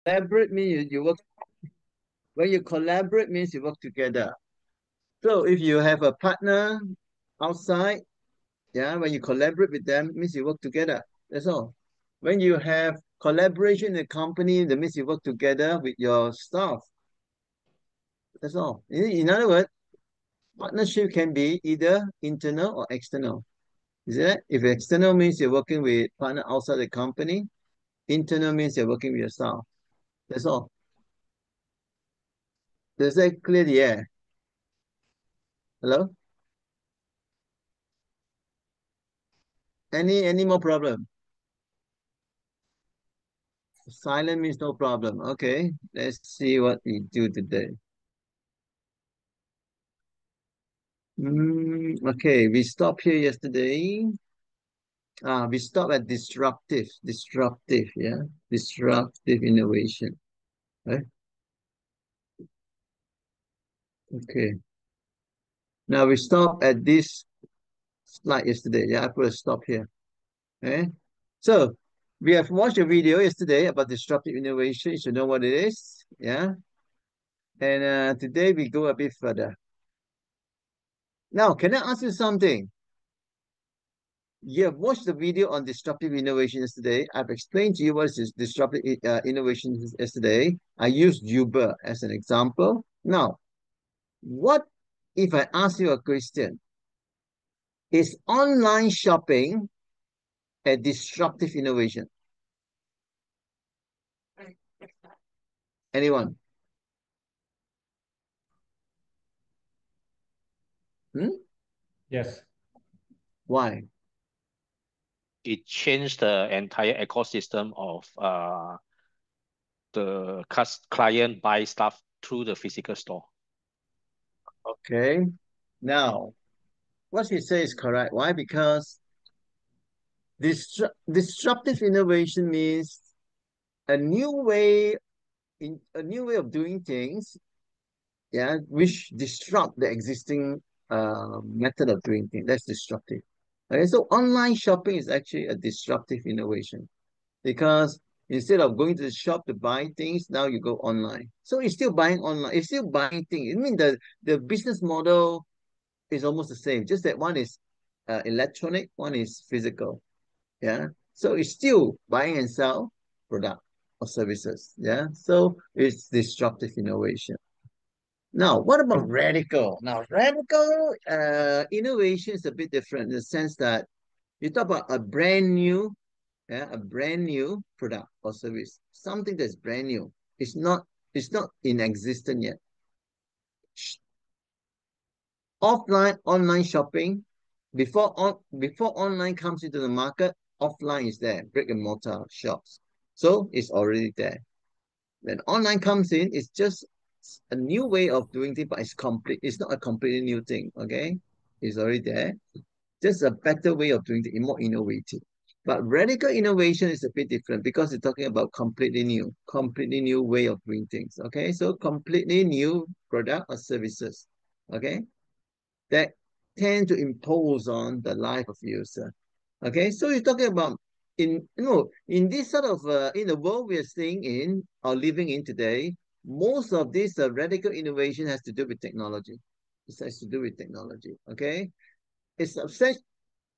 Collaborate means you work. When you collaborate means you work together. So if you have a partner outside, yeah, when you collaborate with them, it means you work together. That's all. When you have collaboration in a company, that means you work together with your staff. That's all. In other words, partnership can be either internal or external. Is it? If external means you're working with partner outside the company, internal means you're working with your staff. That's all. Does that clear the air? Hello? Any more problem? Silent means no problem. Okay, let's see what we do today. Okay, we stopped here yesterday. We stopped at disruptive, yeah, disruptive innovation. Right? Okay. Now we stopped at this slide yesterday. Yeah, I put a stop here. Okay. So we have watched a video yesterday about disruptive innovation. You should know what it is. Yeah. And today we go a bit further. Now, can I ask you something? You have watched the video on disruptive innovation yesterday. I've explained to you what is disruptive innovation yesterday. I used Uber as an example. Now, what if I ask you a question? Is online shopping a disruptive innovation? Anyone? Hmm? Yes. Why? It changed the entire ecosystem of the client buy stuff through the physical store. Okay. Now, what you say is correct. Why? Because disruptive innovation means a new way a new way of doing things, yeah, which disrupt the existing method of doing things. That's disruptive. Okay, so online shopping is actually a disruptive innovation because instead of going to the shop to buy things, now you go online. So you're still buying online. You're still buying things. I mean, the business model is almost the same, just that one is electronic, one is physical. Yeah. So it's still buying and sell product or services. Yeah. So it's disruptive innovation. Now, what about radical? Now, radical innovation is a bit different in the sense that you talk about a brand new, yeah, a brand new product or service, something that's brand new. It's not in existence yet. Offline, online shopping, before online comes into the market, offline is there, brick and mortar shops. So it's already there. When online comes in, it's just a new way of doing things, but it's not a completely new thing. Okay. It's already there. Just a better way of doing things, more innovative. But radical innovation is a bit different because it's talking about completely new way of doing things. Okay. So completely new product or services. Okay. That tend to impose on the life of user. Okay, so you're talking about in this sort of in the world we are staying in or living in today, most of this radical innovation has to do with technology. It has to do with technology. Okay, it's substan-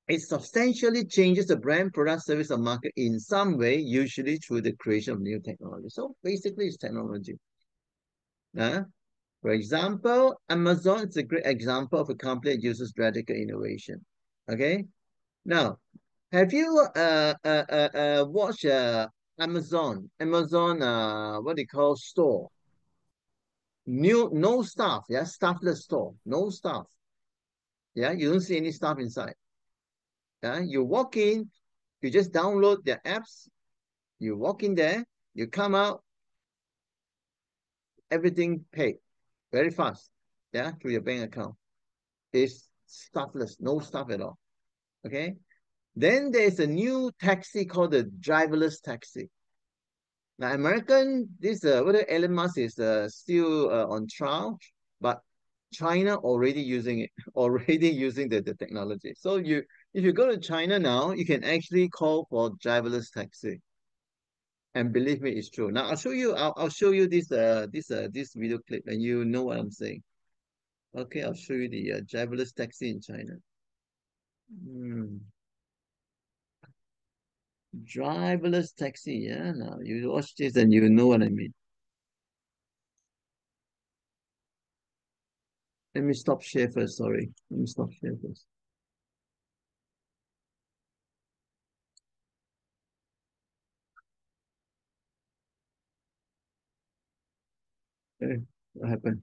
it substantially changes the brand, product, service, or market in some way, usually through the creation of new technology. So basically, it's technology. Uh, for example, Amazon is a great example of a company that uses radical innovation. Okay, now have you watched Amazon what they call store? New no staff, yeah, staffless store, no staff. Yeah, you don't see any staff inside. Yeah, you walk in, you just download their apps, you walk in there, you come out, everything paid very fast. Yeah, through your bank account. It's staffless, no staff at all. Okay. Then there's a new taxi called the driverless taxi. Now, whether Elon Musk is still on trial, but China already using it, already using the technology. So if you go to China now, you can actually call for driverless taxi. And believe me, it's true. Now I'll show you. I'll show you this video clip, and you know what I'm saying. Okay, I'll show you the driverless taxi in China. Driverless taxi. Yeah, now you watch this and you know what I mean. Let me stop share first. Sorry, let me stop share first. Okay, what happened?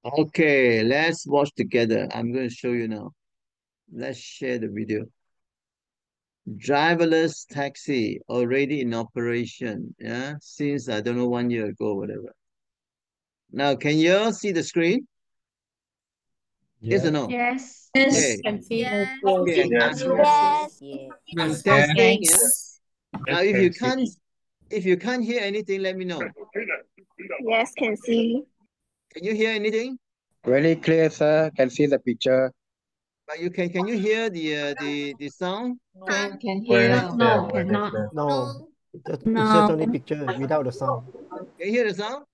Okay, let's watch together. I'm going to show you now. Let's share the video. Driverless taxi already in operation. Yeah, since I don't know 1 year ago, whatever. Now, can you all see the screen? Yes or no? Yes. Okay. Can see. Okay. Yes. I'm testing. Yeah. Yes. Now, if you can't hear anything, let me know. Yes, can see. Can you hear anything? Very clear, sir. Can see the picture. But can you hear the sound? Can hear. No, cannot. No, it's No. just only picture without the sound. Can you hear the sound?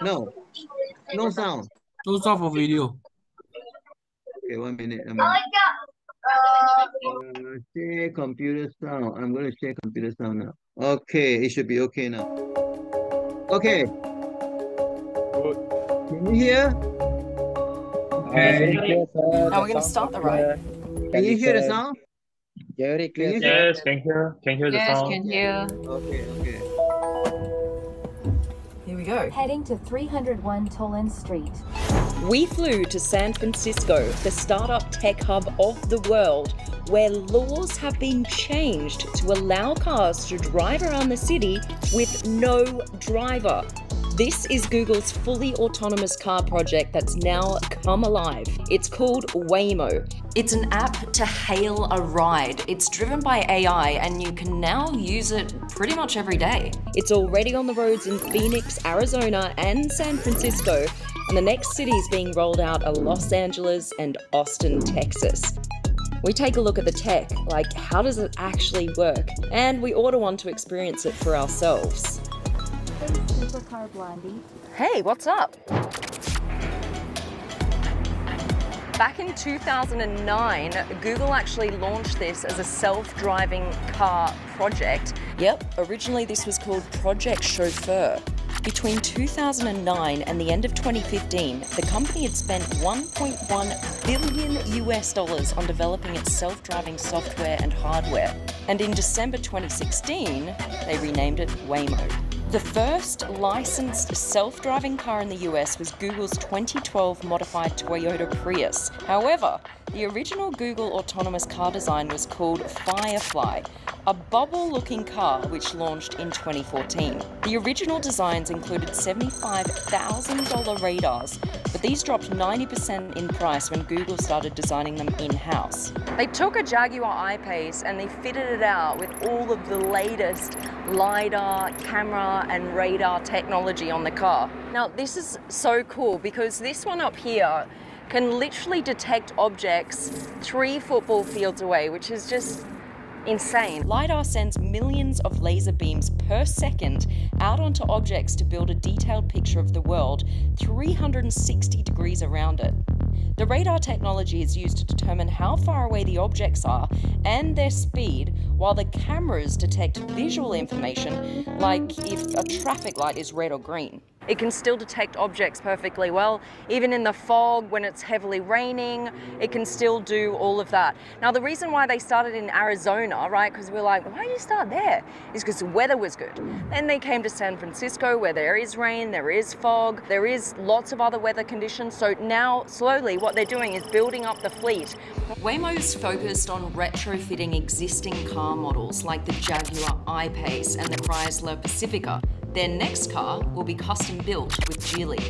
No. No sound. No sound for video. Okay, 1 minute. Share computer sound. I'm going to share computer sound now. Okay, it should be okay now. Okay. Good. Can you hear? Very clear, sir. Now we're going to start the ride. Can you hear the sound? Very clear, Can you sir. Yes, can hear the Yes, sound. can hear. Okay. Here we go. Heading to 301 Tolan Street. We flew to San Francisco, the startup tech hub of the world, where laws have been changed to allow cars to drive around the city with no driver. This is Google's fully autonomous car project that's now come alive. It's called Waymo. It's an app to hail a ride. It's driven by AI and you can now use it pretty much every day. It's already on the roads in Phoenix, Arizona, and San Francisco, and the next cities being rolled out are Los Angeles and Austin, Texas. We take a look at the tech, like how does it actually work? And we order one to experience it for ourselves. Supercar Blondie. Hey, what's up? Back in 2009, Google actually launched this as a self-driving car project. Yep, originally this was called Project Chauffeur. Between 2009 and the end of 2015, the company had spent $1.1 billion on developing its self-driving software and hardware. And in December 2016, they renamed it Waymo. The first licensed self-driving car in the US was Google's 2012 modified Toyota Prius. However, the original Google autonomous car design was called Firefly, a bubble-looking car which launched in 2014. The original designs included $75,000 radars, but these dropped 90% in price when Google started designing them in-house. They took a Jaguar I-Pace and they fitted it out with all of the latest LiDAR, camera and radar technology on the car. Now this is so cool because this one up here can literally detect objects 3 football fields away, which is just insane. LiDAR sends millions of laser beams per second out onto objects to build a detailed picture of the world 360 degrees around it. The radar technology is used to determine how far away the objects are and their speed, while the cameras detect visual information, like if a traffic light is red or green. It can still detect objects perfectly well. Even in the fog, when it's heavily raining, it can still do all of that. Now, the reason why they started in Arizona, right, because we're like, why do you start there? Is because the weather was good. Then they came to San Francisco, where there is rain, there is fog, there is lots of other weather conditions. So now, slowly, what they're doing is building up the fleet. Waymo's focused on retrofitting existing car models like the Jaguar I-Pace and the Chrysler Pacifica. Their next car will be custom built with Geely.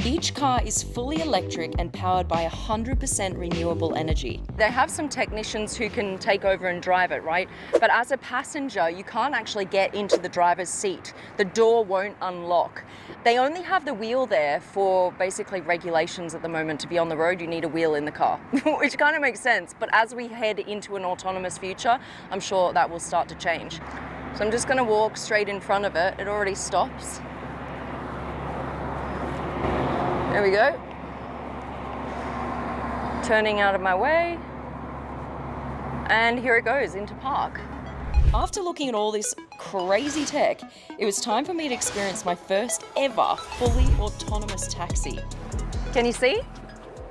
Each car is fully electric and powered by 100% renewable energy. They have some technicians who can take over and drive it, right? But as a passenger, you can't actually get into the driver's seat. The door won't unlock. They only have the wheel there for basically regulations at the moment. To be on the road, you need a wheel in the car, which kind of makes sense. But as we head into an autonomous future, I'm sure that will start to change. So I'm just going to walk straight in front of it. It already stops. There we go. Turning out of my way. And here it goes into park. After looking at all this crazy tech, it was time for me to experience my first ever fully autonomous taxi. Can you see?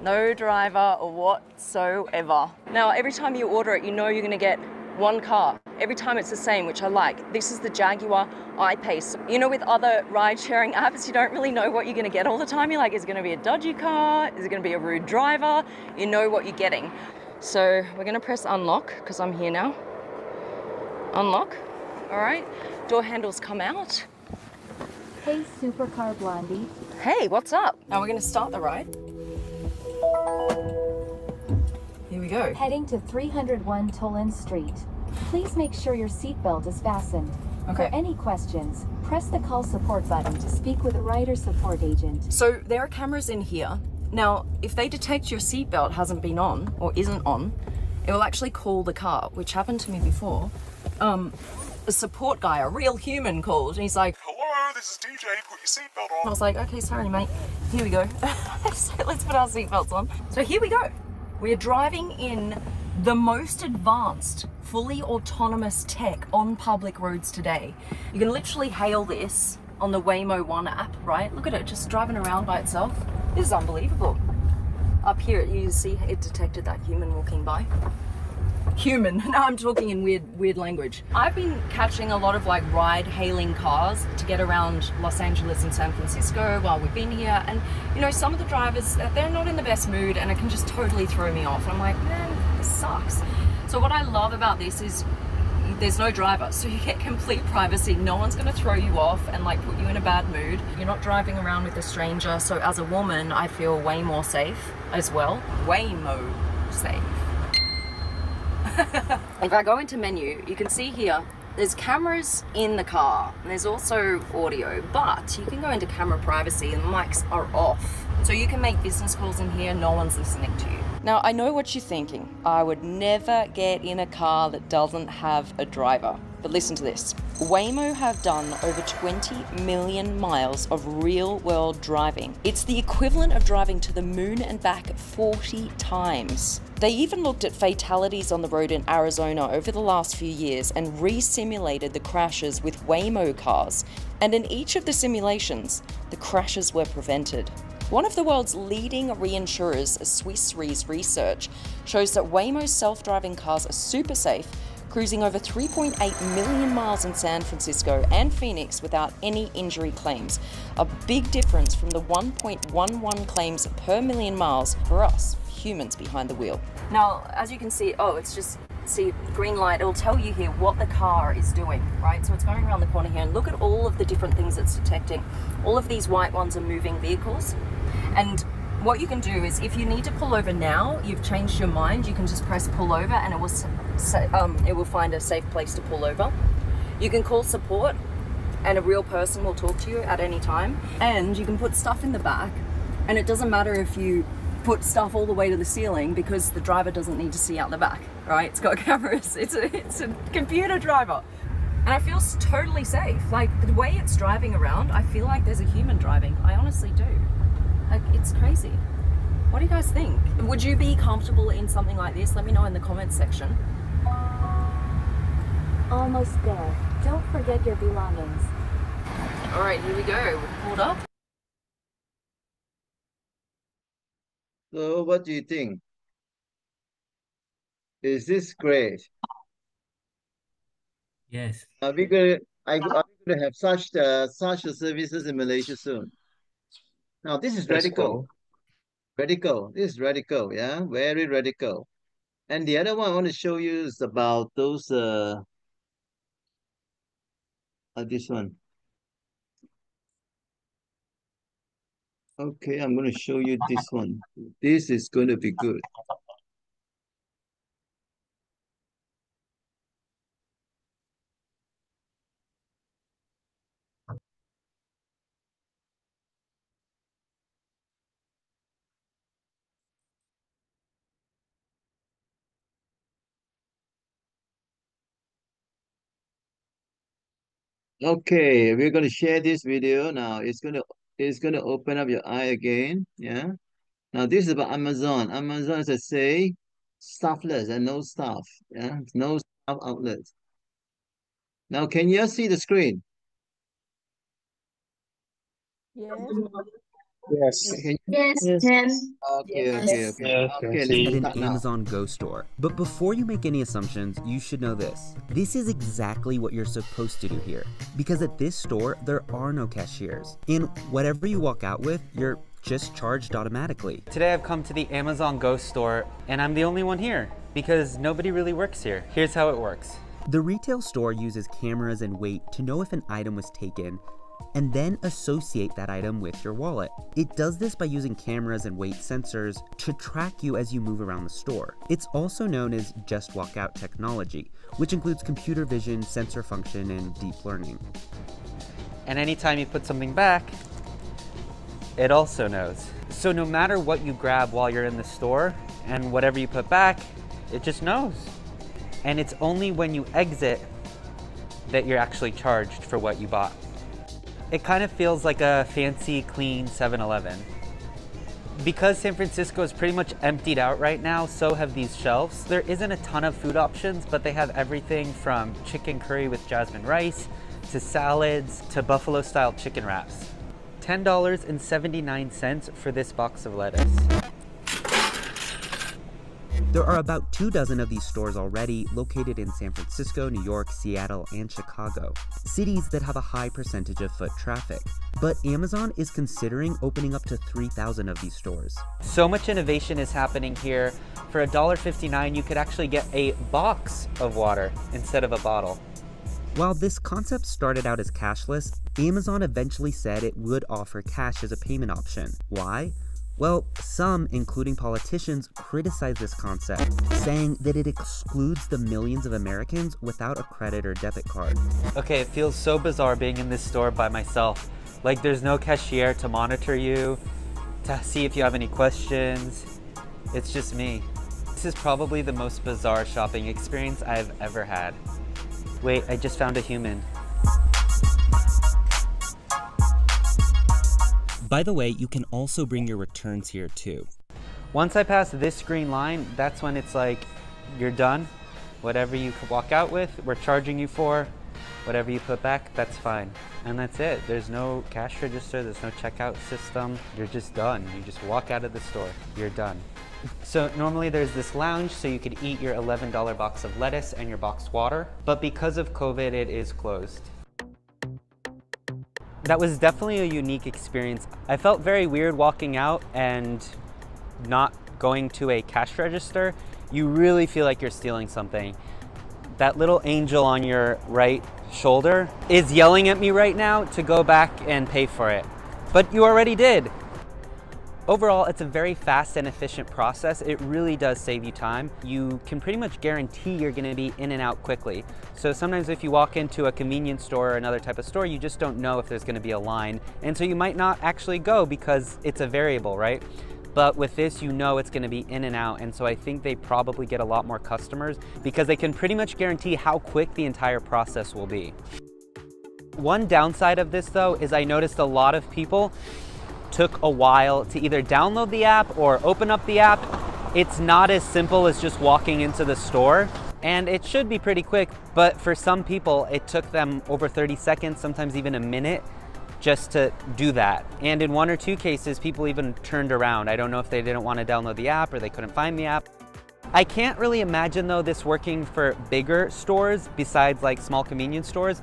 No driver whatsoever. Now, every time you order it, you know you're gonna get one car. Every time it's the same, which I like. This is the Jaguar I-Pace. You know, with other ride-sharing apps, you don't really know what you're gonna get all the time. You're like, is it gonna be a dodgy car? Is it gonna be a rude driver? You know what you're getting. So we're gonna press unlock, because I'm here now. Unlock, all right. Door handles come out. Hey, Supercar Blondie. Hey, what's up? Now we're gonna start the ride. Here we go. Heading to 301 Toland Street. Please make sure your seatbelt is fastened. Okay. For any questions, press the call support button to speak with a rider support agent. So there are cameras in here. Now, if they detect your seatbelt hasn't been on or isn't on, it will actually call the car, which happened to me before. A support guy, a real human, called and he's like, "Hello, this is DJ, put your seatbelt on." I was like, okay, sorry mate, here we go. So let's put our seatbelts on. So here we go. We're driving in the most advanced, fully autonomous tech on public roads today. You can literally hail this on the Waymo One app, right? Look at it, just driving around by itself. This is unbelievable. Up here, you see it detected that human walking by. Human. Now I'm talking in weird language. I've been catching a lot of like ride-hailing cars to get around Los Angeles and San Francisco while we've been here, and you know, some of the drivers, they're not in the best mood and it can just totally throw me off. I'm like, man, this sucks. So what I love about this is there's no driver, so you get complete privacy. No one's gonna throw you off and like put you in a bad mood. You're not driving around with a stranger, so as a woman, I feel way more safe as well. Way more safe. If I go into menu, you can see here, there's cameras in the car, and there's also audio, but you can go into camera privacy and the mics are off. So you can make business calls in here, no one's listening to you. Now, I know what you're thinking. I would never get in a car that doesn't have a driver. But listen to this. Waymo have done over 20 million miles of real-world driving. It's the equivalent of driving to the moon and back 40 times. They even looked at fatalities on the road in Arizona over the last few years and re-simulated the crashes with Waymo cars. And in each of the simulations, the crashes were prevented. One of the world's leading reinsurers, Swiss Re's research, shows that Waymo's self-driving cars are super safe, cruising over 3.8 million miles in San Francisco and Phoenix without any injury claims. A big difference from the 1.11 claims per million miles for us, humans behind the wheel. Now, as you can see, see green light, it'll tell you here what the car is doing, right? So it's going around the corner here, and look at all of the different things it's detecting. All of these white ones are moving vehicles. And what you can do is, if you need to pull over now, you've changed your mind, you can just press pull over and it will find a safe place to pull over. You can call support and a real person will talk to you at any time. And you can put stuff in the back, and it doesn't matter if you put stuff all the way to the ceiling because the driver doesn't need to see out the back, right? It's got cameras, it's a computer driver. And I feel totally safe. Like, the way it's driving around, I feel like there's a human driving. I honestly do. Like, it's crazy. What do you guys think? Would you be comfortable in something like this? Let me know in the comments section. Almost there. Don't forget your belongings. All right, here we go. We've pulled up. So what do you think? Is this great? Yes. Are we going to have such services in Malaysia soon? Now this is radical. Radical. This is radical, yeah, very radical. And the other one I want to show you is about those this one. Okay, I'm going to show you this one. This is going to be good. Okay, we're going to share this video now. It's gonna open up your eye again. Yeah. Now this is about Amazon. Amazon, as I say, staffless and no staff. Yeah, no staff outlets. Now, can you see the screen? Yes. Yes. Yes, can. Okay, At let's an start now. Amazon Go store. But before you make any assumptions, you should know this. This is exactly what you're supposed to do here. Because at this store, there are no cashiers. And whatever you walk out with, you're just charged automatically. Today I've come to the Amazon Go store and I'm the only one here because nobody really works here. Here's how it works. The retail store uses cameras and weight to know if an item was taken and then associate that item with your wallet. It does this by using cameras and weight sensors to track you as you move around the store. It's also known as just walk out technology, which includes computer vision, sensor function, and deep learning. And anytime you put something back, it also knows. So no matter what you grab while you're in the store and whatever you put back, it just knows. And it's only when you exit that you're actually charged for what you bought. It kind of feels like a fancy, clean 7-Eleven. Because San Francisco is pretty much emptied out right now, so have these shelves. There isn't a ton of food options, but they have everything from chicken curry with jasmine rice, to salads, to buffalo-style chicken wraps. $10.79 for this box of lettuce. There are about 24 of these stores already, located in San Francisco, New York, Seattle, and Chicago, cities that have a high percentage of foot traffic. But Amazon is considering opening up to 3,000 of these stores. So much innovation is happening here. For $1.59, you could actually get a box of water instead of a bottle. While this concept started out as cashless, Amazon eventually said it would offer cash as a payment option. Why? Well, some, including politicians, criticize this concept, saying that it excludes the millions of Americans without a credit or debit card. Okay, it feels so bizarre being in this store by myself. Like there's no cashier to monitor you, to see if you have any questions. It's just me. This is probably the most bizarre shopping experience I've ever had. Wait, I just found a human. By the way, you can also bring your returns here too. Once I pass this green line, that's when it's like, you're done. Whatever you walk out with, we're charging you for. Whatever you put back, that's fine. And that's it. There's no cash register, there's no checkout system. You're just done. You just walk out of the store, you're done. So normally there's this lounge so you could eat your $11 box of lettuce and your boxed water, but because of COVID, it is closed. That was definitely a unique experience. I felt very weird walking out and not going to a cash register. You really feel like you're stealing something. That little angel on your right shoulder is yelling at me right now to go back and pay for it. But you already did. Overall, it's a very fast and efficient process. It really does save you time. You can pretty much guarantee you're gonna be in and out quickly. So sometimes if you walk into a convenience store or another type of store, you just don't know if there's gonna be a line. And so you might not actually go because it's a variable, right? But with this, you know it's gonna be in and out. And so I think they probably get a lot more customers because they can pretty much guarantee how quick the entire process will be. One downside of this though, is I noticed a lot of people took a while to either download the app or open up the app. It's not as simple as just walking into the store, and it should be pretty quick, but for some people it took them over 30 seconds, sometimes even a minute, just to do that. And in 1 or 2 cases, people even turned around. I don't know if they didn't want to download the app or they couldn't find the app. I can't really imagine though this working for bigger stores besides like small convenience stores.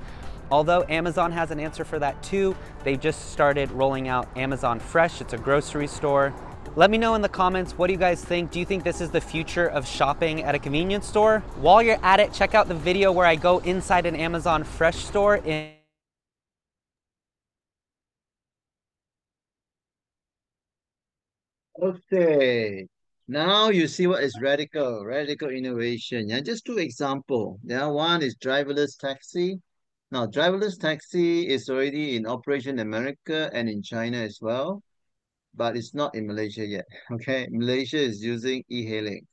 Although Amazon has an answer for that too. They just started rolling out Amazon Fresh. It's a grocery store. Let me know in the comments, what do you guys think? Do you think this is the future of shopping at a convenience store? While you're at it, check out the video where I go inside an Amazon Fresh store in Okay. Now you see what is radical innovation. Yeah, just two example. Yeah, one is driverless taxi. Now, driverless taxi is already in operation in America and in China as well, but it's not in Malaysia yet. Okay, Malaysia is using e-hailing.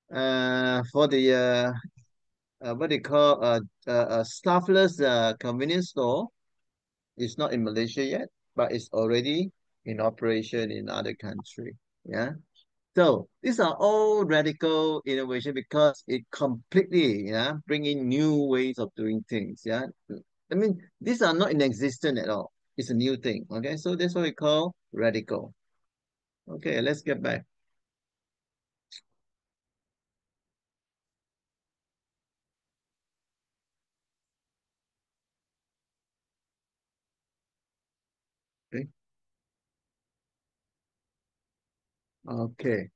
For the what they call staffless convenience store, it's not in Malaysia yet, but it's already in operation in other country. Yeah. So these are all radical innovation because it completely, bring in new ways of doing things. Yeah. I mean, these are not in existence at all. It's a new thing. Okay. So that's what we call radical. Okay. Let's get back. Okay. Okay.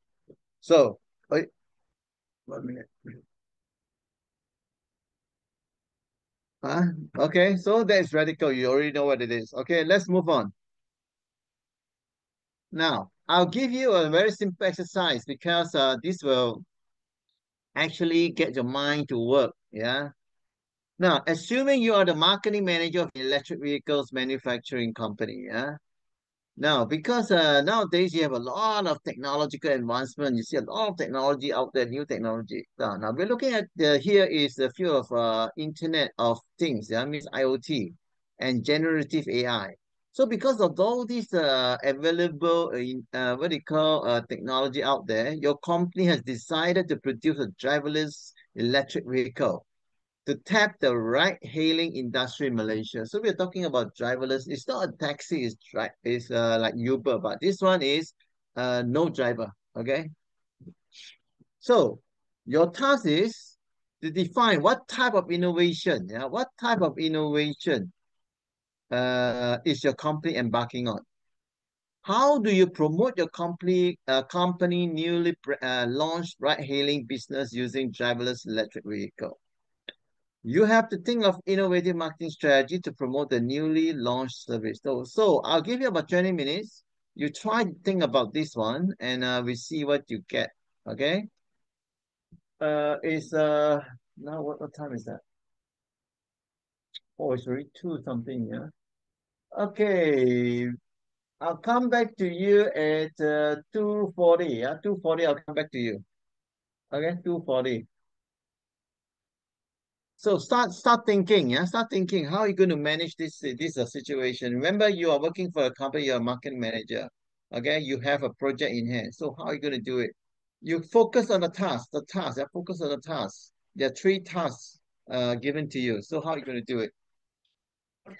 So, wait, 1 minute. Okay, so that's radical. You already know what it is. Okay, let's move on. Now, I'll give you a very simple exercise because this will actually get your mind to work. Yeah. Now, assuming you are the marketing manager of an electric vehicles manufacturing company. Yeah. Now, because nowadays you have a lot of technological advancement, you see a lot of technology out there, new technology. Now we're looking at here is the field of Internet of Things, yeah, means IoT and generative AI. So because of all these available what do you call technology out there, your company has decided to produce a driverless electric vehicle to tap the ride-hailing industry in Malaysia. So we're talking about driverless. It's not a taxi, it's like Uber, but this one is no driver. Okay. So your task is to define what type of innovation, what type of innovation is your company embarking on? How do you promote your company newly launched ride-hailing business using driverless electric vehicle? You have to think of innovative marketing strategy to promote the newly launched service. So I'll give you about 20 minutes. You try to think about this one and we see what you get. Okay. It's now what time is that? Oh, it's already 2 something, yeah. Okay. I'll come back to you at 2:40. Yeah, 2:40, I'll come back to you. Okay, 2:40. So start thinking, yeah. Start thinking how are you going to manage this situation. Remember, you are working for a company, you're a marketing manager. Okay, you have a project in hand. So how are you going to do it? You focus on the task, yeah, focus on the task. There are 3 tasks given to you. So how are you going to do it?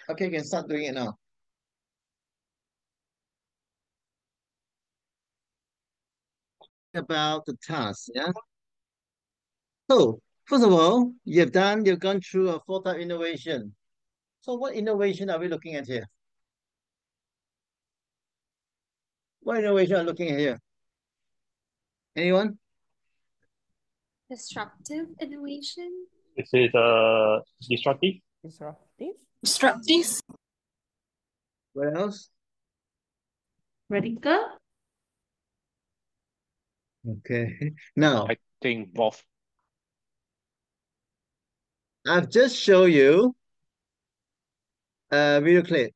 Okay, you can start doing it now. About the task, yeah. So first of all, you've gone through a 4-type innovation. So what innovation are we looking at here? What innovation are we looking at here? Anyone? Disruptive innovation. Is it destructive? Disruptive. Disruptive. What else? Radical. Okay. Now, I think both. I've just shown you a video clip.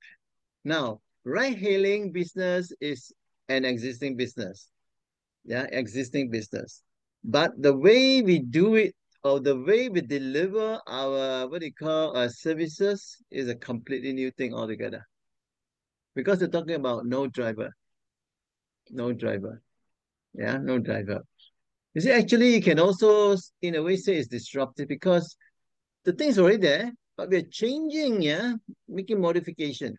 Now, ride-hailing business is an existing business. Yeah, existing business. But the way we do it or the way we deliver our, what do you call, services is a completely new thing altogether. Because we're talking about no driver. No driver. Yeah, no driver. You see, actually, you can also, in a way, say it's disruptive because the thing's already there, but we're changing, yeah, making modification.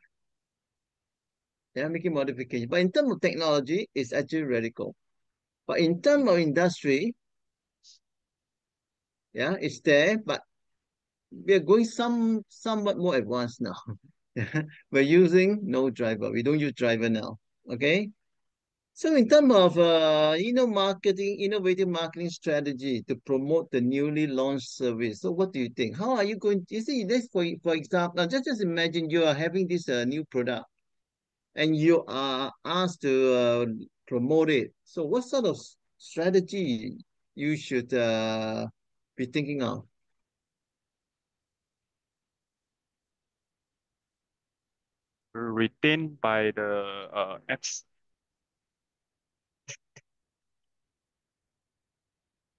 Yeah, making modification. But in terms of technology, it's actually radical. But in terms of industry, yeah, it's there, but we're going somewhat more advanced now. We're using no driver. We don't use driver now. Okay. So in terms of innovative marketing strategy to promote the newly launched service. So what do you think? How are you going? You see, this for example, now just imagine you are having this new product, and you are asked to promote it. So what sort of strategy you should be thinking of? Retained by the apps.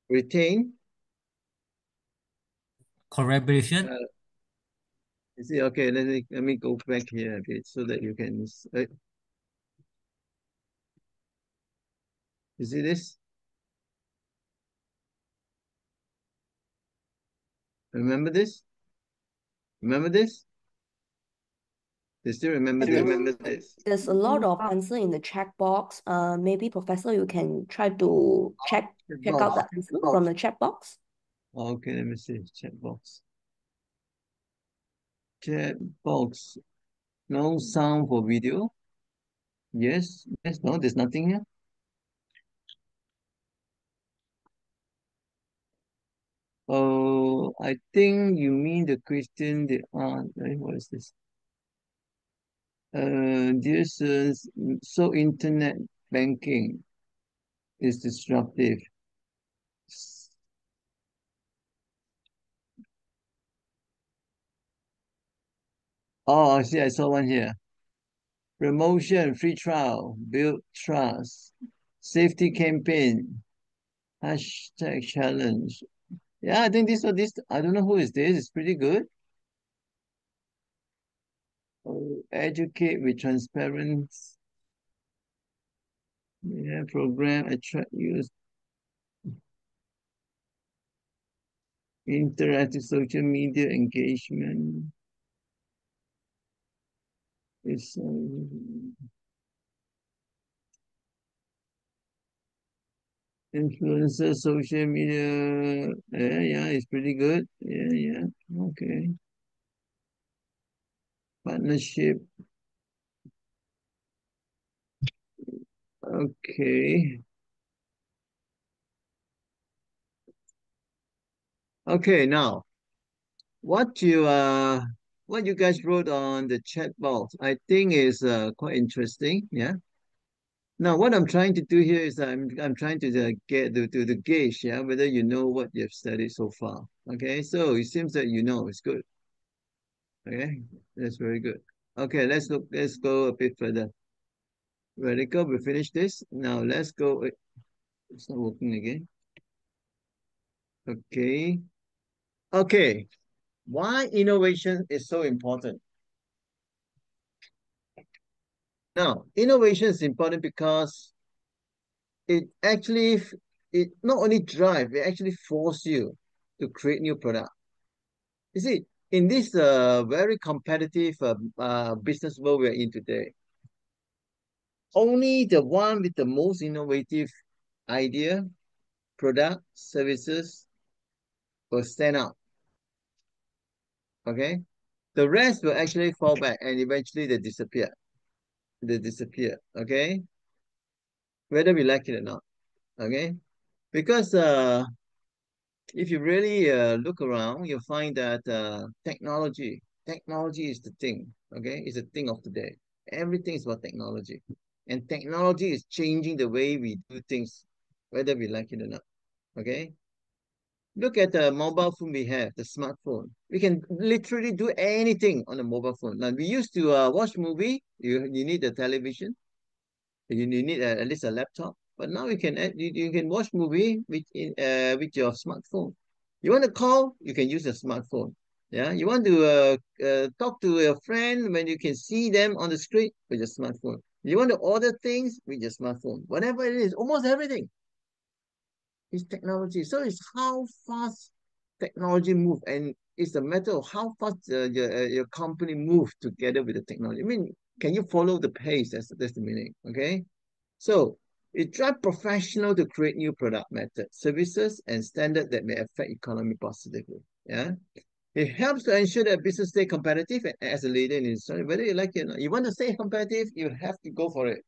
Retain? Collaboration. Is it okay? Let me go back here a bit so that you can. You see this? Remember this? Remember this? You still remember this? There's a lot of answer in the chat box. Maybe Professor, you can try to check out the answer from the chat box. Okay, let me see. Chat box. Chat box. No sound for video. Yes. No, there's nothing here. Oh, I think you mean the question they asked. What is this? This is so internet banking is disruptive. Oh, I see. I saw one here. Promotion, free trial, build trust, safety campaign, hashtag challenge. Yeah, I think this or this. I don't know who is this. It's pretty good. Educate with transparency. Yeah, program attract use. Interactive social media engagement. It's influencer social media. Yeah, it's pretty good. Yeah. Okay. Partnership. Okay. Okay, now what you guys wrote on the chat box, I think is quite interesting. Yeah. Now what I'm trying to do here is I'm trying to get to the gauge, yeah, whether you know what you've studied so far. Okay, so it seems that you know it's good. Okay, that's very good. Okay, let's go a bit further. Ready, go, we finish this. Now let's go. It's not working again. Okay. Okay. Why innovation is so important? Now, innovation is important because it actually it not only drive, it actually force you to create new product. You see, in this very competitive business world we're in today, only the one with the most innovative idea, product, services will stand out. Okay? The rest will actually fall back and eventually they disappear. They disappear. Okay? Whether we like it or not. Okay? Because if you really look around, you'll find that technology is the thing. Okay? It's a thing of today. Everything is about technology. And technology is changing the way we do things, whether we like it or not. Okay? Look at the mobile phone we have, the smartphone. We can literally do anything on a mobile phone. Now, we used to watch movie. You need a television. You need at least a laptop. But now you can watch movie with your smartphone. You want to call, you can use a smartphone. Yeah, you want to talk to a friend when you can see them on the street with your smartphone. You want to order things with your smartphone. Whatever it is, almost everything is technology. So it's how fast technology move, and it's a matter of how fast your company move together with the technology. I mean, can you follow the pace? That's the meaning. Okay, so it drives professional to create new product methods, services, and standards that may affect economy positively. Yeah. It helps to ensure that business stay competitive and as a leader in the industry, whether you like it or not. You want to stay competitive, you have to go for it.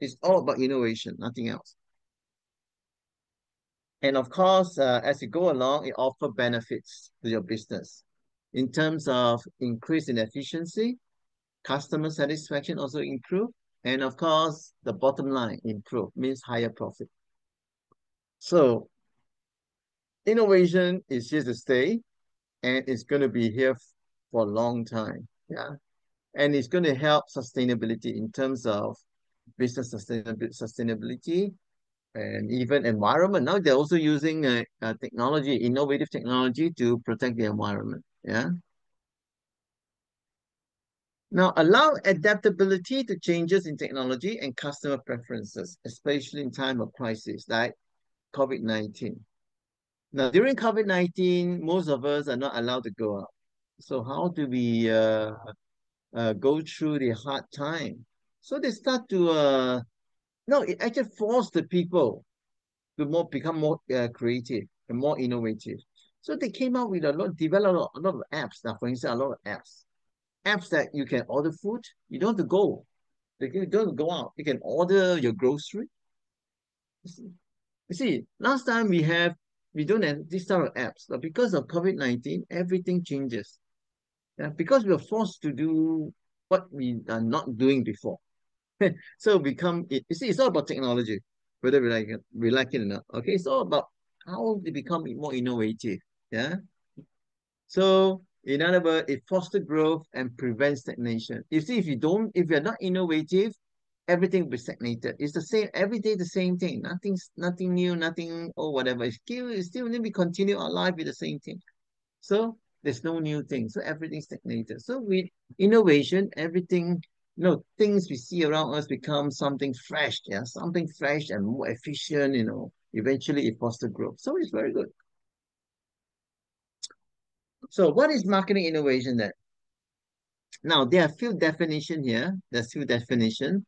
It's all about innovation, nothing else. And of course, as you go along, it offers benefits to your business in terms of increase in efficiency, customer satisfaction also improve, And of course, the bottom line improve means higher profit. So innovation is here to stay, and it's going to be here for a long time. Yeah. And it's going to help sustainability in terms of business sustainability and even environment. Now they're also using technology, innovative technology to protect the environment. Yeah. Now, allow adaptability to changes in technology and customer preferences, especially in time of crisis like COVID-19. Now, during COVID-19, most of us are not allowed to go out. So how do we go through the hard time? So they start to, no, it actually forced the people to become more creative and more innovative. So they came out with developed a lot of apps. Now, for instance, a lot of apps that you can order food. You don't have to go. You don't have to go out. You can order your grocery. You see, last time we don't have this type of apps, but because of COVID-19, everything changes. Yeah, because we are forced to do what we are not doing before. So you see, it's all about technology, whether we like it or not. Okay, it's all about how they become more innovative. Yeah. So in other words, it fosters growth and prevents stagnation. You see, if you're not innovative, everything will be stagnated. It's the same every day, the same thing. Nothing new, nothing or whatever. It's still we continue our life with the same thing. So there's no new thing. So everything's stagnated. So with innovation, everything, things we see around us become something fresh. Yeah, something fresh and more efficient. Eventually it fosters growth. So it's very good. So what is marketing innovation then? Now, there are few definitions here. There's few definitions.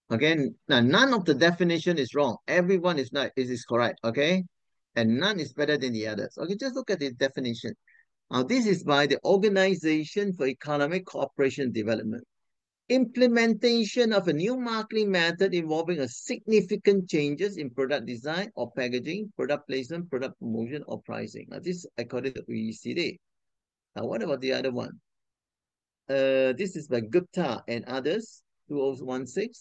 Again, now none of the definition is wrong. Everyone is correct, okay? And none is better than the others. Okay, just look at the definition. Now, this is by the Organization for Economic Cooperation and Development. Implementation of a new marketing method involving a significant changes in product design or packaging, product placement, product promotion, or pricing. Now, this is according to OECD. Now, what about the other one? This is by Gupta and others, 2016.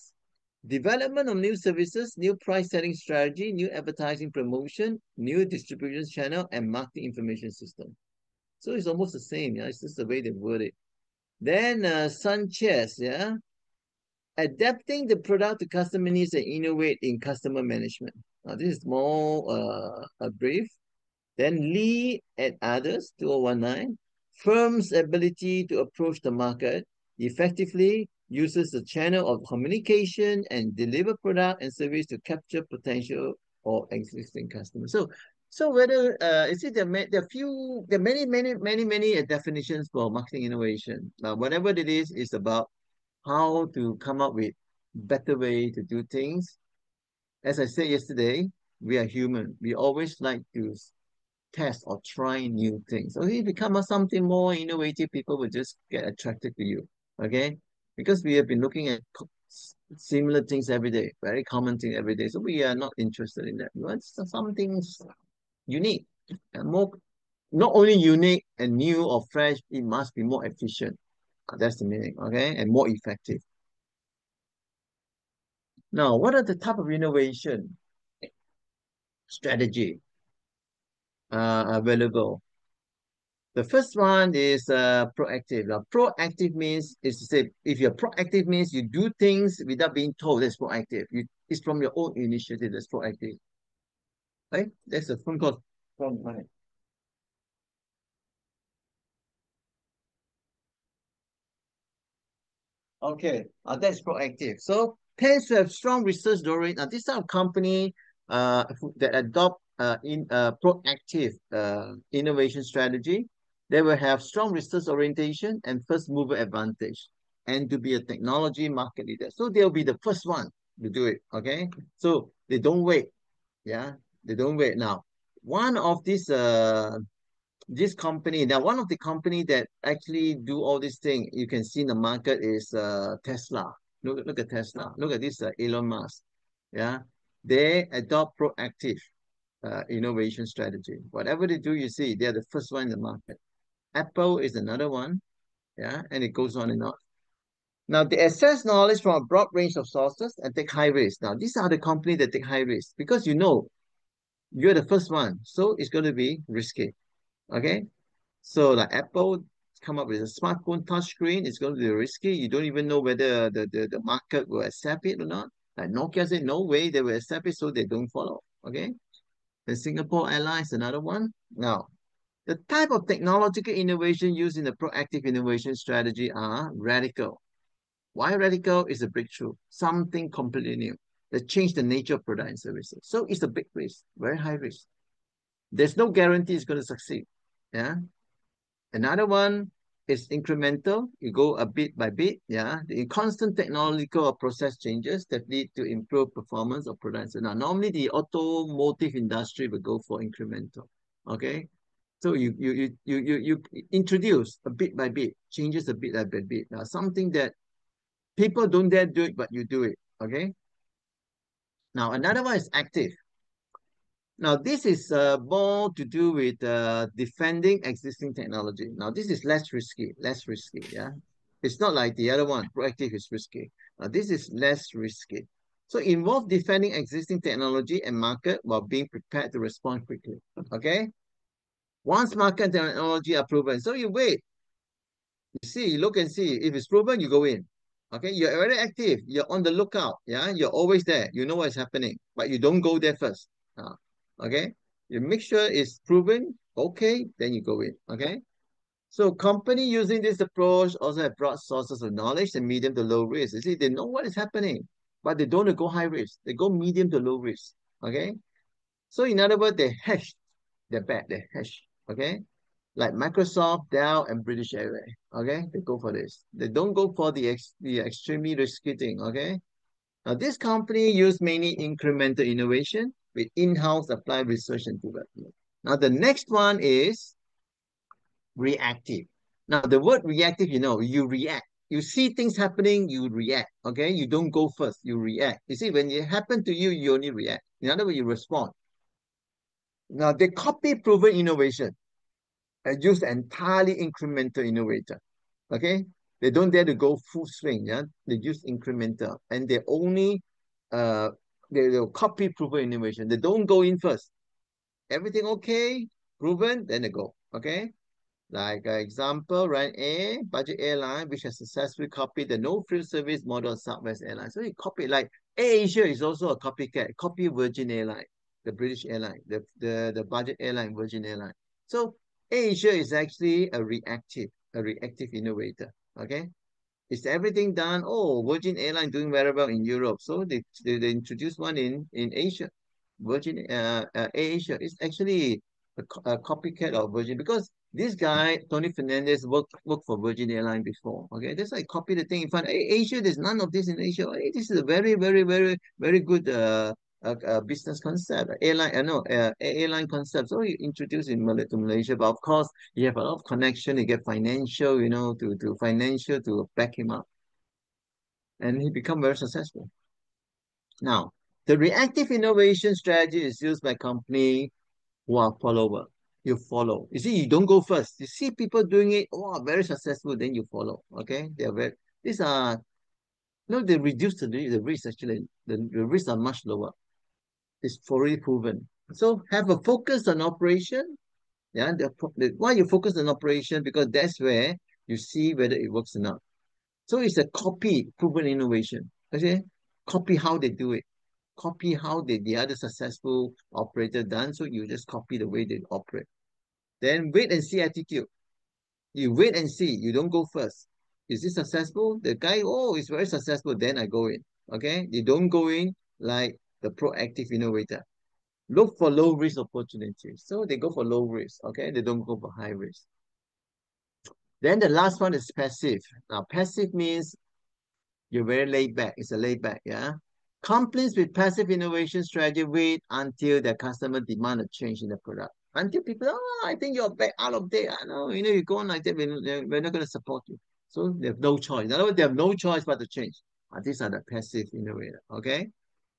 Development of new services, new price setting strategy, new advertising promotion, new distribution channel, and marketing information system. So it's almost the same. Yeah, it's just the way they word it. Then Sanchez, yeah, adapting the product to customer needs and innovate in customer management. Now this is more brief. Then Lee and others, 2019, firm's ability to approach the market effectively, uses the channel of communication and deliver product and service to capture potential or existing customers. So whether you see there are many definitions for marketing innovation. Whatever it is about how to come up with better way to do things. As I said yesterday, we are human. We always like to test or try new things. So if you become something more innovative, people will just get attracted to you. Okay? Because we have been looking at similar things every day, very common thing every day. So we are not interested in that. We want something unique and more, not only unique and new or fresh, it must be more efficient. That's the meaning, okay? And more effective. Now, what are the type of innovation strategy available? The first one is proactive. Now, proactive means is to say, if you're proactive means you do things without being told. That's proactive. It's from your own initiative. That's proactive. Right? That's a phone call from mine. Okay, that's proactive. So tends to have strong research during this type of company that adopt proactive innovation strategy. They will have strong research orientation and first mover advantage, and to be a technology market leader. So they'll be the first one to do it. Okay, so they don't wait. Yeah, they don't wait. Now, one of these this company, now one of the company that actually do all these things you can see in the market is Tesla. Look at Tesla. Look at this Elon Musk. Yeah, they adopt proactive innovation strategy. Whatever they do, you see, they're the first one in the market. Apple is another one. Yeah, and it goes on and on. Now, they assess knowledge from a broad range of sources and take high risk. Now, these are the companies that take high risk because you know you're the first one, so it's going to be risky. Okay, so like Apple come up with a smartphone touchscreen, it's going to be risky. You don't even know whether the market will accept it or not. Like Nokia said, no way they will accept it, so they don't follow. Okay, the Singapore Airlines, another one. Now, the type of technological innovation used in the proactive innovation strategy are radical. Why radical is a breakthrough, something completely new that changed the nature of product and services. So it's a big risk, very high risk. There's no guarantee it's going to succeed. Yeah. Another one is incremental. You go a bit by bit. Yeah. The constant technological or process changes that lead to improved performance of products. Now, normally the automotive industry will go for incremental. Okay. So you introduce a bit by bit, changes a bit by bit. Now, something that people don't dare do it, but you do it. Okay. Now, another one is active. Now, this is more to do with defending existing technology. Now, this is less risky, yeah. It's not like the other one, proactive is risky. This is less risky. So, involve defending existing technology and market while being prepared to respond quickly, okay? Once market technology are proven, so you wait. You see, you look and see. If it's proven, you go in. Okay, you're very active. You're on the lookout. Yeah, you're always there. You know what's happening, but you don't go there first. Okay, you make sure it's proven. Okay, then you go in. Okay, so company using this approach also have broad sources of knowledge and medium to low risk. You see, they know what is happening, but they don't go high risk. They go medium to low risk. Okay, so in other words, they hedge their bet. They hedge. Okay, like Microsoft, Dell, and British Airways. Okay, they go for this. They don't go for the extremely risky thing. Okay, now this company use mainly incremental innovation with in-house applied research and development. Now the next one is reactive. Now the word reactive, you know, you react. You see things happening, you react. Okay, you don't go first, you react. You see, when it happens to you, you only react. In other words, you respond. Now they copy proven innovation and use entirely incremental innovator. Okay, they don't dare to go full swing. Yeah, they use incremental, and they only they'll copy proven innovation. They don't go in first. Everything okay, proven, then they go. Okay, like example, right? A budget airline which has successfully copied the no-frills service model of Southwest Airlines. So you copy, like Asia is also a copycat. Copy Virgin Airline, the British airline, the budget airline, Virgin Airline. So Asia is actually a reactive innovator. Okay, is everything done? Oh, Virgin Airline doing very well in Europe, so they introduced one in Asia. Virgin Asia is actually a copycat of Virgin because this guy Tony Fernandez worked for Virgin Airline before. Okay, that's why I copy the thing in front. Hey, Asia, there's none of this in Asia. Hey, this is a very very good business concept, airline concept. So you introduce in to Malaysia, but of course you have a lot of connection. You get financial, you know, to financial to back him up, and he become very successful. Now, the reactive innovation strategy is used by company who are follower. You follow. You see, you don't go first. You see people doing it, oh, very successful, then you follow. Okay, they are very. These are no, they reduce the risk actually. The risks are much lower. It's fully proven. So have a focus on operation. Yeah, why you focus on operation? Because that's where you see whether it works or not. So it's a copy proven innovation. Okay, copy how they do it. Copy how the other successful operator done. So you just copy the way they operate. Then wait and see attitude. You wait and see. You don't go first. Is it successful? The guy, oh, it's very successful. Then I go in. Okay, you don't go in like the proactive innovator. Look for low risk opportunities. So they go for low risk. Okay, they don't go for high risk. Then the last one is passive. Now, passive means you're very laid back. It's a laid back, yeah. Companies with passive innovation strategy wait until their customer demand a change in the product. Until people, oh, I think you're back out of date. I know, you know, you go on like that, we're not going to support you. So they have no choice. In other words, they have no choice but to change. These are the passive innovator, okay?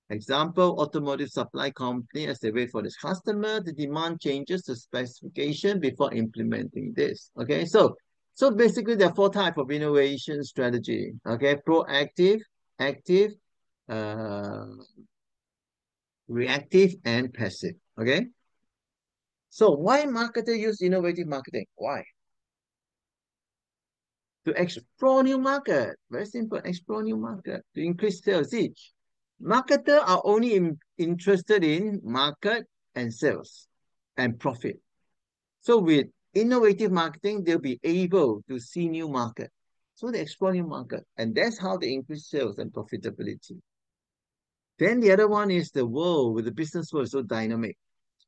Example, automotive supply company, as they wait for this customer, the demand changes the specification before implementing this. Okay, so So basically, there are four types of innovation strategy. Okay, proactive, active, uh, reactive, and passive. Okay. So why marketers use innovative marketing? Why? To explore new market. Very simple, explore new market. To increase sales. See, marketers are only interested in market and sales and profit. So with innovative marketing, they'll be able to see new market. So they explore new market. And that's how they increase sales and profitability. Then the other one is the world, with the business world is so dynamic.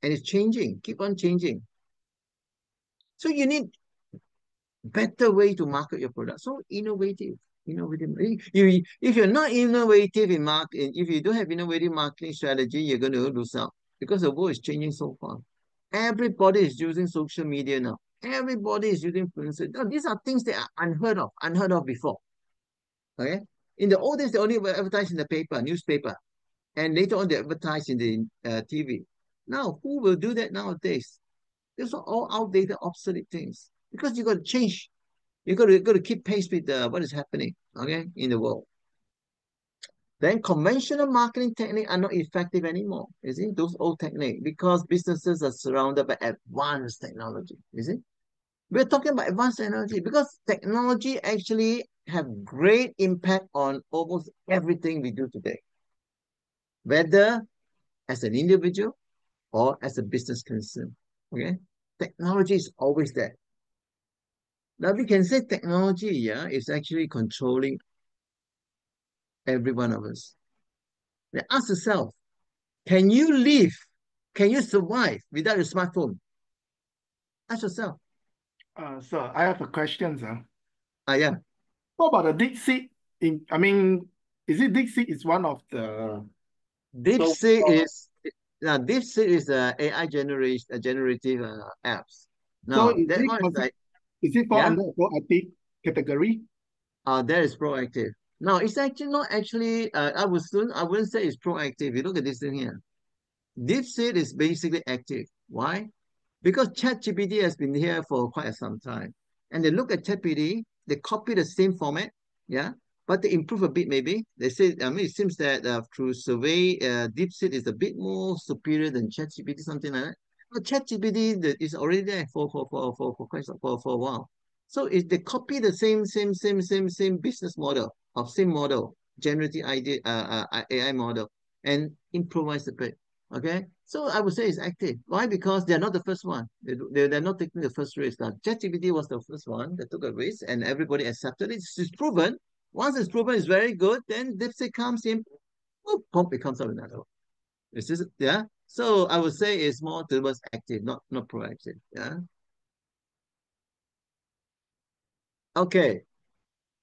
And it's changing, keep on changing. So you need better way to market your product. So innovative. If you're not innovative in marketing, if you don't have innovative marketing strategy, you're going to lose out because the world is changing so fast. Everybody is using social media now. Everybody is using influencers. Now, these are things that are unheard of before. Okay, in the old days, they only were advertised in the paper, newspaper, and later on they advertise in the TV. Now, who will do that nowadays? These are all outdated, obsolete things because you got to change. You got to keep pace with what is happening, okay, in the world. Then conventional marketing techniques are not effective anymore. You see, those old techniques, because businesses are surrounded by advanced technology. You see, we're talking about advanced technology because technology actually have great impact on almost everything we do today, whether as an individual or as a business concern. Okay, technology is always there. Now we can say technology, yeah, is actually controlling every one of us. Now ask yourself, can you live, can you survive without your smartphone? Ask yourself. So I have a question, sir. Yeah. What about the DeepSeek? I mean, is it DeepSeek is one of the DeepSeek is AI generative apps. Now that one is like, is it for under proactive category? That is proactive. No, it's actually not actually. I wouldn't say it's proactive. You look at this thing here. DeepSeek is basically active. Why? Because ChatGPT has been here for quite some time, and they look at ChatGPT, they copy the same format, yeah, but they improve a bit maybe. They say, I mean, it seems that through survey, DeepSeek is a bit more superior than ChatGPT, something like that. But ChatGPT is already there for quite for a while. So they copy the same business model of same model, generative AI model, and improvise a bit. Okay, so I would say it's active. Why? Because they're not the first one. They're not taking the first risk. Now, ChatGPT was the first one that took a risk, and everybody accepted it. It's proven. Once it's proven, it's very good. Then DeepSeek comes in, whoop, pump, it comes out another one. It's just, yeah. So I would say it's more towards active, not proactive. Yeah. Okay.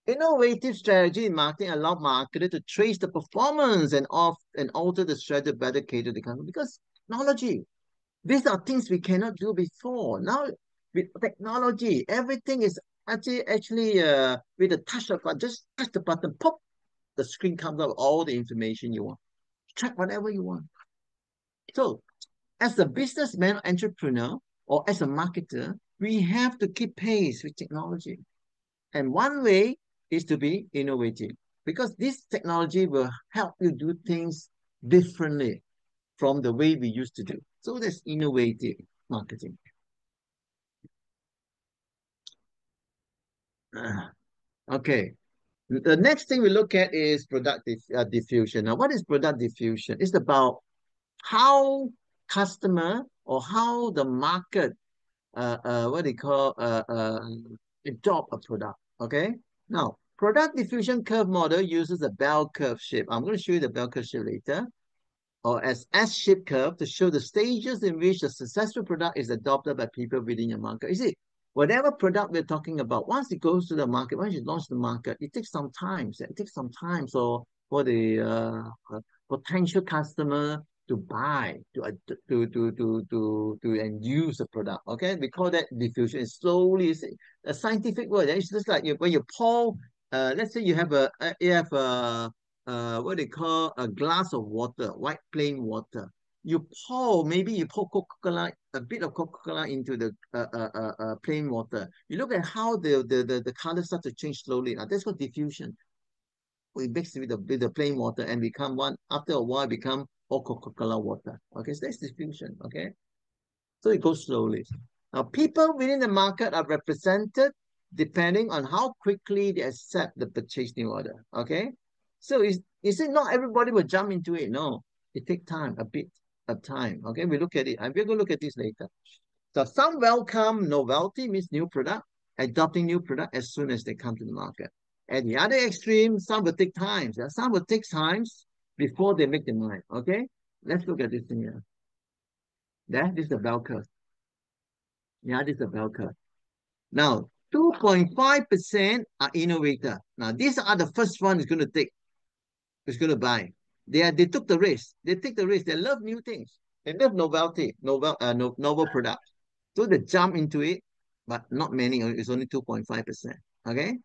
Innovative strategy in marketing allow marketers to trace the performance and alter the strategy better cater to the customer because technology. These are things we cannot do before. Now, with technology, everything is actually with a touch of just touch the button, pop, the screen comes up with all the information you want. Track whatever you want. So, as a businessman, entrepreneur, or as a marketer, we have to keep pace with technology. And one way is to be innovative because this technology will help you do things differently from the way we used to do. So that's innovative marketing. Okay. The next thing we look at is product diffusion. Now, what is product diffusion? It's about how customer or how the market, what they call, adopt a product. Okay. Now, product diffusion curve model uses a bell curve shape. I'm going to show you the bell curve shape later, or as S-shaped curve to show the stages in which a successful product is adopted by people within your market. You see, whatever product we're talking about, once it goes to the market, once you launch the market, it takes some time. It takes some time for the potential customer to buy, to and use the product. Okay, we call that diffusion. It's slowly, it's a scientific word. It's just like when you pour. Let's say you have what they call a glass of water, white plain water. maybe you pour Coca-Cola, a bit of Coca-Cola into the plain water. You look at how the color starts to change slowly. Now that's called diffusion. We mix with the plain water and become one. After a while, become all Coca-Cola water. Okay, so that's diffusion. Okay, so it goes slowly. Now, people within the market are represented depending on how quickly they accept the purchase new order. Okay, so is it not everybody will jump into it? No, it takes time, a bit of time. Okay, we look at it, and we're going to look at this later. So some welcome novelty, means new product, adopting new product as soon as they come to the market. At the other extreme, some will take time. Some will take times before they make their mind. Okay, let's look at this thing here. This is the bell curve. Yeah, this is the bell curve. Now, 2.5% are innovator. Now, these are the first one is going to take, is going to buy. They took the risk. They take the risk. They love new things. They love novelty, novel products. So they jump into it, but not many. It's only 2.5%. Okay.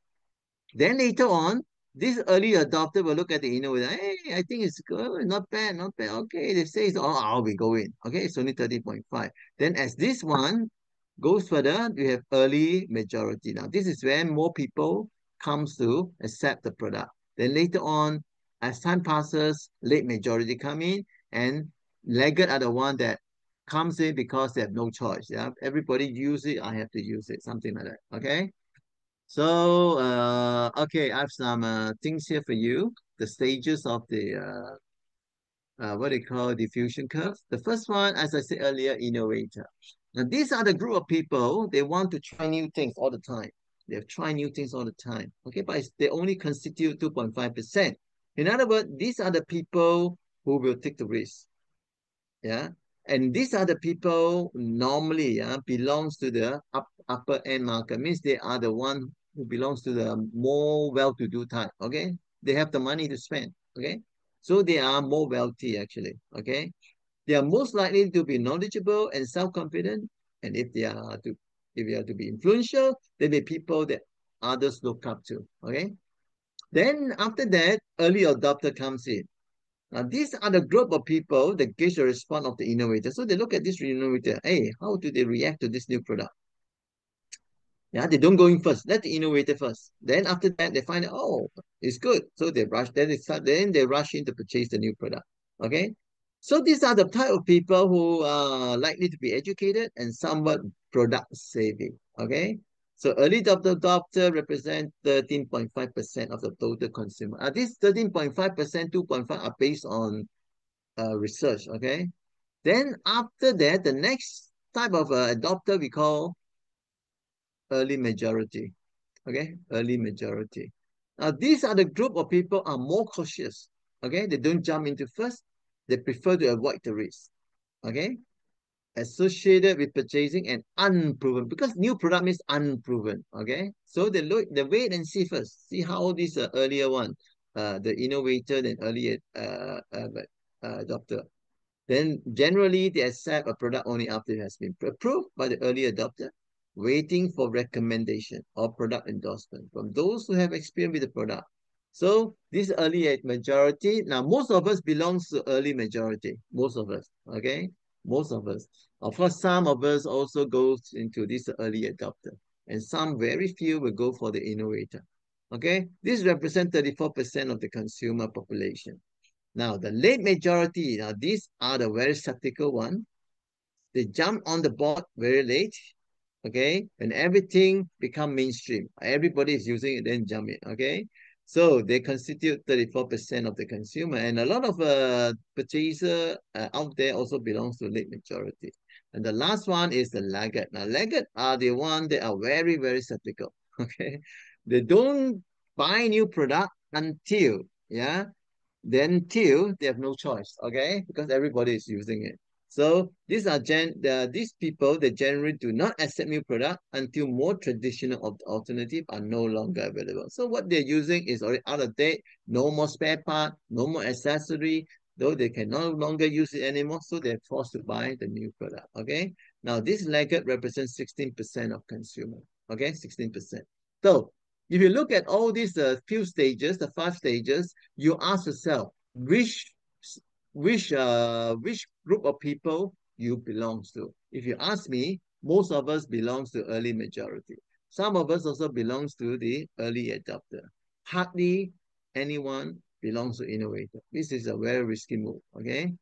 Then later on, this early adopter will look at the innovator. Hey, I think it's good. Not bad, not bad. Okay, they say it's all, I'll be going. Okay, it's only 30.5. Then as this one goes further, we have early majority. Now, this is when more people comes to accept the product. Then later on, as time passes, late majority come in, and laggard are the one that comes in because they have no choice. Yeah, everybody use it, I have to use it, something like that. Okay. So, okay, I have some things here for you. The stages of the, what they call diffusion curve. The first one, as I said earlier, innovator. Now, these are the group of people, they want to try new things all the time. They have tried new things all the time. Okay, but they only constitute 2.5%. In other words, these are the people who will take the risk. Yeah. And these are the people normally belongs to the upper end market. Means they are the one who belongs to the more well-to-do type. Okay, they have the money to spend. Okay, so they are more wealthy actually. Okay, they are most likely to be knowledgeable and self-confident. And if they are to be influential, they be people that others look up to. Okay, then after that, early adopter comes in. Now, these are the group of people that gauge the response of the innovator. So they look at this innovator. Hey, how do they react to this new product? Yeah, they don't go in first. Let the innovator first. Then after that, they find out, oh, it's good. So they rush. Then they rush in to purchase the new product. Okay. So these are the type of people who are likely to be educated and somewhat product savvy. Okay. So early adopter represent 13.5% of the total consumer. This 13.5%, 2.5 are based on research. Okay. Then after that, the next type of adopter we call early majority. Okay, early majority. Now, these are the group of people are more cautious. Okay, they don't jump into first. They prefer to avoid the risk. Okay, associated with purchasing and unproven, because new product means unproven. Okay, so they wait and see first. See how this earlier one, the innovator and early adopter. Then generally they accept a product only after it has been approved by the early adopter, waiting for recommendation or product endorsement from those who have experience with the product. So this early majority, now most of us belongs to early majority, most of us, okay? Most of us. Of course, some of us also goes into this early adopter, and some very few will go for the innovator, okay? This represents 34% of the consumer population. Now, the late majority, now these are the very skeptical one. They jump on the board very late, okay? And everything become mainstream. Everybody is using it, then jump in, okay? So they constitute 34% of the consumer. And a lot of purchaser out there also belongs to late majority. And the last one is the laggard. Now, laggard are the one that are very, very skeptical, okay? They don't buy new product until, then till they have no choice, okay? Because everybody is using it. So these are these people that generally do not accept new product until more traditional alternative are no longer available. So what they're using is already out of date, no more spare part, no more accessory, though they can no longer use it anymore, so they're forced to buy the new product, okay? Now this laggard represents 16% of consumer, okay? 16%. So if you look at all these few stages, the 5 stages, you ask yourself, which group of people you belong to? If you ask me, most of us belongs to early majority. Some of us also belongs to the early adopter. Hardly anyone belongs to innovator. This is a very risky move, okay?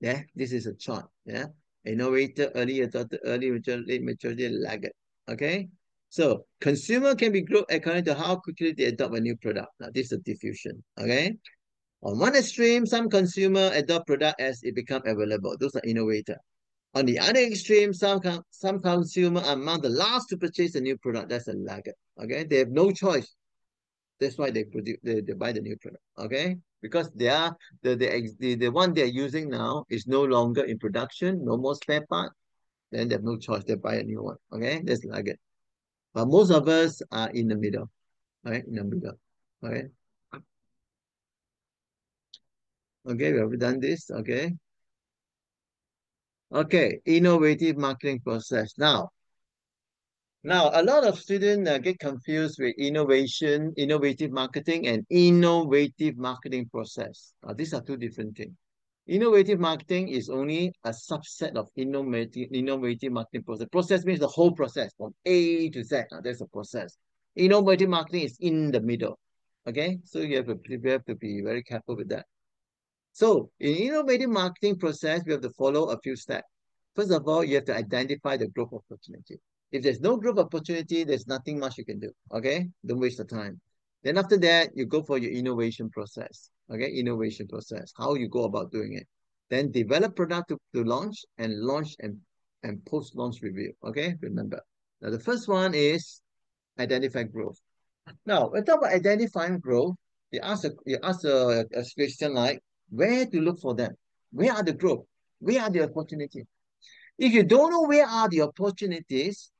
Yeah, this is a chart, yeah? Innovator, early adopter, early majority, late majority, laggard, okay? So consumer can be grouped according to how quickly they adopt a new product. Now, this is a diffusion, okay? On one extreme, some consumer adopt product as it become available. Those are innovator. On the other extreme, some consumer are among the last to purchase a new product. That's a laggard. Okay, they have no choice. That's why they buy the new product. Okay, because they are the one they're using now is no longer in production, no more spare part. Then they have no choice. They buy a new one. Okay, that's laggard. But most of us are in the middle. Right, in the middle. Okay. Okay, we have done this. Okay. Okay, innovative marketing process. Now, a lot of students get confused with innovative marketing, and innovative marketing process. These are two different things. Innovative marketing is only a subset of innovative marketing process. Process means the whole process from A to Z. There's a process. Innovative marketing is in the middle. Okay, so you have to be very careful with that. So in innovative marketing process, we have to follow a few steps. First of all, you have to identify the growth opportunity. If there's no growth opportunity, there's nothing much you can do. Okay, don't waste the time. Then after that, you go for your innovation process. Okay, innovation process, how you go about doing it. Then develop product to launch and post-launch review. Okay, remember. Now the first one is identify growth. Now, when talk about identifying growth, you ask a question like, where to look for them? Where are the growth? Where are the opportunities? If you don't know where are the opportunities,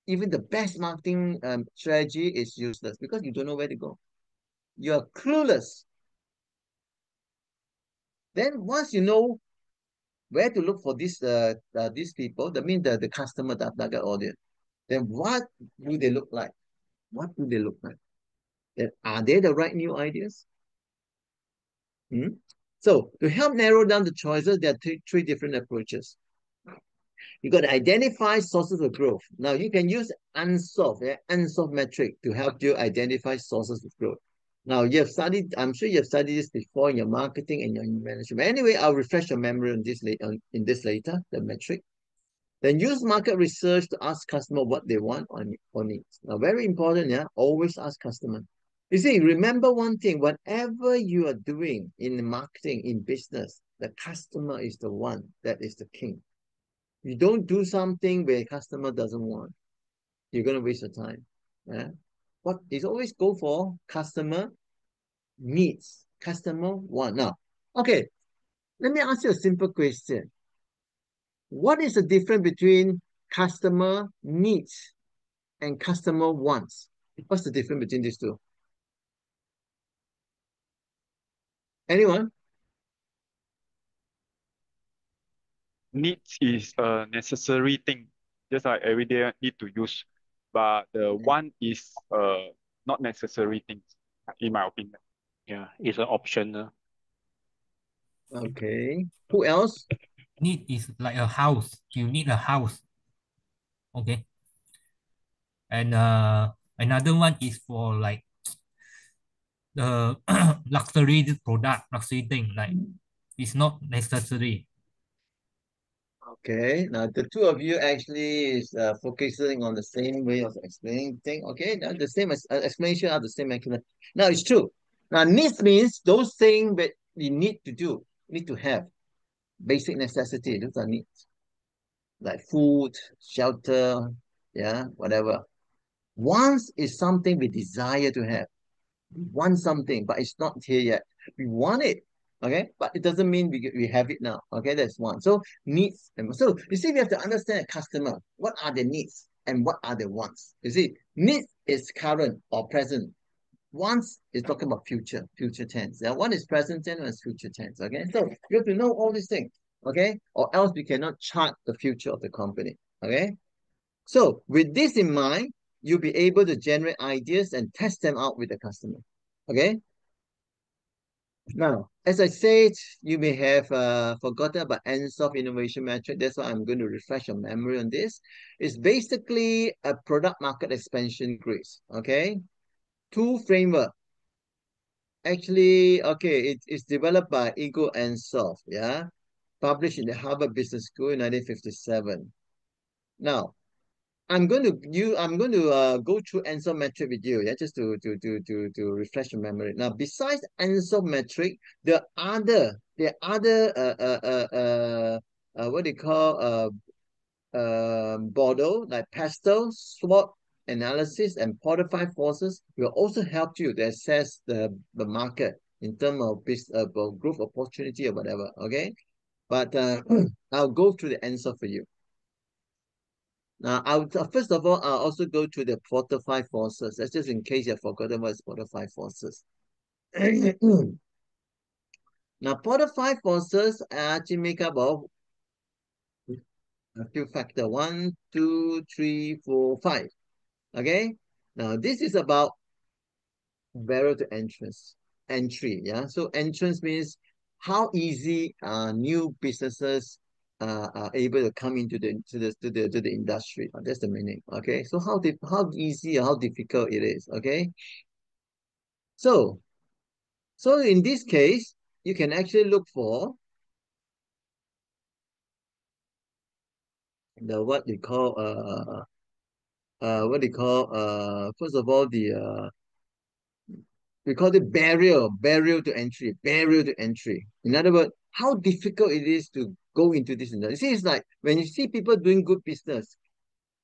even the best marketing strategy is useless because you don't know where to go. You're clueless. Then once you know where to look for these people, that means the customer, the target audience, then what do they look like? What do they look like? Then are they the right new ideas? So to help narrow down the choices, there are three different approaches. You got to identify sources of growth. Now you can use unsolved metric to help you identify sources of growth. Now I'm sure you have studied this before in your marketing and your management. Anyway, I'll refresh your memory on this later, the metric. Then use market research to ask customer what they want or needs. Now, very important, yeah, always ask customer. You see, remember one thing, whatever you are doing in marketing, in business, the customer is the one that is the king. You don't do something where customer doesn't want, you're going to waste your time. Yeah? What is always go for customer needs, customer want. Now, okay, let me ask you a simple question. What is the difference between customer needs and customer wants? What's the difference between these two? Anyone? Needs is a necessary thing, just like every day need to use. But the one is not necessary thing, in my opinion. Yeah, it's an optional. Okay. Who else? Need is like a house. You need a house. Okay. And another one is for like the luxury product, luxury thing. Like it's not necessary. Okay, now the two of you actually is focusing on the same way of explaining thing. Okay, now the same explanation are the same mechanism. Now it's true. Now needs means those things that you need to do, need to have, basic necessity. Those are needs, like food, shelter, yeah, whatever. Wants is something we desire to have. We want something, but it's not here yet. We want it, okay? But it doesn't mean we have it now, okay? That's one. So needs. So you see, we have to understand a customer. What are their needs and what are their wants? You see, needs is current or present. Wants is talking about future tense. Yeah, one is present tense, one is future tense, okay? So you have to know all these things, okay? Or else we cannot chart the future of the company, okay? So with this in mind, you'll be able to generate ideas and test them out with the customer. Okay? Now, as I said, you may have forgotten about ENSOF innovation metric. That's why I'm going to refresh your memory on this. It's basically a product market expansion grids. Okay, two framework. Actually, okay, it's developed by Ego ENSOF. Yeah, published in the Harvard Business School in 1957. Now, I'm going to go through ENSOF metric with you, yeah, just to refresh your memory. Now, besides ENSOF metric, there are other what they call Bordeaux, like PESTEL, SWOT analysis, and Porter forces will also help you to assess the market in terms of business, growth opportunity or whatever. Okay, but I'll go through the answer for you. Now, first of all, I'll also go to the Porter forces. That's just in case you've forgotten what is Porter forces. Now, Porter forces actually make up of a few factors. 1, 2, 3, 4, 5. Okay. Now, this is about barrier to entry. Yeah. So entrance means how easy new businesses are able to come into the industry. That's the meaning. Okay. So how easy or how difficult it is. Okay. So in this case, you can actually look for the what they call first of all we call it barrier to entry. In other words, how difficult it is to go into this industry. See, it's like when you see people doing good business,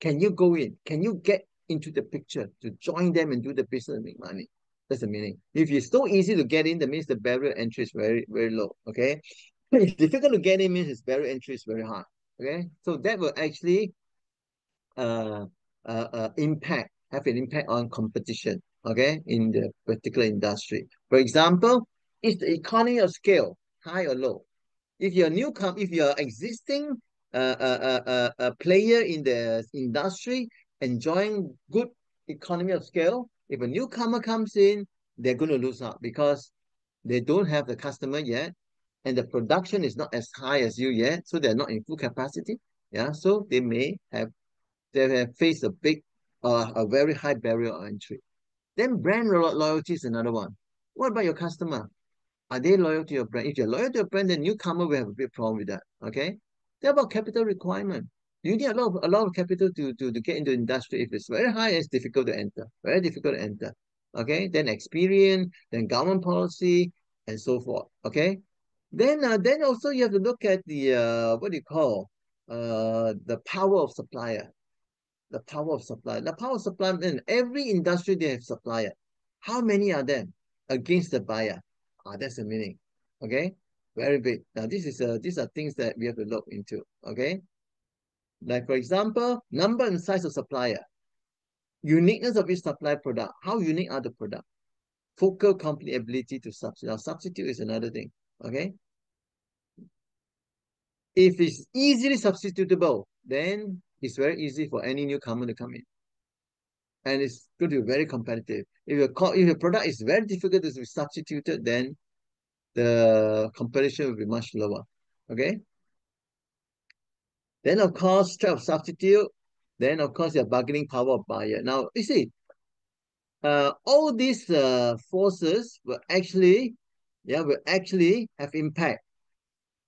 can you go in? Can you get into the picture to join them and do the business and make money? That's the meaning. If it's so easy to get in, that means the barrier entry is very, very low. Okay. If it's difficult to get in, means its barrier entry is very high. Okay. So that will actually have an impact on competition, okay, in the particular industry. For example, is the economy of scale high or low? If you're if you're existing player in the industry enjoying good economy of scale, if a newcomer comes in, they're going to lose out because they don't have the customer yet, and the production is not as high as you yet, so they're not in full capacity. Yeah, so they have faced a very high barrier of entry. Then brand loyalty is another one. What about your customer? Are they loyal to your brand? If you're loyal to your brand, then newcomer will have a big problem with that. Okay. Then about capital requirement. You need a lot of capital to get into the industry. If it's very high, it's difficult to enter. Very difficult to enter. Okay. Then experience, then government policy, and so forth. Okay. Then also you have to look at the what do you call the power of supplier. The power of supply. The power of supply, in every industry they have supplier. How many are there against the buyer? That's the meaning. Okay, very big. Now these are things that we have to look into. Okay, like for example, number and size of supplier, uniqueness of each supply product. How unique are the product? Focal company ability to substitute. Now, substitute is another thing. Okay, if it's easily substitutable, then it's very easy for any newcomer to come in. And it's going to be very competitive. If your product is very difficult to be substituted, then the competition will be much lower. Okay. Then of course, strength of substitute. Then of course, your bargaining power of buyer. Now you see, all these forces will actually have impact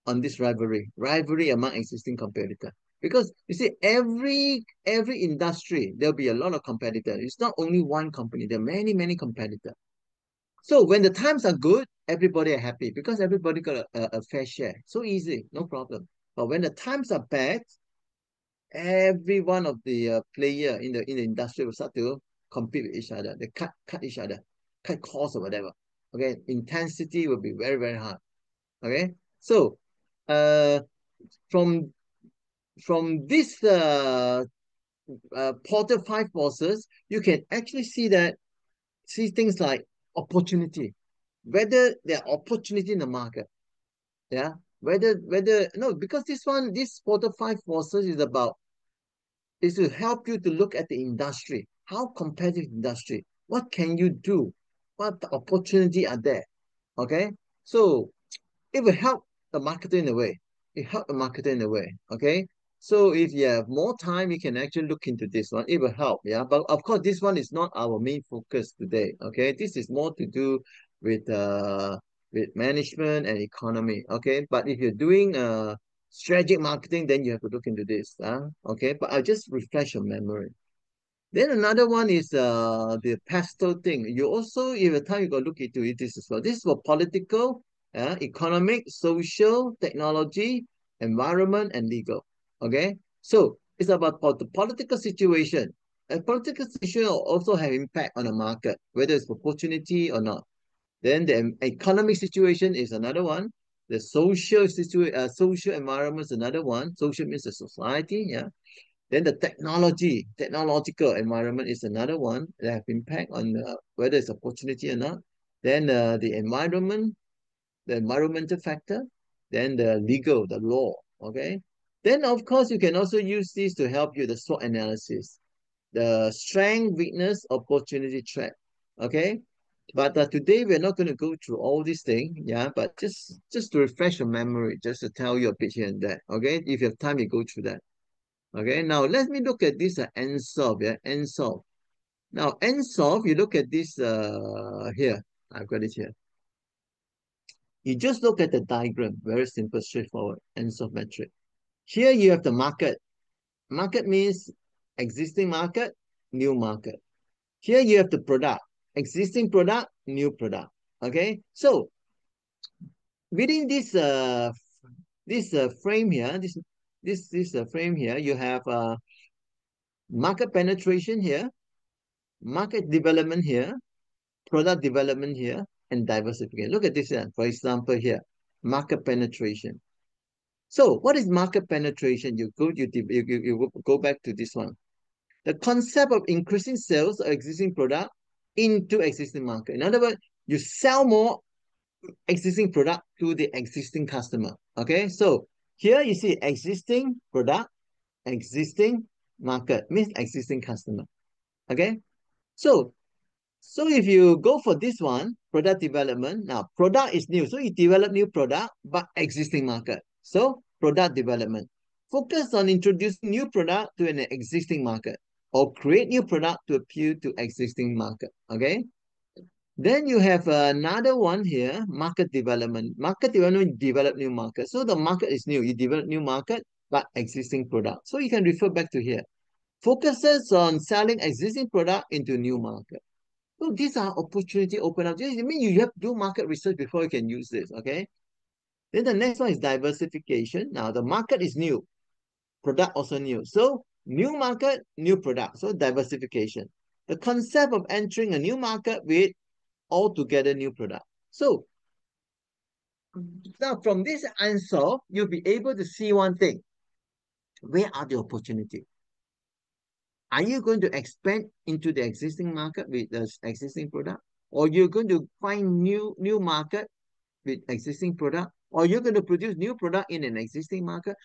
on this rivalry among existing competitors. Because you see, every industry, there'll be a lot of competitors. It's not only one company, there are many competitors. So when the times are good, everybody are happy because everybody got a fair share. So easy, no problem. But when the times are bad, every one of the player in the industry will start to compete with each other. They cut each other, cut costs or whatever. Okay, intensity will be very hard. Okay, so from this Porter forces, you can actually see things like opportunity, whether there are opportunity in the market. Yeah, whether no, because this Porter forces is to help you to look at the industry, how competitive industry, what can you do, what opportunity are there. Okay, So it will help the marketer in a way. It help the marketer in a way. Okay. So if you have more time, you can actually look into this one. It will help. Yeah. But of course, this one is not our main focus today. Okay. This is more to do with management and economy. Okay. But if you're doing strategic marketing, then you have to look into this. Okay. But I'll just refresh your memory. Then another one is the pastel thing. You also, if the time you got to look into it, this as well. This is for political, economic, social, technology, environment, and legal. Okay, so it's about the political situation. And political situation also have impact on the market, whether it's opportunity or not. Then the economic situation is another one. The social environment is another one. Social means the society, yeah. Then the technological environment is another one that have impact on whether it's opportunity or not. Then the environment, the environmental factor, then the legal, the law, okay? Then of course you can also use this to help you the SWOT analysis, the strength, weakness, opportunity, threat, okay? But today we're not going to go through all these things, yeah, but just to refresh your memory, just to tell you a bit here and there, okay? If you have time, you go through that. Okay, now let me look at this NSOLVE, yeah, NSOLVE. Now, NSOLVE, you look at this here. I've got it here. You just look at the diagram, very simple, straightforward, NSOLVE metric. Here you have the market. Market means existing market, new market. Here you have the product, existing product, new product. Okay, so within this frame here, this frame here, you have market penetration here, market development here, product development here, and diversification. Look at this one. For example, here, market penetration. So what is market penetration? You go back to this one. The concept of increasing sales of existing product into existing market. In other words, you sell more existing product to the existing customer. Okay, so here you see existing product, existing market, means existing customer. Okay, so if you go for this one, product development, now product is new. So you develop new product, but existing market. So product development. Focus on introducing new product to an existing market or create new product to appeal to existing market. Okay. Then you have another one here, market development. Market development, develop new market. So the market is new. You develop new market, but existing product. So you can refer back to here. Focuses on selling existing product into new market. So these are opportunity open up. I mean, you have to do market research before you can use this, okay? Then the next one is diversification. Now, the market is new. Product also new. So, new market, new product. So, diversification. The concept of entering a new market with altogether new product. So, now from this answer, you'll be able to see one thing. Where are the opportunities? Are you going to expand into the existing market with the existing product? Or you're going to find new market with existing product? Or you're going to produce new product in an existing market?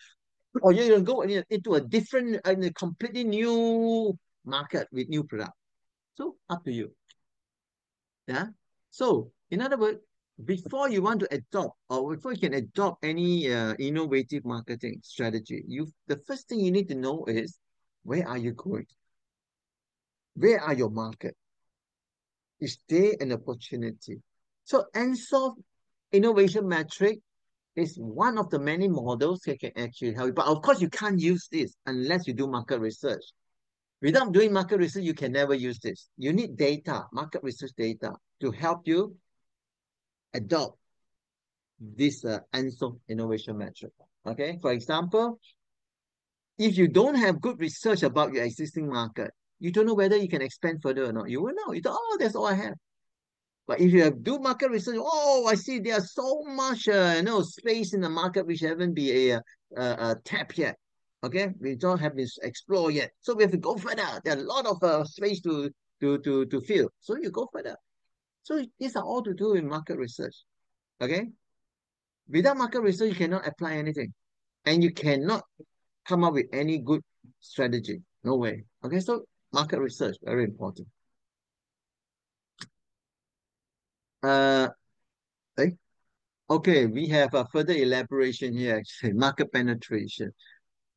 Or you're going to go into a different, a completely new market with new product? So up to you. Yeah. So in other words, before you want to adopt or before you can adopt any innovative marketing strategy, the first thing you need to know is where are you going? Where are your market? Is there an opportunity? So NSOLVE innovation metric is one of the many models that can actually help you. But of course, you can't use this unless you do market research. Without doing market research, you can never use this. You need data, market research data, to help you adopt this NSOLVE innovation metric. Okay, for example, if you don't have good research about your existing market, you don't know whether you can expand further or not. You will know. You thought, oh, that's all I have. But if you have do market research, oh, I see there's so much space in the market which haven't been tapped yet. Okay, we don't have been explored yet. So we have to go further. There are a lot of space to fill. So you go further. So these are all to do with market research. Okay, without market research, you cannot apply anything, and you cannot come up with any good strategy. No way. Okay, so market research, very important. Uh, Okay, we have a further elaboration here, actually, market penetration.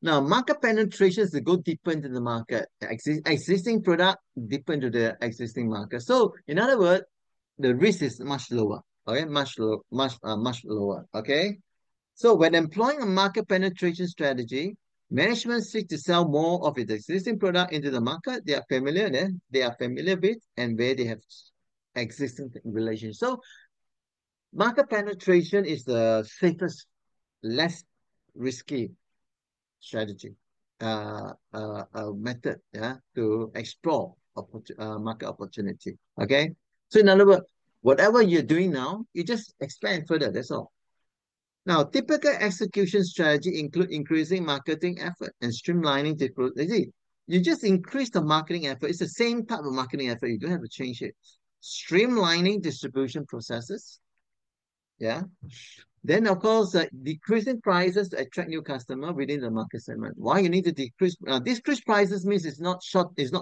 Now, market penetration is to go deeper into the market. Existing product, deeper into the existing market. So, in other words, the risk is much lower. Okay, much lower. Okay. So, when employing a market penetration strategy, management seeks to sell more of its existing product into the market they are familiar with, and where they have existing relations. So, market penetration is the safest, less risky strategy, method, yeah, to explore market opportunity. Okay, so in other words, whatever you're doing now, you just expand further. That's all. Now, typical execution strategy include increasing marketing effort and streamlining the. You just increase the marketing effort. It's the same type of marketing effort. You don't have to change it. Streamlining distribution processes. Yeah. Then, of course, decreasing prices to attract new customer within the market segment. Why you need to decrease? Decrease prices means it's not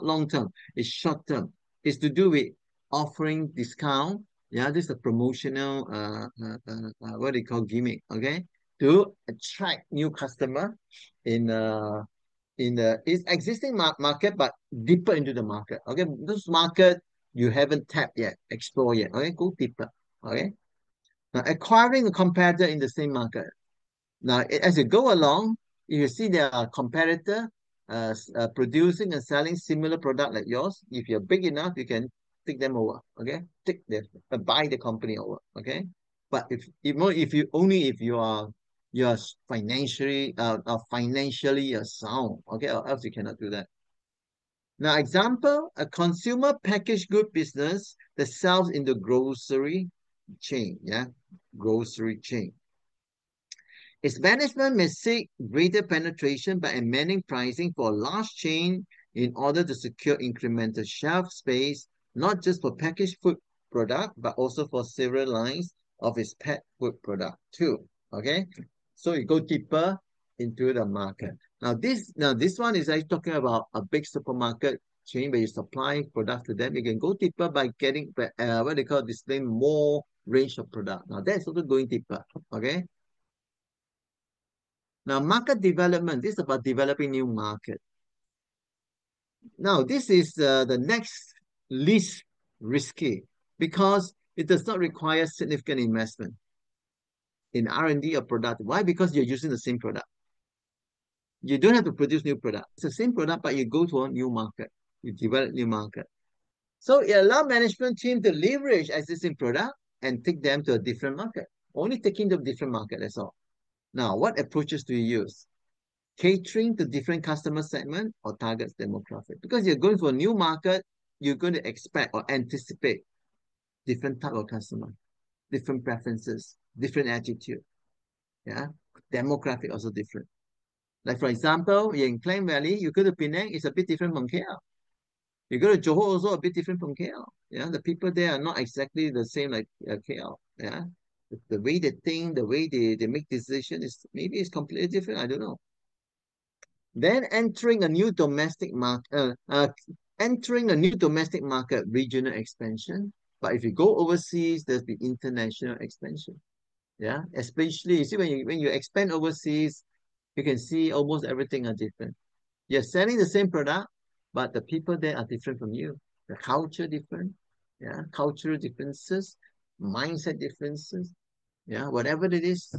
long term. It's short term. It's to do with offering discount. Yeah, this is a promotional, what they call gimmick. Okay, to attract new customer in the existing market, but deeper into the market. Okay, this market you haven't tapped yet, explore yet. Okay, go deeper. Okay. Now, acquiring a competitor in the same market. Now, as you go along, you see there are competitor producing and selling similar product like yours. If you're big enough, you can take them over. Okay, buy the company over. Okay, but if you are financially sound. Okay, or else you cannot do that. Now, example, a consumer packaged good business that sells in the grocery chain, yeah, grocery chain. Its management may seek greater penetration by amending pricing for a large chain in order to secure incremental shelf space, not just for packaged food product, but also for several lines of its pet food product too. Okay, so you go deeper into the market. Now this one is actually talking about a big supermarket chain where you supply products to them. You can go deeper by getting what they call displaying more range of product. Now that's also going deeper. Okay. Now market development. This is about developing new market. Now this is the next least risky because it does not require significant investment in R&D or product. Why? Because you're using the same product. You don't have to produce new product. It's the same product, but you go to a new market. You develop new market. So it allows management team to leverage existing product and take them to a different market. Only taking them to a different market, that's all. Now, what approaches do you use? Catering to different customer segment or target demographic. Because you're going for a new market, you're going to expect or anticipate different type of customer, different preferences, different attitude. Yeah, demographic also different. Like for example, in Klang Valley, you go to Penang, it's a bit different from KL. You go to Johor, also a bit different from KL. Yeah, the people there are not exactly the same like KL. Yeah, the way they think, the way they make decisions is maybe it's completely different. I don't know. Then entering a new domestic market, regional expansion. But if you go overseas, there's the international expansion. Yeah, especially you see when you expand overseas, you can see almost everything are different. You're selling the same product, but the people there are different from you. The culture different, yeah, cultural differences, mindset differences, yeah, whatever it is,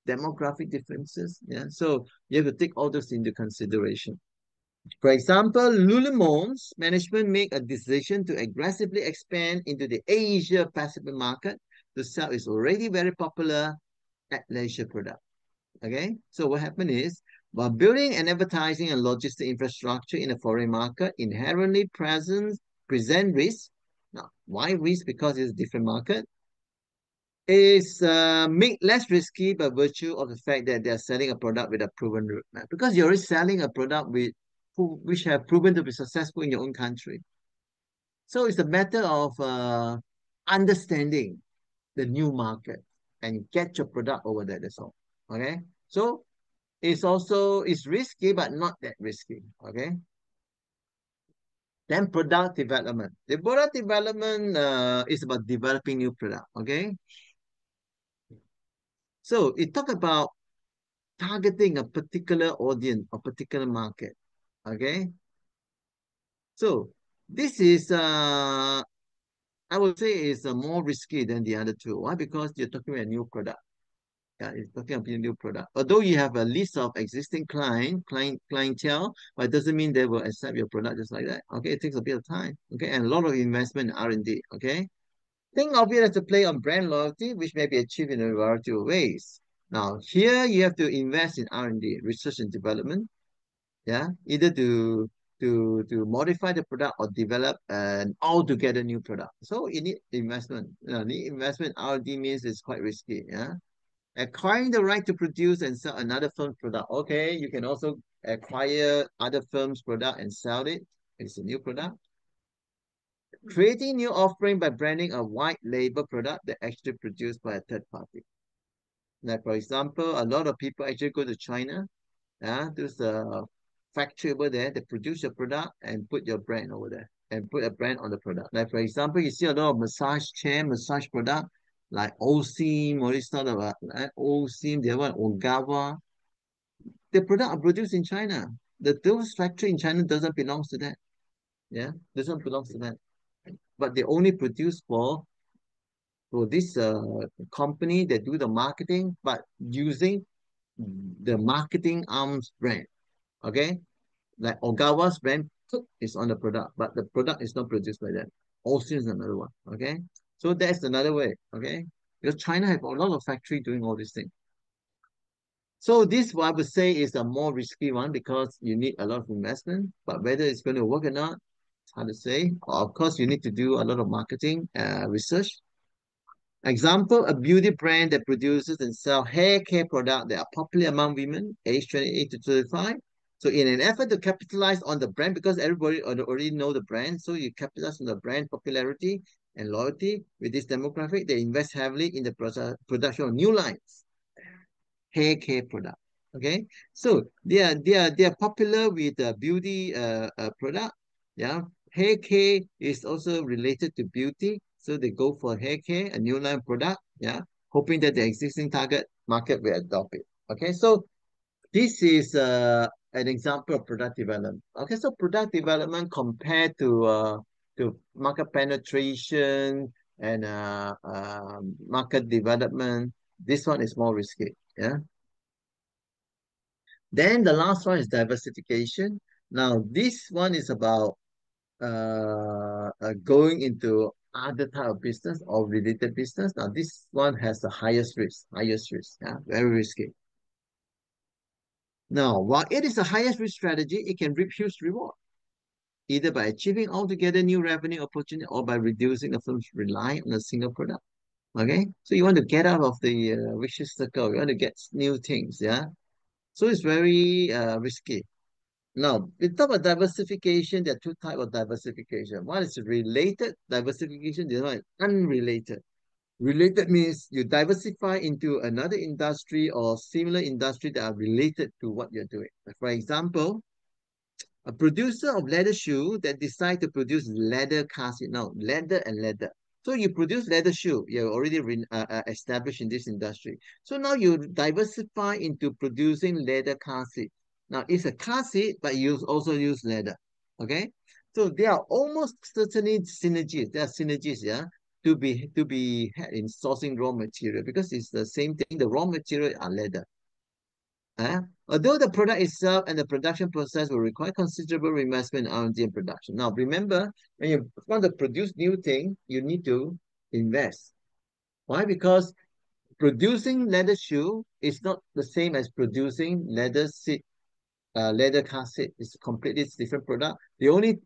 demographic differences, yeah. So you have to take all those into consideration. For example, Lululemon's management make a decision to aggressively expand into the Asia Pacific market to sell its already very popular athleisure product. Okay, so what happened is, while building an advertising and logistic infrastructure in a foreign market inherently present risk. Now, why risk? Because it's a different market. Is made less risky by virtue of the fact that they're selling a product with a proven roadmap. Because you're already selling a product which have proven to be successful in your own country. So it's a matter of understanding the new market and get your product over there. That's all. Okay, so it's risky, but not that risky. Okay. Then product development. The product development is about developing new product. Okay. So it talk about targeting a particular audience or particular market. Okay. So this is I would say is more risky than the other two. Why? Because you're talking about a new product. Yeah, it's talking about a new product. Although you have a list of existing clientele, but it doesn't mean they will accept your product just like that. Okay, it takes a bit of time. Okay, and a lot of investment in R&D. Okay, think of it as a play on brand loyalty, which may be achieved in a variety of ways. Now, here you have to invest in R&D, research and development. Yeah, either to modify the product or develop an altogether new product. So you need investment. Need investment. R&D means it's quite risky. Yeah. Acquiring the right to produce and sell another firm's product. Okay, you can also acquire other firm's product and sell it. It's a new product. Creating new offering by branding a white label product that actually produced by a third party. Like for example, a lot of people actually go to China. There's a factory over there that produce your product and put your brand over there and put a brand on the product. Like for example, you see a lot of massage chair, massage product like Osim, or this sort of Osim, the other one, Ogawa. The product are produced in China. Those factory in China doesn't belong to that. Yeah, doesn't belong to that. But they only produce for this company that do the marketing, but using the marketing arms brand. Okay, like Ogawa's brand is on the product, but the product is not produced by them. Also is another one. Okay, so that's another way. Okay, because China have a lot of factory doing all these things. So this, what I would say, is a more risky one because you need a lot of investment, but whether it's going to work or not, it's hard to say. Of course, you need to do a lot of marketing research. Example, a beauty brand that produces and sell hair care products that are popular among women aged 28 to 35. So in an effort to capitalize on the brand, because everybody already know the brand, so you capitalize on the brand popularity and loyalty with this demographic, they invest heavily in the production of new lines, hair care product. Okay, so they are popular with the beauty product. Yeah, hair care is also related to beauty, so they go for hair care, a new line product. Yeah, hoping that the existing target market will adopt it. Okay, so this is an example of product development. Okay, so product development compared to market penetration and market development, this one is more risky. Yeah. Then the last one is diversification. Now this one is about going into other type of business or related business. Now this one has the highest risk. Yeah, very risky. Now, while it is the highest risk strategy, it can reap huge reward, either by achieving altogether new revenue opportunity or by reducing the firm's reliance on a single product. Okay, so you want to get out of the vicious circle. You want to get new things. Yeah, so it's very risky. Now, we talk about diversification. There are two types of diversification. One is related diversification. The other one is unrelated. Related means you diversify into another industry or similar industry that are related to what you're doing. For example, a producer of leather shoe that decide to produce leather car seat. Now, leather and leather. So you produce leather shoe. You're already established in this industry. So now you diversify into producing leather car seat. Now, it's a car seat, but you also use leather. Okay? So there are almost certainly synergies. There are synergies, yeah, to be had in sourcing raw material because it's the same thing. The raw material are leather. Although the product itself and the production process will require considerable investment in R&D and production. Now, remember, when you want to produce new thing, you need to invest. Why? Because producing leather shoe is not the same as producing leather seat, leather car seat. It's a completely different product. The only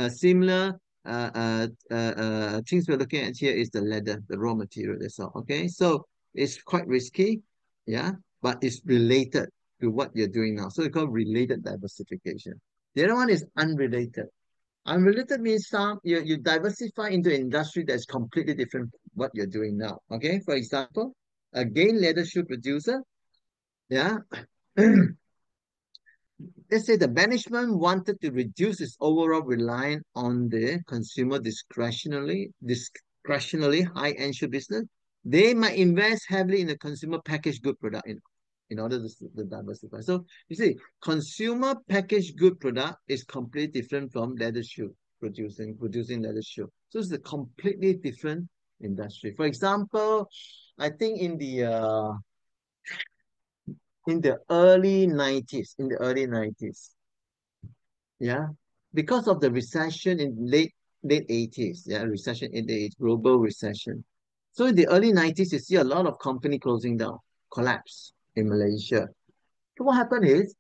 similar things we're looking at here is the leather, the raw material. That's all. Okay, so it's quite risky, yeah, but it's related to what you're doing now. So it's called related diversification. The other one is unrelated. Unrelated means you diversify into an industry that's completely different what you're doing now. Okay, for example, again, leather shoe producer, yeah. Let's say the management wanted to reduce its overall reliance on the consumer discretionally high-end shoe business They might invest heavily in the consumer packaged good product in order to diversify. So you see, consumer packaged good product is completely different from leather shoe producing leather shoe. So it's a completely different industry. For example, I think in the early 90s, yeah, because of the recession in late 80s, yeah, recession in the global recession. So in the early 90s, you see a lot of company closing down, collapse in Malaysia. So what happened is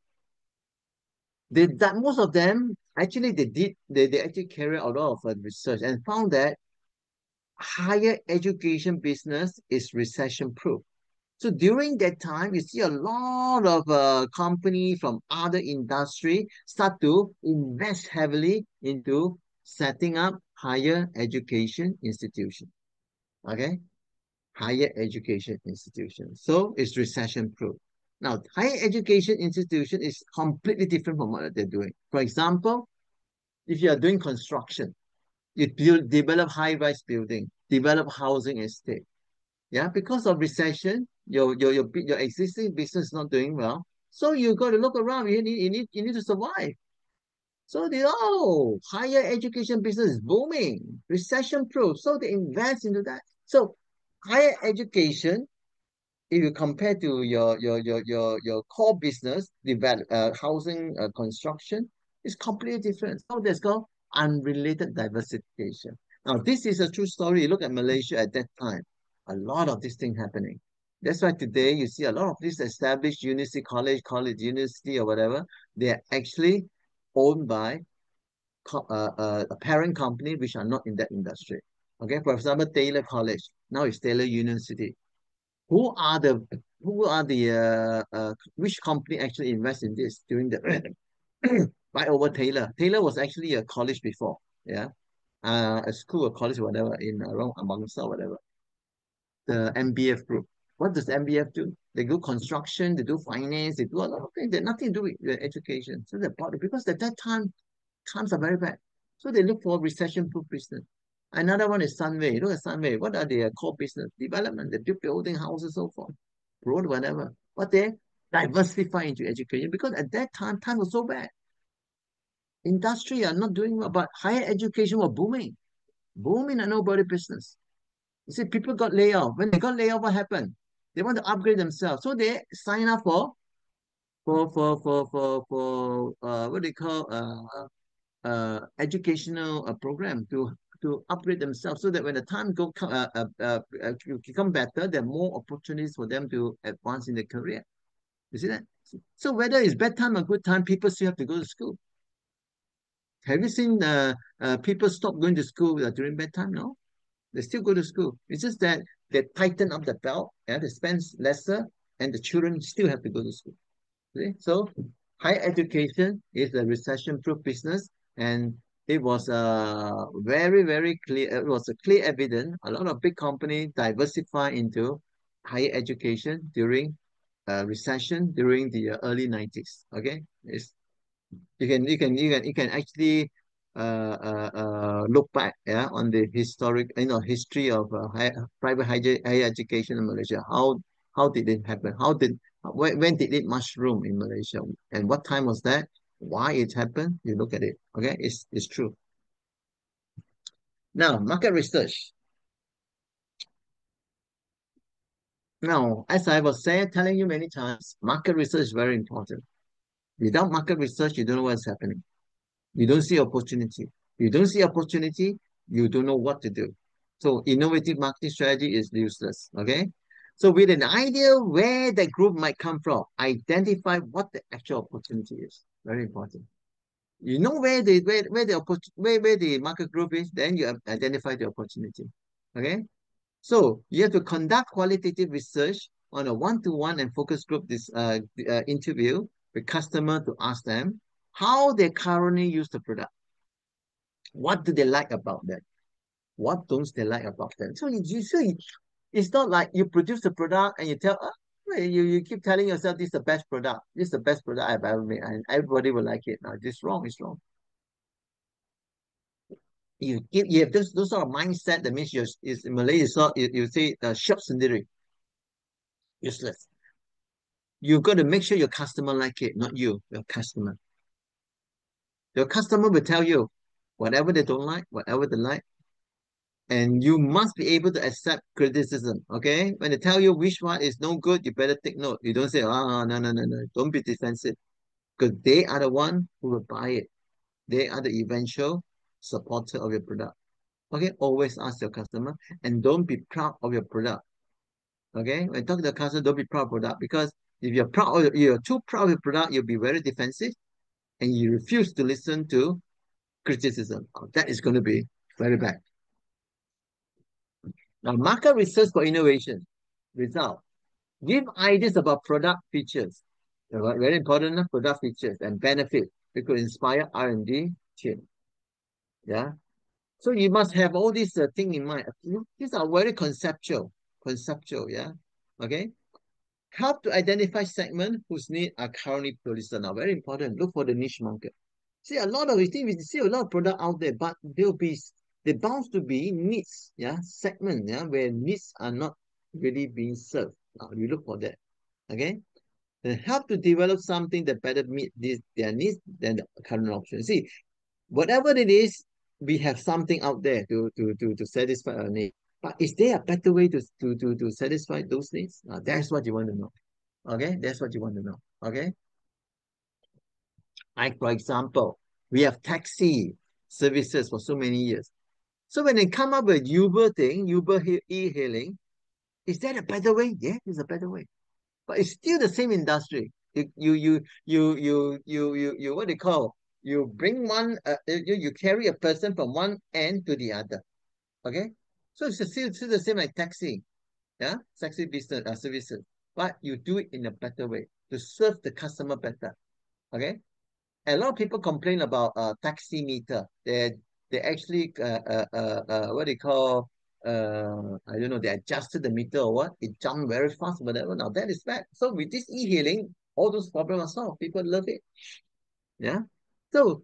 that most of them actually they actually carry out a lot of research and found that higher education business is recession proof. So during that time, you see a lot of companies from other industry start to invest heavily into setting up higher education institution. Okay, higher education institution. So it's recession proof. Now, higher education institution is completely different from what they're doing. For example, if you are doing construction, you develop high-rise building, develop housing estate. Yeah, because of recession, your existing business is not doing well. So you got to look around. You need to survive. So higher education business is booming, recession proof. So they invest into that. So higher education, if you compare to your core business, develop housing construction, is completely different. So there's called unrelated diversification. Now this is a true story. You look at Malaysia at that time, a lot of this thing happening. That's why today you see a lot of these established university, college, university or whatever. They are actually owned by a parent company which are not in that industry. Okay, for example, Taylor College now it's Taylor University. Who are the which company actually invest in this during the buy over Taylor? Taylor was actually a college before, yeah, a school or college or whatever in around Amangsa or whatever. The MBF group. What does MBF do? They do construction, they do finance, they do a lot of things. They have nothing to do with education. So they're part of, because at that time times are very bad. So they look for recession-proof business. Another one is Sunway. Look at Sunway. What are their core business? Development. They build building houses, so forth. Road, whatever. But they diversify into education because at that time was so bad. Industry are not doing well, but higher education was booming. Booming and nobody business. You see, people got laid off. When they got laid off, what happened? They want to upgrade themselves. So they sign up for what they call educational program to upgrade themselves so that when the time become better, there are more opportunities for them to advance in their career. You see that? So whether it's bad time or good time, people still have to go to school. Have you seen people stop going to school during bad time? No, they still go to school. It's just that they tighten up the belt and they spend lesser, and the children still have to go to school. See? So higher education is a recession-proof business, and it was very clear. It was a clear evidence. A lot of big companies diversify into higher education during recession during the early 90s. Okay, you can actually look back, yeah, on the history of private higher education in Malaysia. How did it happen? When did it mushroom in Malaysia? And what time was that? Why it happened? You look at it. Okay, it's true. Now, market research. Now, as I was telling you many times, market research is very important. Without market research, you don't know what's happening. You don't see opportunity. You don't see opportunity, you don't know what to do. So innovative marketing strategy is useless. Okay. So with an idea where the group might come from, identify what the actual opportunity is. Very important. You know where the market group is, then you identify the opportunity. Okay. So you have to conduct qualitative research on a one-to-one and focus group interview with customer to ask them how they currently use the product. What do they like about them? What don't they like about them? So it's not like you produce the product and you tell, you keep telling yourself this is the best product. This is the best product I've ever made, and everybody will like it. Now, this is wrong. It's wrong. You have those sort of mindset, that means is in Malay, you say shop sendiri. Useless. You've got to make sure your customer like it, not you, your customer. Your customer will tell you whatever they don't like, whatever they like, and you must be able to accept criticism. Okay, when they tell you which one is no good, you better take note. You don't say, no. Don't be defensive, because they are the one who will buy it. They are the eventual supporter of your product. Okay, always ask your customer, and don't be proud of your product. Okay, when talking to the customer, don't be proud of product, because if you're too proud of your product, you'll be very defensive, and you refuse to listen to criticism. That is going to be very bad. Now, market research for innovation. Result. Give ideas about product features. Very important, product features and benefits. It could inspire R&D team. Yeah. So you must have all these things in mind. These are very conceptual. Yeah. Okay. Help to identify segments whose needs are currently produced. Now, very important. Look for the niche market. See, a lot of things, we see a lot of product out there, but there bound to be needs, segment, where needs are not really being served. Now, you look for that. Okay. Then help to develop something that better meet their needs than the current option. See, whatever it is, we have something out there to satisfy our needs. But is there a better way to satisfy those needs? That's what you want to know. Okay, that's what you want to know. Okay. Like, for example, we have taxi services for so many years. So when they come up with Uber e-hailing, is that a better way? Yeah, it's a better way. But it's still the same industry. You what they call, you bring you carry a person from one end to the other. Okay, so it's still the same like taxi, taxi business services, but you do it in a better way to serve the customer better. Okay, a lot of people complain about taxi meter. They actually what they call I don't know, they adjusted the meter or what, it jumped very fast, whatever. Now that is bad. So with this e-hailing, all those problems are solved. People love it. Yeah. So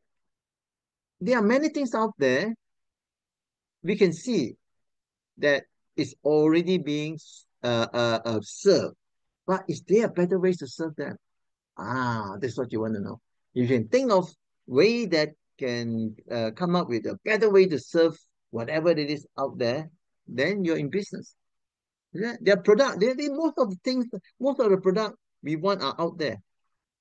there are many things out there we can see that is already being served. But is there a better way to serve them? That's what you want to know. You can think of way that can come up with a better way to serve whatever it is out there, then you're in business. Yeah, their product, most of the product we want are out there.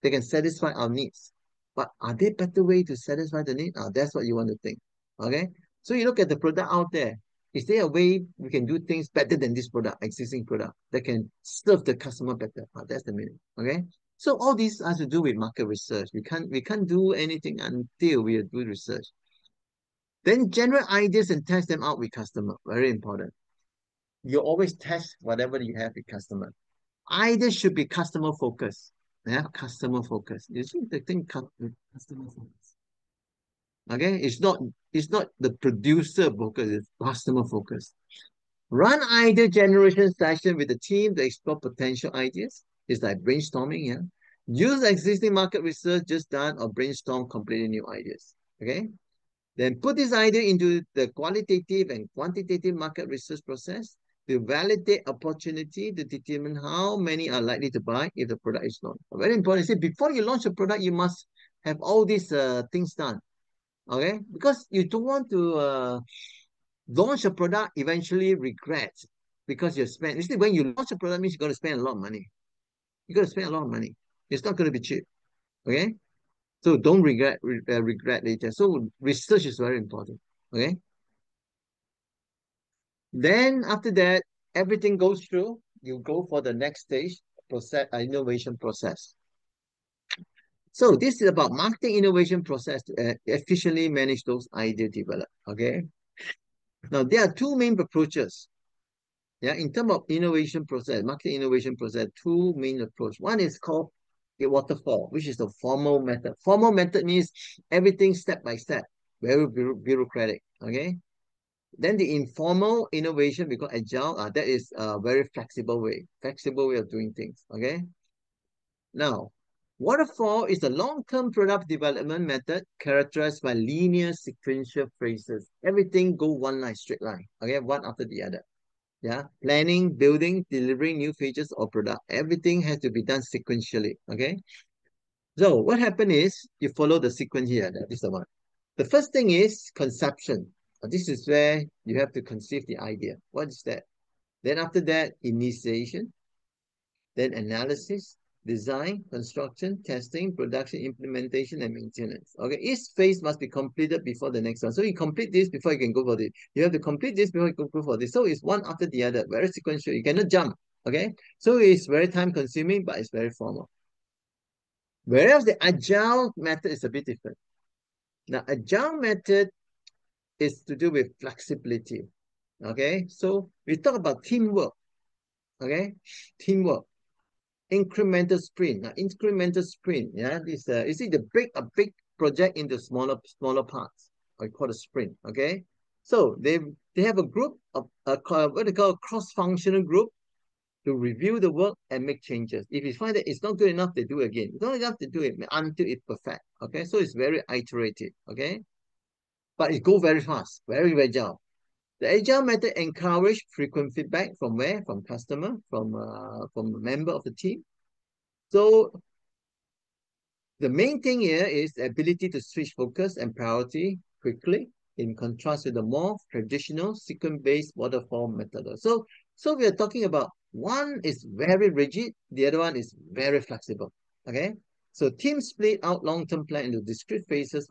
They can satisfy our needs. But are there better way to satisfy the need? That's what you want to think. Okay? So you look at the product out there. Is there a way we can do things better than this product, existing product, that can serve the customer better? That's the meaning. Okay? So all this has to do with market research. We can't do anything until we do research. Then generate ideas and test them out with customer. Very important. You always test whatever you have with customer. Ideas should be customer focused. Customer focused. You see the thing, customer focused. Okay, it's not the producer focus, it's customer focused. Run idea generation session with the team to explore potential ideas. It's like brainstorming, Use existing market research just done or brainstorm completely new ideas. Okay. Then put this idea into the qualitative and quantitative market research process to validate opportunity to determine how many are likely to buy if the product is launched. Very important. See, before you launch a product, you must have all these things done. Okay, because you don't want to launch a product, eventually regret because you spent. You see, when you launch a product, means you're going to spend a lot of money. You're going to spend a lot of money. It's not going to be cheap. Okay, so don't regret later. So research is very important. Okay. Then after that, everything goes through. You go for the next stage, innovation process. So this is about marketing innovation process to efficiently manage those ideas developed. Okay. Now there are two main approaches. In terms of innovation process, marketing innovation process, two main approach. One is called the waterfall, which is the formal method. Formal method means everything step by step, very bureaucratic. Okay. Then the informal innovation, because agile, that is a very flexible way of doing things. Okay. Now, Waterfall is a long-term product development method characterized by linear sequential phases. Everything go one line, straight line, okay, one after the other. Yeah, planning, building, delivering new features or product. Everything has to be done sequentially, okay? So what happened is you follow the sequence here. That is the one. The first thing is conception. This is where you have to conceive the idea. What is that? Then after that, initiation, then analysis, design, construction, testing, production, implementation, and maintenance. Okay, each phase must be completed before the next one. So you complete this before you can go for this. You have to complete this before you can go for this. So it's one after the other, very sequential. You cannot jump. Okay, so it's very time consuming, but it's very formal. Whereas the agile method is a bit different. Now, agile method is to do with flexibility. Okay, so we talk about teamwork. Okay, teamwork. Incremental sprint. Now, incremental sprint, yeah, this you see, the break a big project into smaller parts. I call it sprint. Okay, so they have a group of what they call a cross-functional group to review the work and make changes. If you find that it's not good enough, they do it again. It's not enough to do it until it's perfect. Okay, so it's very iterative. Okay, but it goes very fast, very agile. The agile method encourage frequent feedback from where? From customer, from a member of the team. So the main thing here is the ability to switch focus and priority quickly, in contrast with the more traditional sequence-based waterfall method. So we are talking about one is very rigid, the other one is very flexible. Okay, so teams split out long-term plan into discrete phases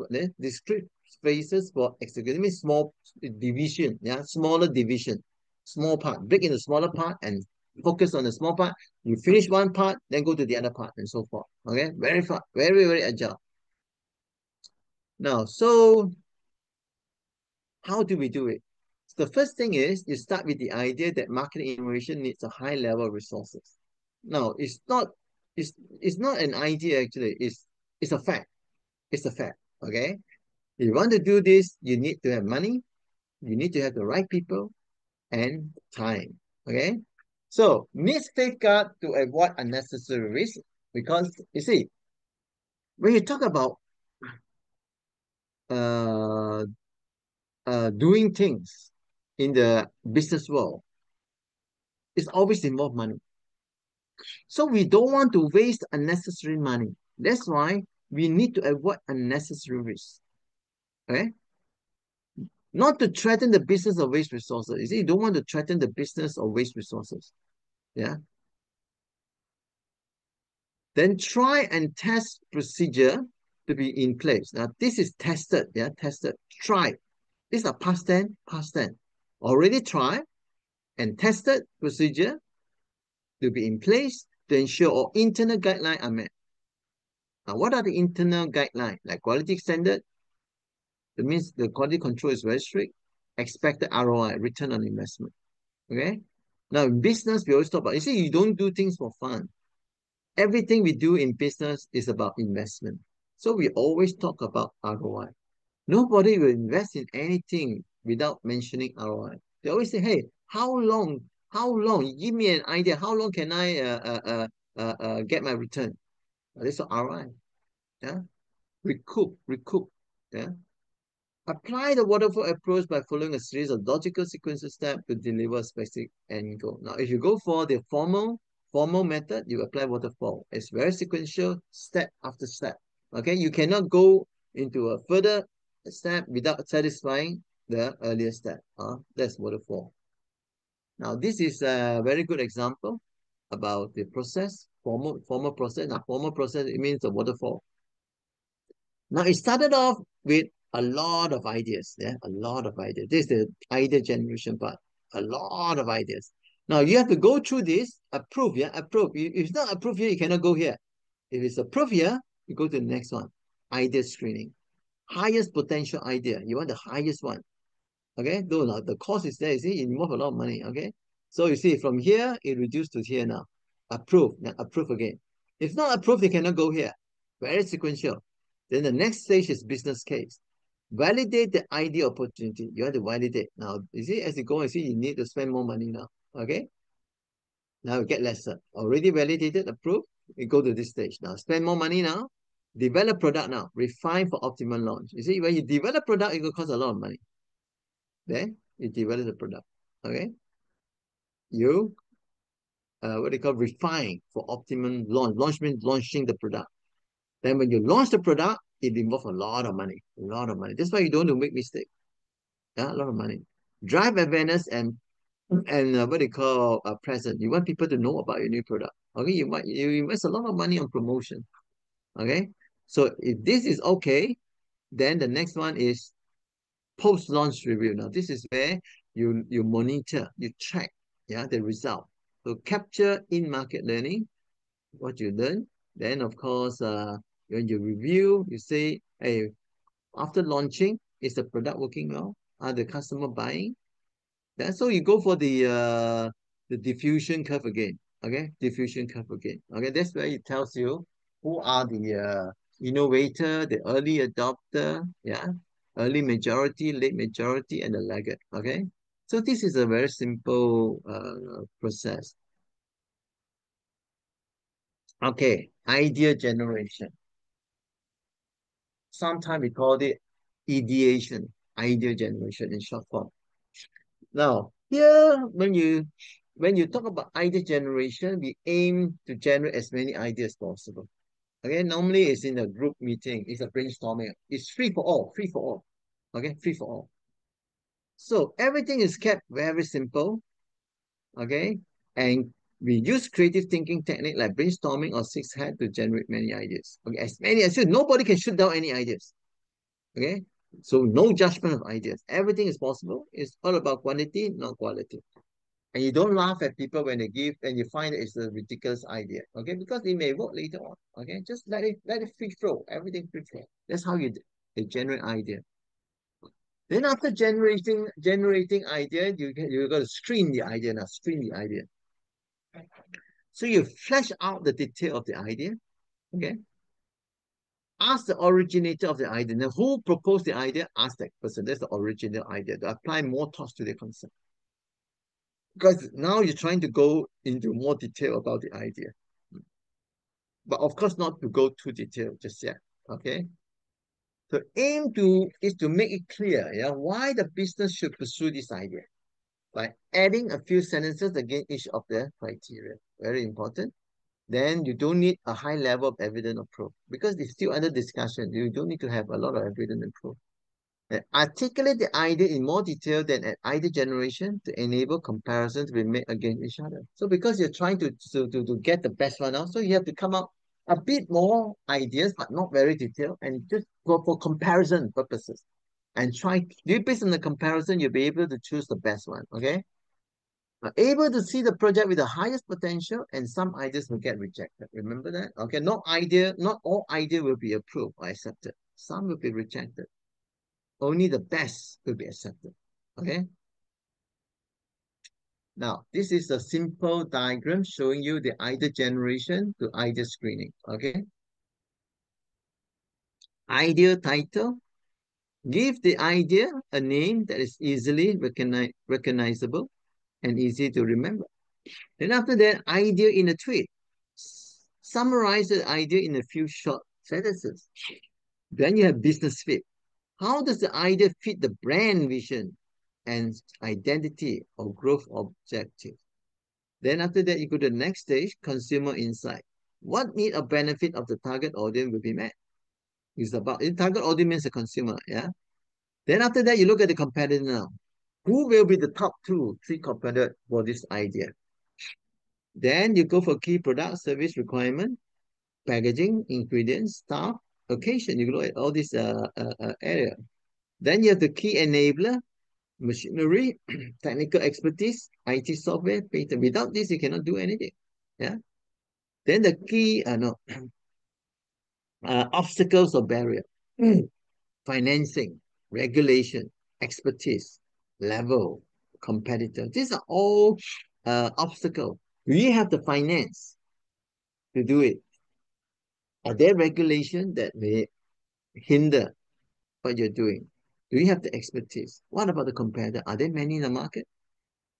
for execution. It means small division, yeah, smaller division, small part, break into smaller part and focus on the small part. You finish one part, then go to the other part and so forth. Okay, very fast, very, very agile. Now, so how do we do it? So the first thing is you start with the idea that marketing innovation needs a high level of resources. Now, it's not an idea actually, it's a fact. It's a fact. Okay. If you want to do this, you need to have money, you need to have the right people and time. Okay. So need safeguard to avoid unnecessary risk, because you see, when you talk about doing things in the business world, it's always involve money. So we don't want to waste unnecessary money. That's why we need to avoid unnecessary risk. Okay? Not to threaten the business or waste resources. You see, you don't want to threaten the business or waste resources. Yeah. Then try and test procedure to be in place. Now, this is tested. Yeah, tested. Try. These are past tense, past tense. Already tried and tested procedure to be in place to ensure all internal guidelines are met. Now, what are the internal guidelines? Like quality standard. That means the quality control is very strict. Expected ROI, return on investment. Okay. Now, in business, we always talk about, you see, you don't do things for fun. Everything we do in business is about investment. So we always talk about ROI. Nobody will invest in anything without mentioning ROI. They always say, hey, how long? Give me an idea. How long can I get my return? This is ROI. Yeah. Recoup. Yeah. Apply the waterfall approach by following a series of logical sequences steps to deliver a specific end goal. Now, if you go for the formal method, you apply waterfall. It's very sequential, step after step. Okay, you cannot go into a further step without satisfying the earlier step. That's waterfall. Now, this is a very good example about the process, formal process. Now, formal process, it means the waterfall. Now, it started off with a lot of ideas. Yeah, a lot of ideas. This is the idea generation part. A lot of ideas. Now, you have to go through this, approve. Yeah, approve. If it's not approved here, you cannot go here. If it's approved here, you go to the next one. Idea screening. Highest potential idea. You want the highest one. Okay, though the cost is there, you see, it involves a lot of money. Okay, so you see from here, it reduced to here now. Approve, now approve again. If not approved, you cannot go here. Very sequential. Then the next stage is business case. Validate the idea opportunity. You have to validate. Now, you see, as you go, you see, you need to spend more money now. Okay, now you get lesser. Already validated, approved. You go to this stage now. Spend more money now. Develop product now. Refine for optimal launch. You see, when you develop product, it will cost a lot of money. Then you develop the product. Okay. You what they call refine for optimum launch. Launch means launching the product. Then when you launch the product, it involves a lot of money. A lot of money. That's why you don't want to make mistake. Yeah, a lot of money. Drive awareness and what they call present. You want people to know about your new product. Okay, you invest a lot of money on promotion. Okay, so if this is okay, then the next one is post-launch review. Now this is where you monitor, you track, yeah, the result. So capture in-market learning, what you learn. Then of course, when you review, you say, hey, after launching, is the product working well? Are the customer buying? Then so you go for the diffusion curve again. Okay, diffusion curve again. Okay, that's where it tells you who are the innovator, the early adopter, yeah, early majority, late majority, and the laggard. Okay, so this is a very simple process. Okay, idea generation. Sometimes we call it ideation, idea generation in short form. Now, here, when you talk about idea generation, we aim to generate as many ideas as possible. Okay, normally it's in a group meeting, it's a brainstorming. It's free for all, free for all. Okay, free for all. So everything is kept very simple. Okay, and we use creative thinking technique like brainstorming or six head to generate many ideas. Okay, as many as you, nobody can shoot down any ideas. Okay, so no judgment of ideas. Everything is possible. It's all about quantity, not quality. And you don't laugh at people when they give and you find it's a ridiculous idea. Okay, because it may work later on. Okay, just let it free flow. Everything free flow. That's how you generate idea. Then after generating idea, you got to screen the idea now. Screen the idea. So you flesh out the detail of the idea. Okay. Ask the originator of the idea. Now, who proposed the idea? Ask that person. That's the original idea. To apply more thoughts to the concept. Because now you're trying to go into more detail about the idea. But of course, not to go too detailed just yet. Okay. So is to make it clear, yeah, why the business should pursue this idea by adding a few sentences against each of the criteria. Very important. Then you don't need a high level of evidence or proof because it's still under discussion. You don't need to have a lot of evidence and proof. Articulate the idea in more detail than an idea generation to enable comparisons to be made against each other. So because you're trying to get the best one out, so you have to come up a bit more ideas, but not very detailed, and just go for comparison purposes. And based on the comparison, you'll be able to choose the best one, okay? Able to see the project with the highest potential, and some ideas will get rejected. Remember that? Okay, not all idea will be approved or accepted. Some will be rejected. Only the best will be accepted. Okay. Now, this is a simple diagram showing you the idea generation to idea screening. Okay. Idea title. Give the idea a name that is easily recognizable and easy to remember. Then after that, idea in a tweet. Summarize the idea in a few short sentences. Then you have business fit. How does the idea fit the brand vision and identity or growth objective? Then after that, you go to the next stage, consumer insight. What need or benefit of the target audience will be met? It's about target audience means the consumer, yeah. Then after that, you look at the competitor now. Who will be the top 2-3 competitors for this idea? Then you go for key product service requirement, packaging, ingredients, staff, occasion. You look at all this area. Then you have the key enabler, machinery, technical expertise, IT software, patent. Without this, you cannot do anything. Yeah. Then the key, obstacles or barrier, financing, regulation, expertise, level, competitor. These are all obstacles. Do you have the finance to do it? Are there regulations that may hinder what you're doing? Do you have the expertise? What about the competitor? Are there many in the market?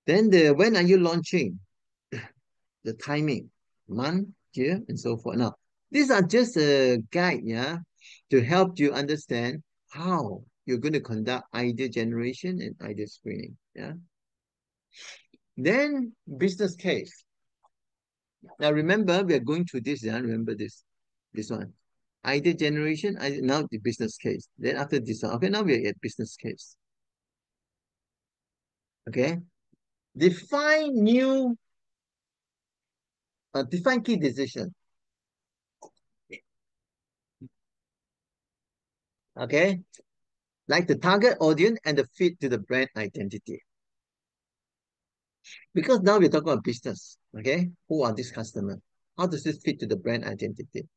Then when are you launching? The timing, month, year, and so forth. Now, these are just a guide, yeah, to help you understand how you're going to conduct idea generation and idea screening, yeah. Then business case. Now remember, we are going through this, yeah. Remember this one. Idea generation, now the business case. Then after this one, okay, now we are at business case. Okay. Define key decision. Okay. Like the target audience and the fit to the brand identity. Because now we're talking about business. Okay. Who are these customers? How does this fit to the brand identity?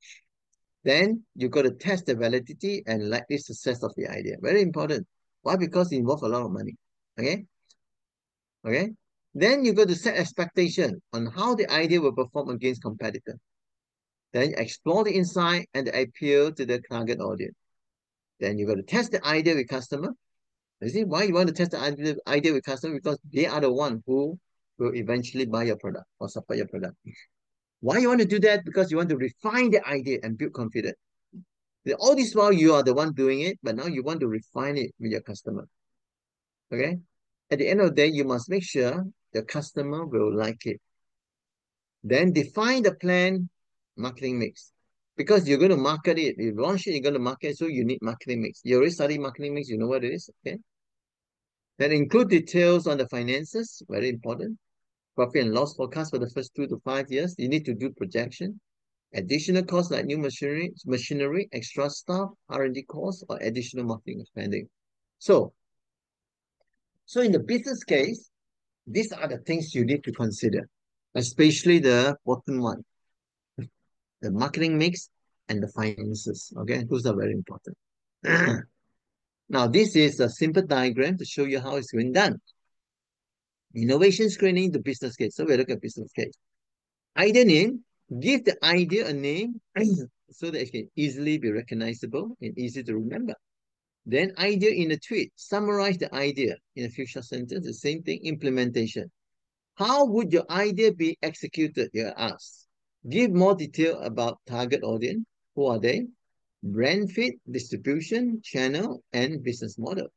Then you got to test the validity and likely success of the idea. Very important. Why? Because it involves a lot of money. Okay. Okay. Then you got to set expectation on how the idea will perform against competitors. Then explore the insight and the appeal to the target audience. Then you got to test the idea with customer. You see why you want to test the idea with customer? Because they are the one who will eventually buy your product or support your product. Why you want to do that? Because you want to refine the idea and build confidence. All this while you are the one doing it, but now you want to refine it with your customer. Okay? At the end of the day, you must make sure the customer will like it. Then define the plan marketing mix. Because you're going to market it. You launch it, you're going to market it, so you need marketing mix. You already studied marketing mix, you know what it is, okay? Then include details on the finances, very important. Profit and loss forecast for the first 2 to 5 years. You need to do projection. Additional costs like new machinery, extra staff, R&D costs, or additional marketing spending. So in the business case, these are the things you need to consider, especially the bottom one, the marketing mix and the finances. Okay, those are very important. Now, this is a simple diagram to show you how it's being done. Innovation screening, the business case. So we look at business case. Idea name, give the idea a name so that it can easily be recognizable and easy to remember. Then idea in a tweet, summarize the idea in a few short sentences. The same thing, implementation. How would your idea be executed, you're asked. Give more detail about target audience. Who are they? Brand fit, distribution, channel, and business model.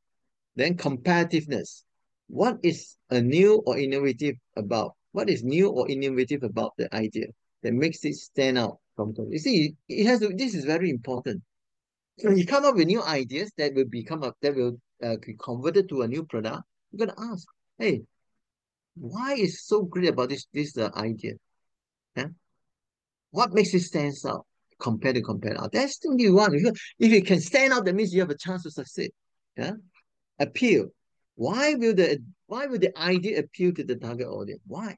Then competitiveness. What is new or innovative about the idea that makes it stand out from the? You see, this is very important. When you come up with new ideas that will be converted to a new product, you're gonna ask, hey, why is so great about this idea? Yeah? What makes it stand out compared to competitor? That's the thing you want. If you can stand out, that means you have a chance to succeed. Yeah. Appeal. Why will the idea appeal to the target audience? Why?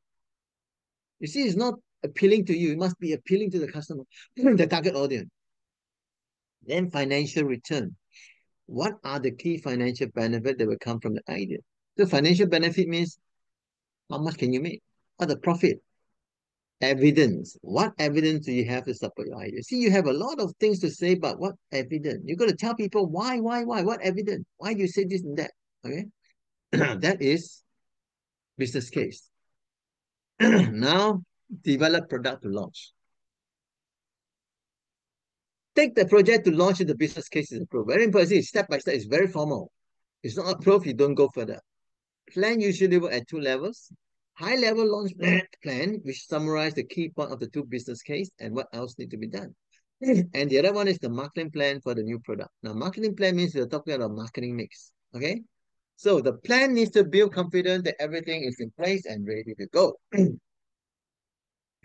You see, it's not appealing to you. It must be appealing to the customer, the target audience. Then financial return. What are the key financial benefits that will come from the idea? So financial benefit means how much can you make? Or the profit? Evidence. What evidence do you have to support your idea? See, you have a lot of things to say, but what evidence? You're going to tell people why? What evidence? Why do you say this and that? Okay. That is business case. Now, develop product to launch. Take the project to launch the business case is approved. Very important. See, step by step. It's very formal. It's not approved, you don't go further. Plan usually work at 2 levels. High-level launch plan, which summarize the key point of the 2 business case and what else need to be done. And the other one is the marketing plan for the new product. Now, marketing plan means we're talking about marketing mix. Okay? So the plan needs to build confidence that everything is in place and ready to go.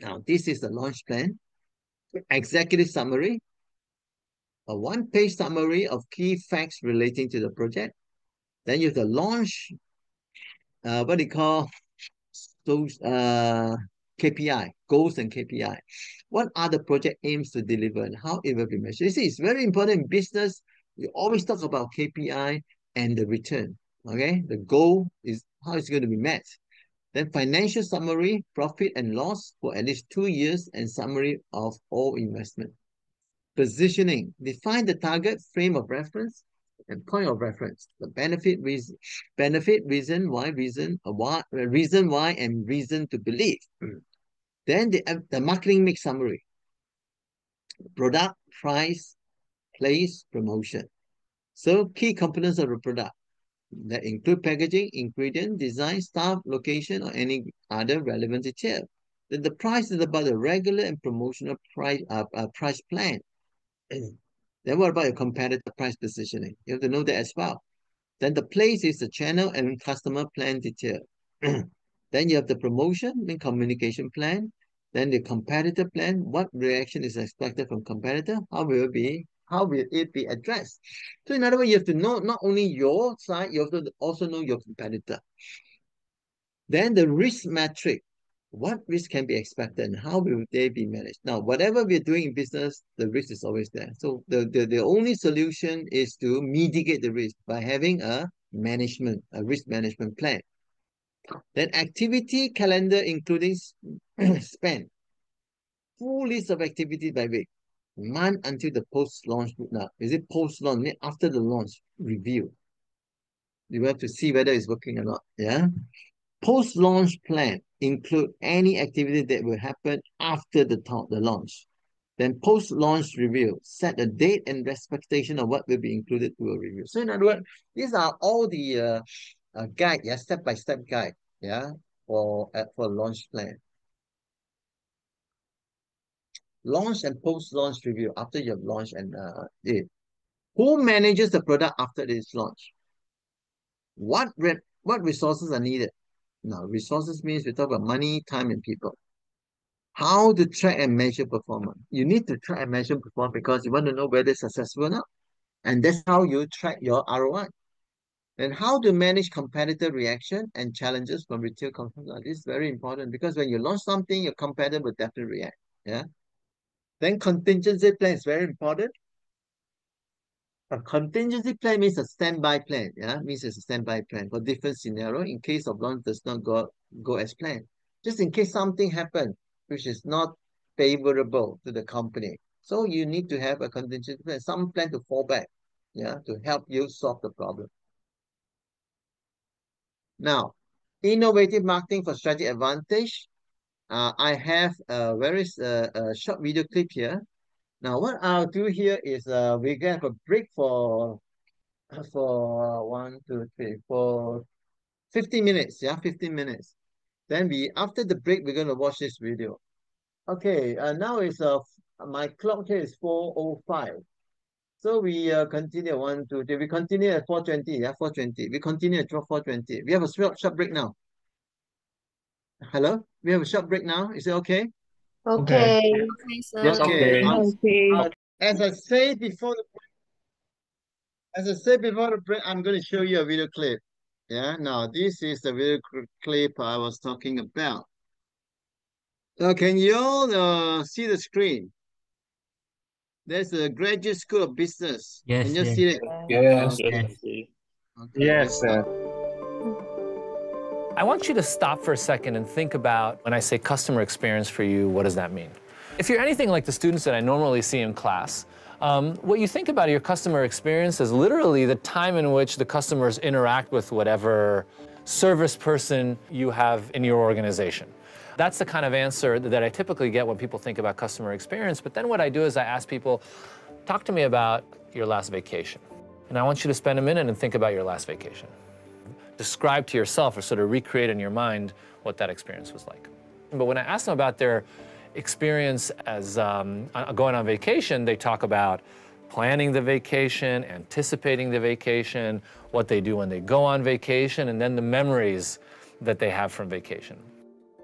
Now, this is the launch plan. Executive summary. A 1-page summary of key facts relating to the project. Then you have the launch, what they call those KPI, goals and KPI. What are the project aims to deliver and how it will be measured? You see, it's very important in business. We always talk about KPI and the return. Okay, the goal is how it's going to be met. Then financial summary, profit and loss for at least 2 years and summary of all investment. Positioning, define the target, frame of reference, and point of reference. The benefit, reason why, and reason to believe. Then the marketing mix summary. Product, price, place, promotion. So key components of the product that include packaging, ingredient, design, staff, location, or any other relevant detail. Then the price is about the regular and promotional price plan. Then what about your competitor price positioning? You have to know that as well. Then the place is the channel and customer plan detail. Then you have the promotion and communication plan. Then the competitor plan. What reaction is expected from competitor? How will it be addressed? So in other words, you have to know not only your side, you have to also know your competitor. Then the risk metric. What risk can be expected and how will they be managed? Now, whatever we're doing in business, the risk is always there. So the only solution is to mitigate the risk by having a risk management plan. Then activity calendar including spend. Full list of activities by week. Month until the post-launch. Now, is it post-launch? After the launch review. You have to see whether it's working or not. Yeah. Post-launch plan include any activity that will happen after the launch. Then post-launch review, set a date and expectation of what will be included to a review. So in other words, these are all the guide, yeah, step-by-step guide, yeah, for launch plan. Launch and post-launch review after you have launched and who manages the product after this launch? What resources are needed? Now, resources means we talk about money, time, and people. How to track and measure performance? You need to track and measure performance because you want to know whether it's successful or not. And that's how you track your ROI. Then how to manage competitor reaction and challenges from retail customers. This is very important because when you launch something, your competitor will definitely react. Yeah. Then contingency plan is very important. A contingency plan means a standby plan. Yeah, means it's a standby plan for different scenario in case of launch does not go as planned. Just in case something happens which is not favorable to the company. So you need to have a contingency plan, some plan to fall back, yeah, to help you solve the problem. Now, innovative marketing for strategic advantage. I have a very short video clip here. Now, what I'll do here is we have a break for 15 minutes. Yeah, 15 minutes. Then after the break, we're going to watch this video. Okay, now it's my clock here is 4:05. So we continue 1, 2, 3. We continue at 4:20. Yeah, 4:20. We continue at 4:20. We have a short break now. Hello, we have a short break now. Is it okay? Okay. Okay, sir. Yes, okay. As I said before the break, I'm going to show you a video clip. Yeah, now this is the video clip I was talking about. Can you all see the screen? There's a Graduate School of Business. Yes, Can you yes. see it? Yes. Okay, Yes, sir. I want you to stop for a second and think about when I say customer experience for you, what does that mean? If you're anything like the students that I normally see in class, what you think about your customer experience is literally the time in which the customers interact with whatever service person you have in your organization. That's the kind of answer that I typically get when people think about customer experience. But then what I do is I ask people, talk to me about your last vacation. And I want you to spend a minute and think about your last vacation. Describe to yourself or sort of recreate in your mind what that experience was like. But when I ask them about their experience as going on vacation, they talk about planning the vacation, anticipating the vacation, what they do when they go on vacation, and then the memories that they have from vacation.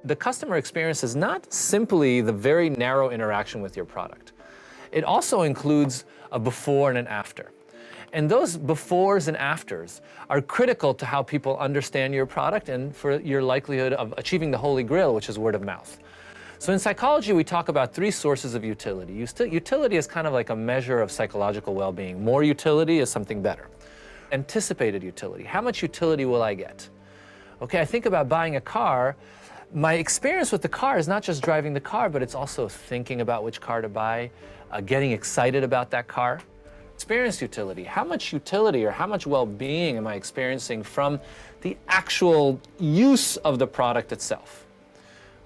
The customer experience is not simply the very narrow interaction with your product. It also includes a before and an after. And those befores and afters are critical to how people understand your product and for your likelihood of achieving the holy grail, which is word of mouth. So in psychology, we talk about 3 sources of utility. Utility is kind of like a measure of psychological well-being. More utility is something better. Anticipated utility. How much utility will I get? Okay, I think about buying a car. My experience with the car is not just driving the car, but it's also thinking about which car to buy, getting excited about that car. Experience utility. How much utility or how much well-being am I experiencing from the actual use of the product itself?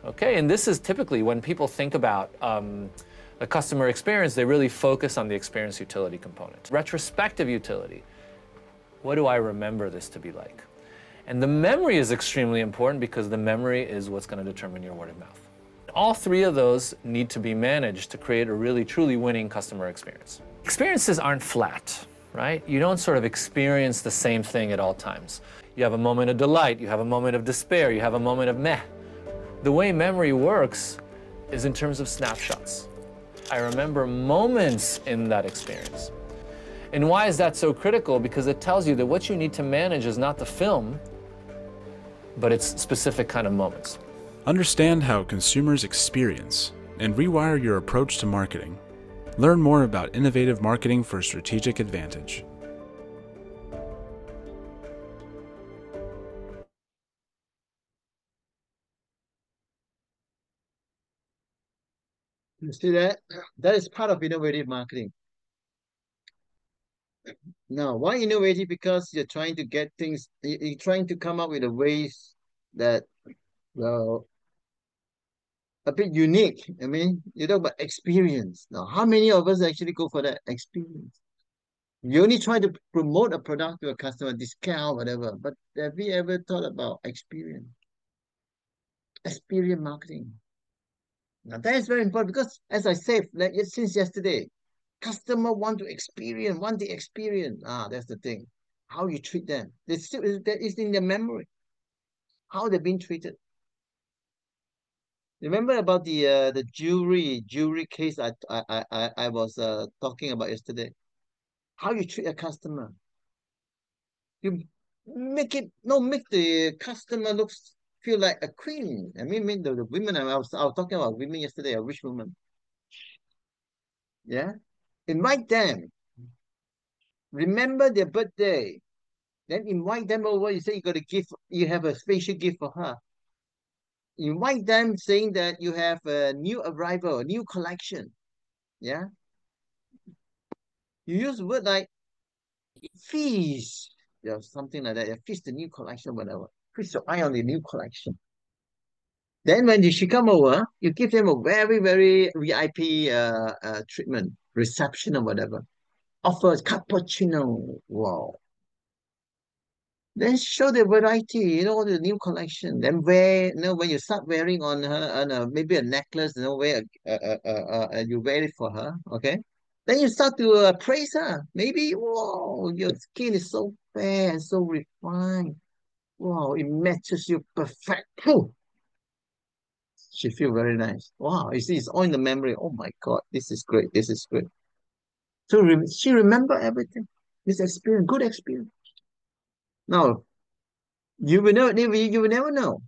Okay, and this is typically when people think about a customer experience, they really focus on the experience utility component. Retrospective utility, what do I remember this to be like? And the memory is extremely important because the memory is what's going to determine your word of mouth. All three of those need to be managed to create a really truly winning customer experience. Experiences aren't flat, right? You don't sort of experience the same thing at all times. You have a moment of delight, you have a moment of despair, you have a moment of meh. The way memory works is in terms of snapshots. I remember moments in that experience. And why is that so critical? Because it tells you that what you need to manage is not the film, but it's specific kind of moments. Understand how consumers experience and rewire your approach to marketing. Learn more about innovative marketing for strategic advantage. You see that? That is part of innovative marketing. Now, why innovative? Because you're trying to get things, you're trying to come up with a ways that, well, a bit unique. I mean, you talk about experience. Now, how many of us actually go for that experience? You only try to promote a product to a customer, discount, whatever. But have you ever thought about experience? Experience marketing. Now, that is very important because, as I said, like, since yesterday, customer want to experience, want the experience. That's the thing. How you treat them. That is in their memory. How they've been treated. Remember about the jewelry case I was talking about yesterday. How you treat a customer. You make the customer feel like a queen. I mean the women. I was talking about women yesterday. A rich woman. Yeah, invite them. Remember their birthday. Then invite them over. You say you got a gift. You have a special gift for her. Invite them saying that you have a new arrival, a new collection. Yeah. You use word like feast. Yeah, something like that. Yeah, feast the new collection, whatever. Feast your eye on the new collection. Then when she come over, you give them a very, very VIP treatment, reception or whatever. Offers cappuccino. Wow. Then show the variety, the new collection. Then wear, when you start wearing on her, maybe a necklace, wear you wear it for her, okay? Then you start to praise her. Maybe, wow, your skin is so fair and so refined. Wow, it matches you perfect. Whew. She feel very nice. Wow, you see, it's all in the memory. Oh my God, this is great. This is great. So she remember everything. This experience, good experience. Now, you will never know.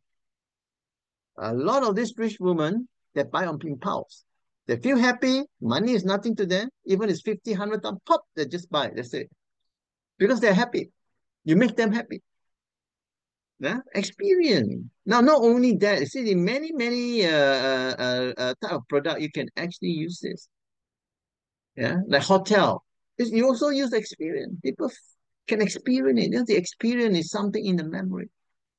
A lot of these rich women, they buy on impulse. They feel happy. Money is nothing to them. Even it's 50, 100, pop, they just buy. That's it. Because they're happy. You make them happy. Yeah? Experience. Now, not only that, you see, in many, many type of product, you can actually use this. Yeah, like hotel. You also use experience. People can experience it. The experience is something in the memory.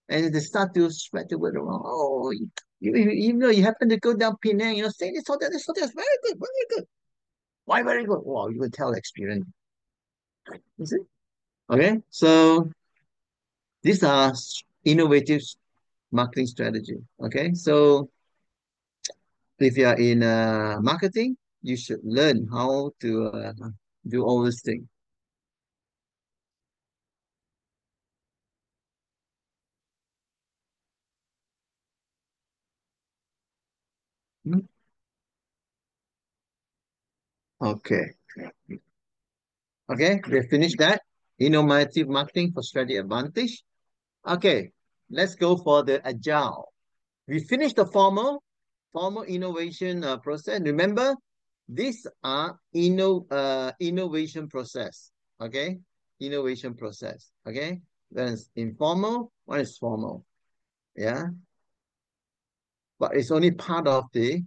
And they start to spread the word around. Oh, you happen to go down Penang, say this hotel is very good, very good. Why very good? Wow, you will tell experience. You see? Okay, so these are innovative marketing strategy. Okay, so if you are in marketing, you should learn how to do all these things. Hmm? Okay. Okay, we finished that. Innovative marketing for strategy advantage. Okay, let's go for the agile. We finished the formal innovation process. Remember, these are innovation process. Okay, innovation process. Okay, then it's informal. One is formal. Yeah, but it's only part of the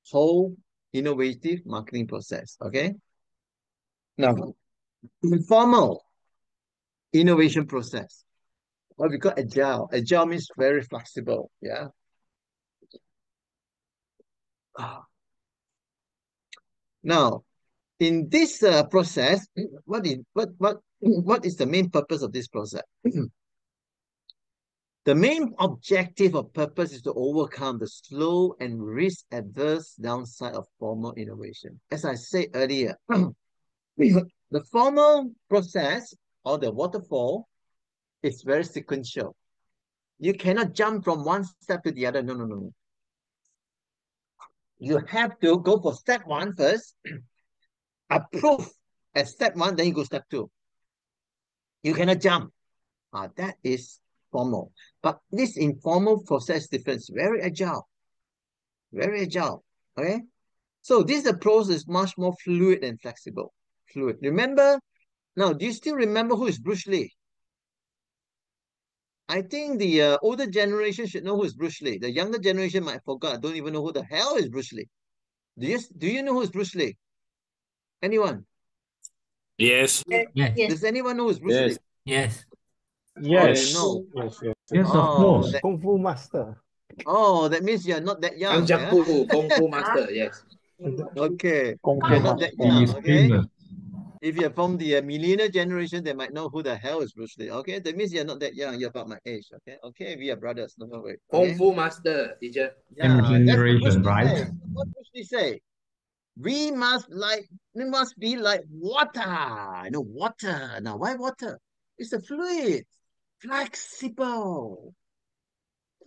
whole innovative marketing process. Okay. Now, informal innovation process. What we call agile. Agile means very flexible. Yeah. Now, in this process, what is the main purpose of this process? The main objective or purpose is to overcome the slow and risk-adverse downside of formal innovation. As I said earlier, the formal process or the waterfall is very sequential. You cannot jump from one step to the other. No, no, no, no. You have to go for step 1 first, approve at step 1, then you go step 2. You cannot jump. That is formal. But this informal process difference, very agile. Very agile. Okay? So this approach is much more fluid and flexible. Fluid. Remember, now, do you still remember who is Bruce Lee? I think the older generation should know who is Bruce Lee. The younger generation might forget, don't even know who the hell is Bruce Lee. Do you know who is Bruce Lee? Anyone? Yes. Yes. Does anyone know who is Bruce Lee? Yes. Yes. You know. Yes, of course. Kung Fu Master. Oh, that means you're not that young. Kung Fu Master, yes. Okay. Kung Fu You're not that Master. young, He's okay? famous. If you're from the millennial generation, they might know who the hell is Bruce Lee. Okay, that means you're not that young. You're about my age. Okay, okay, we are brothers. No worry. Kung Okay? Fu Master, teacher. Yeah, that's what Bruce generation, Lee right? say. What Bruce Lee say? We must be like water. You know, water. Now, why water? It's a fluid, flexible.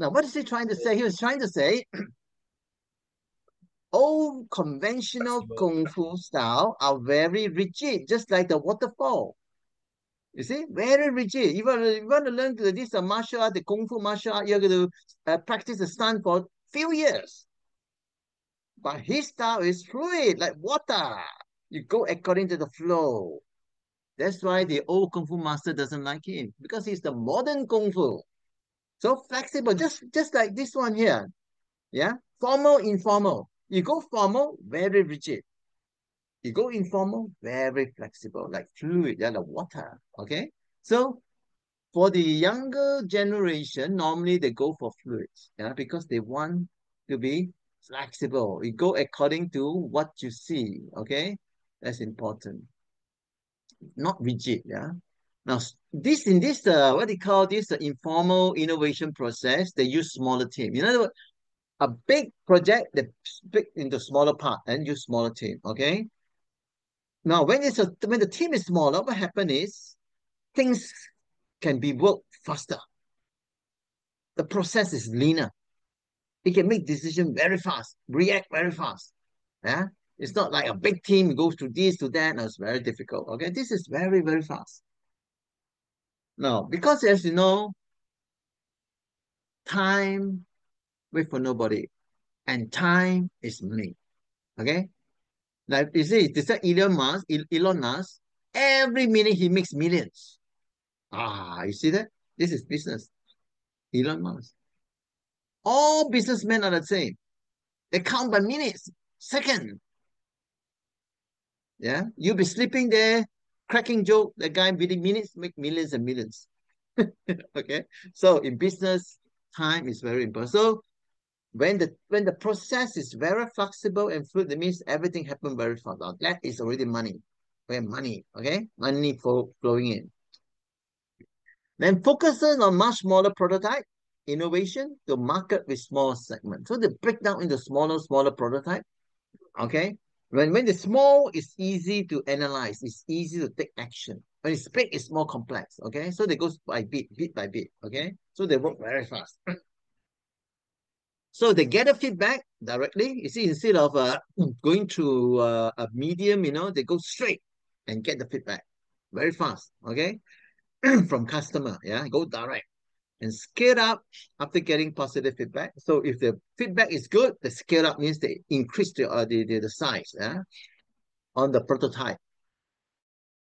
Now, what is he trying to say? He was trying to say, old conventional kung fu style are very rigid, just like the waterfall. You see, very rigid. You want to learn this martial art, the kung fu martial art, you're going to practice the stunt for few years. But his style is fluid, like water. You go according to the flow. That's why the old kung fu master doesn't like him, because he's the modern kung fu. So flexible, just like this one here. Yeah, formal, informal. You go formal, very rigid. You go informal, very flexible, like fluid, yeah, like water. Okay, so for the younger generation, normally they go for fluids, yeah, because they want to be flexible. You go according to what you see. Okay, that's important. Not rigid, yeah. Now, in this what they call this the informal innovation process, they use smaller team. In other words, a big project, they split into smaller part and use smaller team. Okay. Now, when the team is smaller, what happens is things can be worked faster. The process is leaner. It can make decisions very fast, react very fast. Yeah. It's not like a big team goes to this, to that. No, it's very difficult. Okay. This is very, very fast. Now, because as you know, time wait for nobody, and time is money. Okay, like you see, this is Elon Musk. Every minute he makes millions. You see that? This is business. Elon Musk. All businessmen are the same. They count by minutes, second. Yeah, you'll be sleeping there, cracking joke. The guy within minutes make millions and millions. Okay, so in business, time is very important. So when the process is very flexible and fluid, that means everything happens very fast. Now, that is already money. We have money, okay? Money flowing in. Then focuses on much smaller prototype, innovation to market with small segments. So they break down into smaller prototype, okay? When the small, it's easy to analyze. It's easy to take action. When it's big, it's more complex, okay? So they go by bit by bit, okay? So they work very fast. So they get a feedback directly. You see, instead of going through a medium, they go straight and get the feedback very fast, okay? From customer, yeah, go direct and scale up after getting positive feedback. So if the feedback is good, the scale up means they increase the size, yeah, on the prototype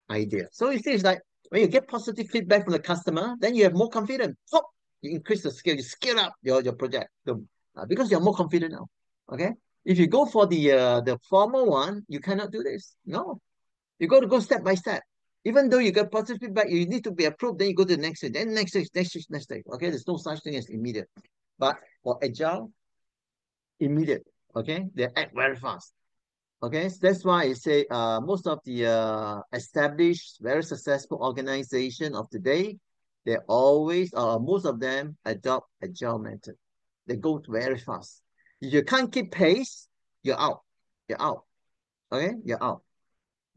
idea. So you see, it's like when you get positive feedback from the customer, then you have more confidence. Pop, you increase the scale, you scale up your project because you're more confident now. Okay, if you go for the formal one, you cannot do this. No, you got to go step by step. Even though you get positive feedback, you need to be approved. Then you go to the next stage, then next stage. Okay, there's no such thing as immediate. But for agile, immediate. Okay, they act very fast. Okay, so that's why I say most of the established, very successful organization of today, they always, most of them adopt agile method. They go very fast. If you can't keep pace, you're out. You're out. Okay, you're out.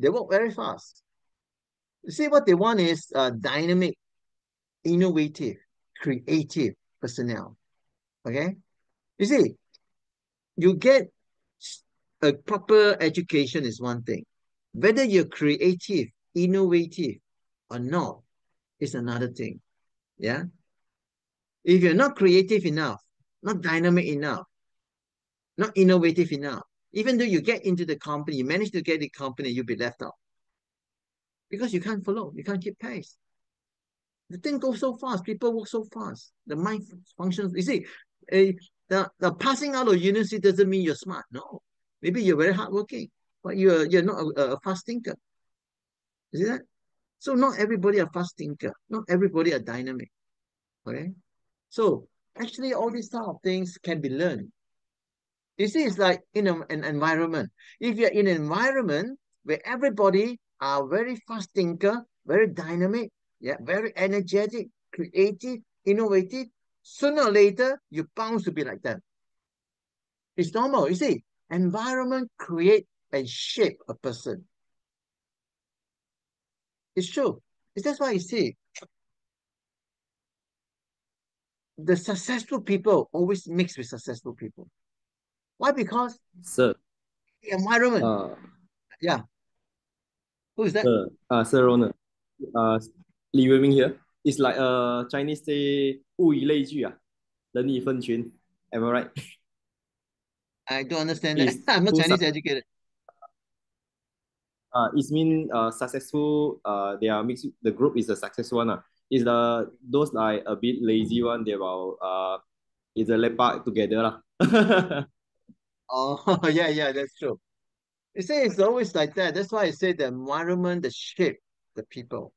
They work very fast. You see, what they want is dynamic, innovative, creative personnel. Okay, you see, you get a proper education is one thing. Whether you're creative, innovative or not is another thing. Yeah. If you're not creative enough, not dynamic enough, not innovative enough, even though you get into the company, you manage to get the company, you'll be left out. Because you can't follow, you can't keep pace. The thing goes so fast, people work so fast. The mind functions. You see, the passing out of university doesn't mean you're smart. No. Maybe you're very hardworking, but you're not a fast thinker. You see that? So not everybody are fast thinker. Not everybody are dynamic. Okay. So actually all these type of things can be learned. You see, it's like in an environment. If you're in an environment where everybody are very fast thinker, very dynamic, yeah, very energetic, creative, innovative, sooner or later, you're bound to be like that. It's normal. You see, environment create and shape a person. It's true. That's why you see, the successful people always mix with successful people. Why? Because Sir, the environment. Yeah. Who is that? Sir Ronald, Li Weiming here. It's like Chinese say 物以类聚啊，人以分群. Am I right? I don't understand that. I'm not Chinese educated. It mean successful. They are mixed. The group is the successful one. Is the those like a bit lazy one. They will is a lepak together lah. Oh yeah, that's true. You see, it's always like that. That's why I say the environment, the shape, the people.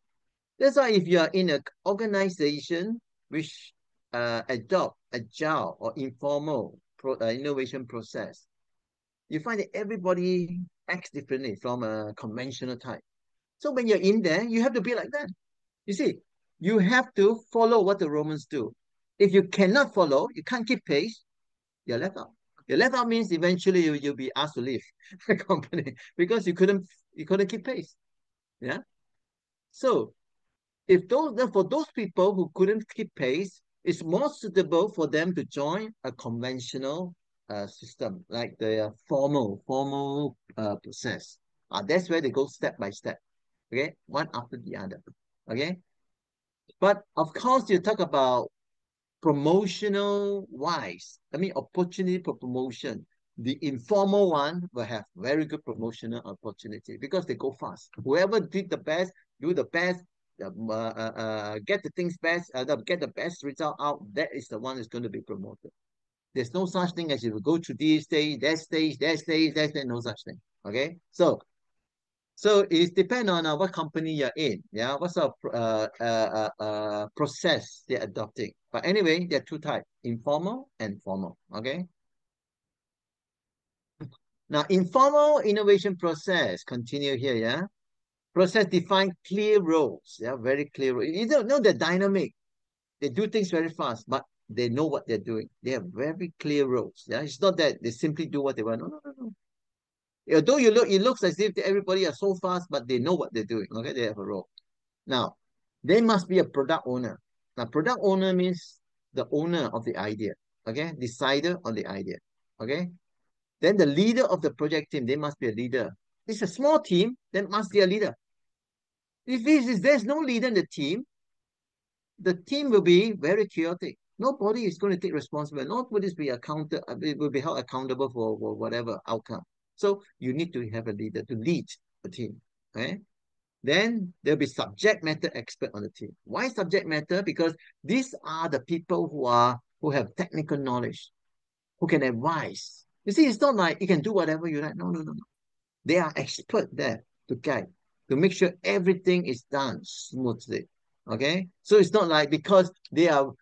That's why if you are in an organization which adopt agile or informal innovation process, you find that everybody acts differently from a conventional type. So when you're in there, you have to be like that. You see, you have to follow what the Romans do. If you cannot follow, you can't keep pace, you're left out. You're left out means eventually you'll be asked to leave the company because you couldn't keep pace. Yeah. So if for those people who couldn't keep pace, it's more suitable for them to join a conventional system, like the formal process. That's where they go step by step. Okay, one after the other. Okay, but of course you talk about promotional wise. I mean, opportunity for promotion. The informal one will have very good promotional opportunity because they go fast. Whoever did the best, do the best, get the things best, get the best result out, that is the one that's going to be promoted. There's no such thing as if you go to this stage, that stage, that stage, that stage, no such thing. Okay, so it depends on what company you're in. Yeah, what sort of process they're adopting. But anyway, there are two types: informal and formal. Okay. Now, informal innovation process continue here. Yeah. Process define clear roles. Yeah, very clear roles. You don't know they're dynamic. They do things very fast, but they know what they're doing. They have very clear roles. Yeah, it's not that they simply do what they want. No. Although it looks as if everybody are so fast, but they know what they're doing. Okay, they have a role. Now, they must be a product owner. Now, product owner means the owner of the idea. Okay, decider on the idea. Okay, then the leader of the project team, they must be a leader. It's a small team, then must be a leader. If there's no leader in the team will be very chaotic. Nobody is going to take responsibility. Nobody will be held accountable for whatever outcome. So you need to have a leader to lead the team. Okay. Then there'll be subject matter expert on the team. Why subject matter? Because these are the people who have technical knowledge, who can advise. You see, it's not like you can do whatever you like. No. They are expert there to guide, to make sure everything is done smoothly. Okay, so it's not like because they are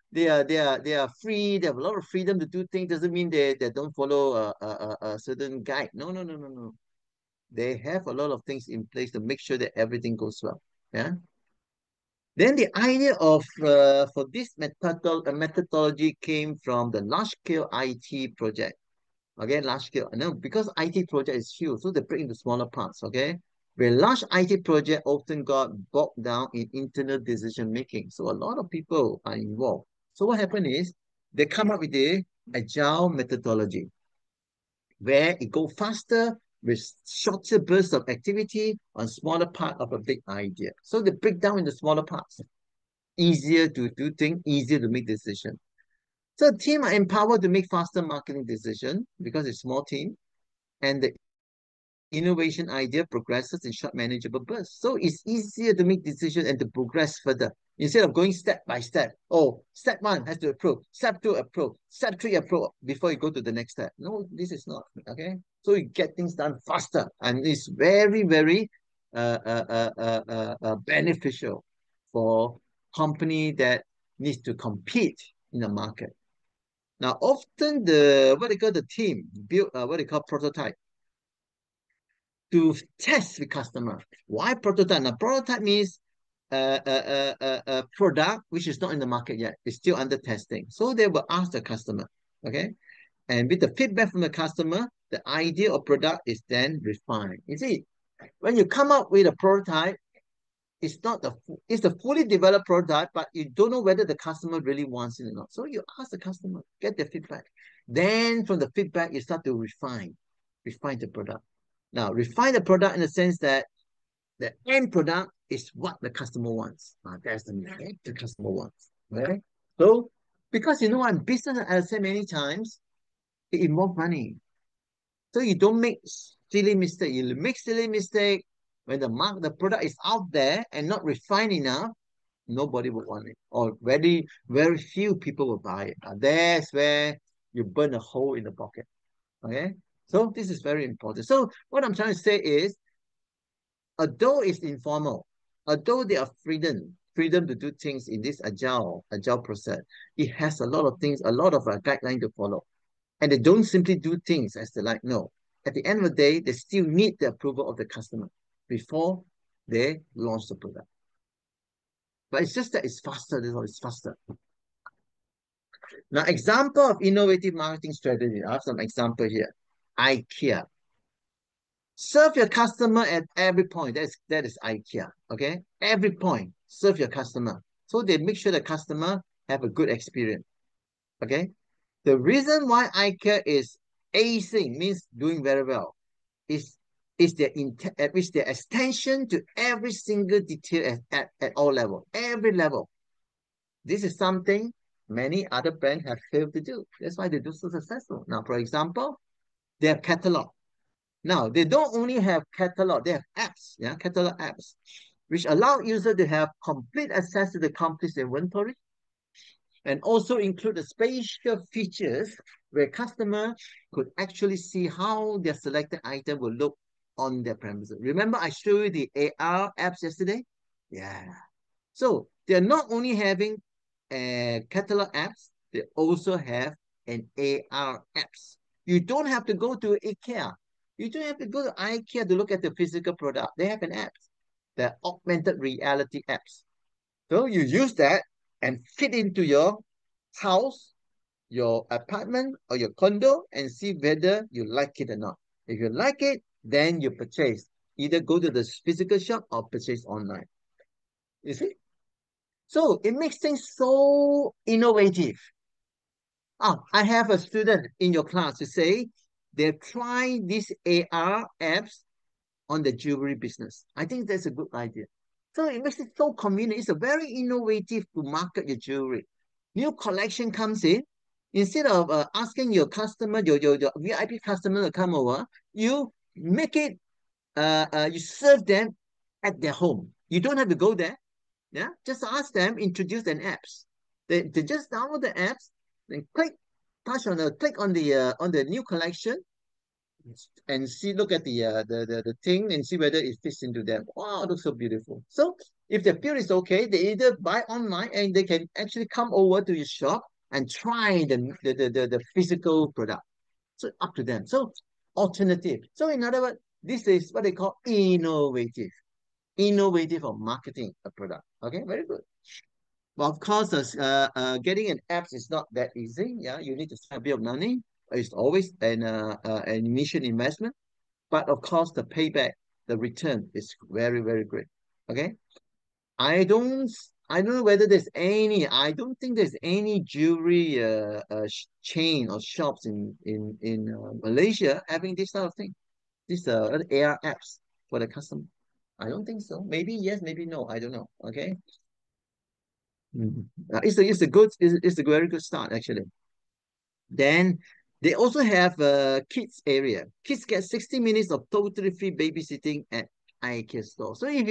free, they have a lot of freedom to do things, doesn't mean they don't follow a certain guide. No, no, no, no, no. They have a lot of things in place to make sure that everything goes well. Yeah. Then the idea of for this methodology came from the large scale IT project. Okay, large scale. No, because IT project is huge, so they break into smaller parts. Okay, where large IT project often got bogged down in internal decision making. So a lot of people are involved. So what happened is they come up with the agile methodology where it go faster with shorter bursts of activity on smaller part of a big idea. So they break down into smaller parts. Easier to do things, easier to make decisions. So team are empowered to make faster marketing decisions because it's small team, and the innovation idea progresses in short manageable bursts. So it's easier to make decisions and to progress further instead of going step by step. Oh, step 1 has to approve, step 2 approve, step 3 approve before you go to the next step. No, this is not, okay? So you get things done faster, and it's very, very beneficial for company that needs to compete in the market. Now, often what they call the team build what they call prototype to test with customer. Why prototype? Now, prototype means a product which is not in the market yet. It's still under testing. So they will ask the customer, okay? And with the feedback from the customer, the idea of product is then refined. You see, when you come up with a prototype, it's a fully developed prototype, but you don't know whether the customer really wants it or not. So you ask the customer, get their feedback. Then from the feedback, you start to refine the product. Now, refine the product in the sense that the end product is what the customer wants. That's the customer wants. Okay? So, because you know what, business, as I said many times, it involves money. So you don't make silly mistake. You make silly mistake when the product is out there and not refined enough, nobody will want it, or very, very few people will buy it. That's where you burn a hole in the pocket. Okay, so this is very important. So what I'm trying to say is, although it's informal, although there are freedom to do things in this agile process, it has a lot of things, a lot of guidelines to follow. And they don't simply do things as they like. No. At the end of the day, they still need the approval of the customer before they launch the product. But it's just that it's faster. That's all. It's faster. Now, example of innovative marketing strategy. I have some example here. IKEA. Serve your customer at every point. That is IKEA. Okay? Every point. Serve your customer. So they make sure the customer have a good experience. Okay? The reason why IKEA is acing, means doing very well, is their attention to every single detail at all levels, every level. This is something many other brands have failed to do. That's why they do so successful. Now, for example, they have catalog. Now, they don't only have catalog, they have apps, catalog apps, which allow users to have complete access to the company's inventory, and also include the spatial features where customers could actually see how their selected item will look on their premises. Remember I showed you the AR apps yesterday? Yeah. So they're not only having catalog apps, they also have an AR apps. You don't have to go to IKEA. You don't have to go to IKEA to look at the physical product. They have an app. The augmented reality apps. So you use that and fit into your house, your apartment, or your condo and see whether you like it or not. If you like it, then you purchase. Either go to the physical shop or purchase online. You see? So it makes things so innovative. I have a student in your class to say they've tried these AR apps on the jewelry business. I think that's a good idea. So it makes it so convenient. It's a very innovative to market your jewelry. New collection comes in. Instead of asking your customer, your VIP customer to come over, you make it, you serve them at their home. You don't have to go there. Yeah, just ask them, introduce an apps. They just download the apps, then click on the new collection, and look at the thing and see whether it fits into them. Wow, it looks so beautiful. So If they feel it's okay, they either buy online and they can actually come over to your shop and try the physical product. So up to them. So alternative. So in other words, this is what they call innovative. Innovative of marketing a product. Okay, very good. Well, of course, getting an app is not that easy. Yeah, you need to spend a bit of money. It's always an initial investment, but of course, the payback, the return is very, very great. Okay, I don't, I don't know whether there's any. I don't think there's any jewelry chain or shops in Malaysia having this sort of thing. This AR apps for the customer. I don't think so. Maybe yes, maybe no. I don't know. Okay. It's a very good start actually. Then they also have a kids area. Kids get 60 minutes of totally free babysitting at IKEA store. So if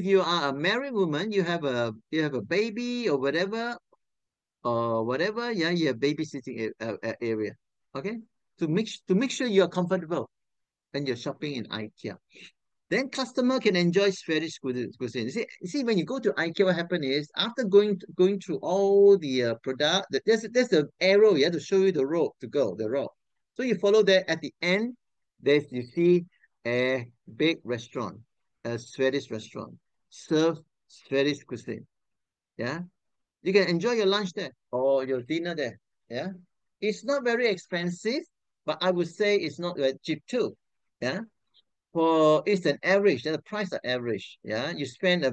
you are a married woman, you have a baby or whatever, yeah, you have babysitting area. Okay, to make sure you are comfortable when you're shopping in IKEA. Then customer can enjoy Swedish cuisine. You see, when you go to IKEA, what happens is after going through all the product, there's an arrow, yeah, to show you the road to go, the road. So you follow that. At the end, you see a big restaurant, a Swedish restaurant, serve Swedish cuisine. Yeah, you can enjoy your lunch there or your dinner there. Yeah, it's not very expensive, but I would say it's not very cheap too. Yeah, it's an average. The price are average. Yeah, you spend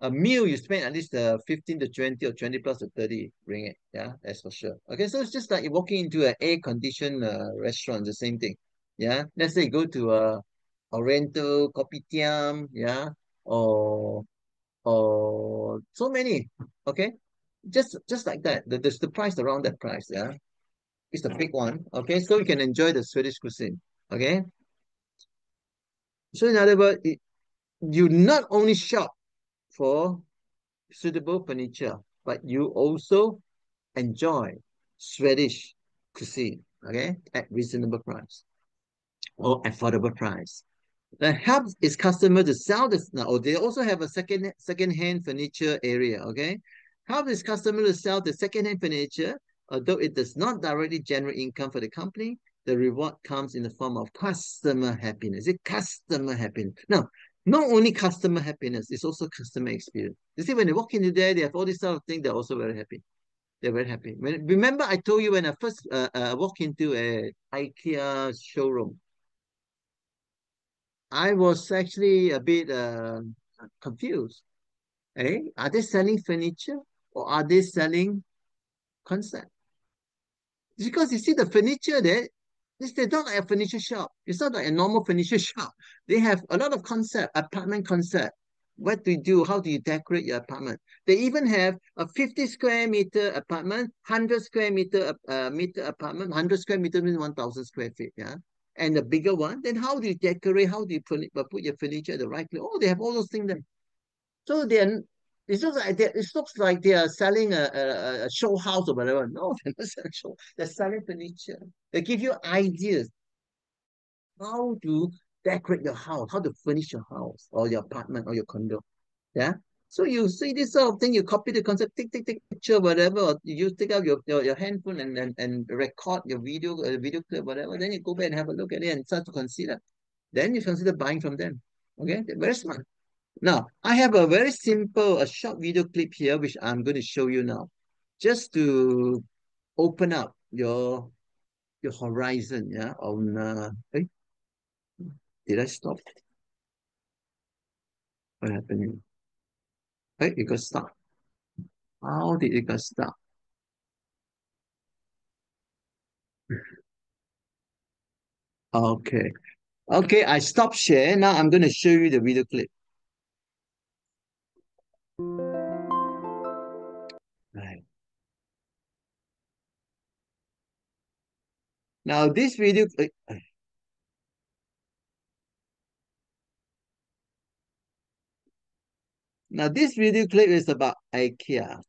a meal, you spend at least 15 to 20 or 20 plus to 30 ringgit. Yeah, that's for sure. Okay, so it's just like you're walking into an air-conditioned restaurant, the same thing. Yeah, let's say you go to a Oriental Kopitiam, yeah, or so many. Okay, just like that. The price around that price. Yeah, it's the big one. Okay, so you can enjoy the Swedish cuisine. Okay, so in other words, you not only shop for suitable furniture, but you also enjoy Swedish cuisine, okay, at reasonable price or affordable price. That helps its customer to sell this now. Or they also have a second-hand furniture area, okay? Helps its customer to sell the second-hand furniture, although it does not directly generate income for the company. The reward comes in the form of customer happiness. It's customer happiness. Now, not only customer happiness, it's also customer experience. You see, when they walk into there, they have all these sort of things, they're also very happy. They're very happy. Remember, I told you when I first walked into a IKEA showroom, I was actually a bit confused. Are they selling furniture or are they selling concept? Because you see the furniture there, it's not like a furniture shop. It's not like a normal furniture shop. They have a lot of concept, apartment concept. What do you do? How do you decorate your apartment? They even have a 50 square meter apartment, 100 square meter apartment. 100 square meter means 1,000 square feet, yeah? And the bigger one, then how do you decorate? How do you put your furniture at the right place? Oh, they have all those things there. So it looks like they are selling a show house or whatever. No, they're not selling show. They're selling furniture. They give you ideas how to decorate your house, how to furnish your house or your apartment or your condo. Yeah. So you see this sort of thing, you copy the concept, take picture, whatever, or you take out your handphone and record your video clip, whatever. Then you go back and have a look at it and start to consider. Then you consider buying from them. Okay, they're very smart. Now, I have a very simple, a short video clip here, which I'm going to show you now, just to open up your horizon, yeah, did I stop? What happened? It got stuck. How did it get stuck? Okay. Okay, I stopped share. Now I'm going to show you the video clip. Right. Now this video, clip is about IKEA.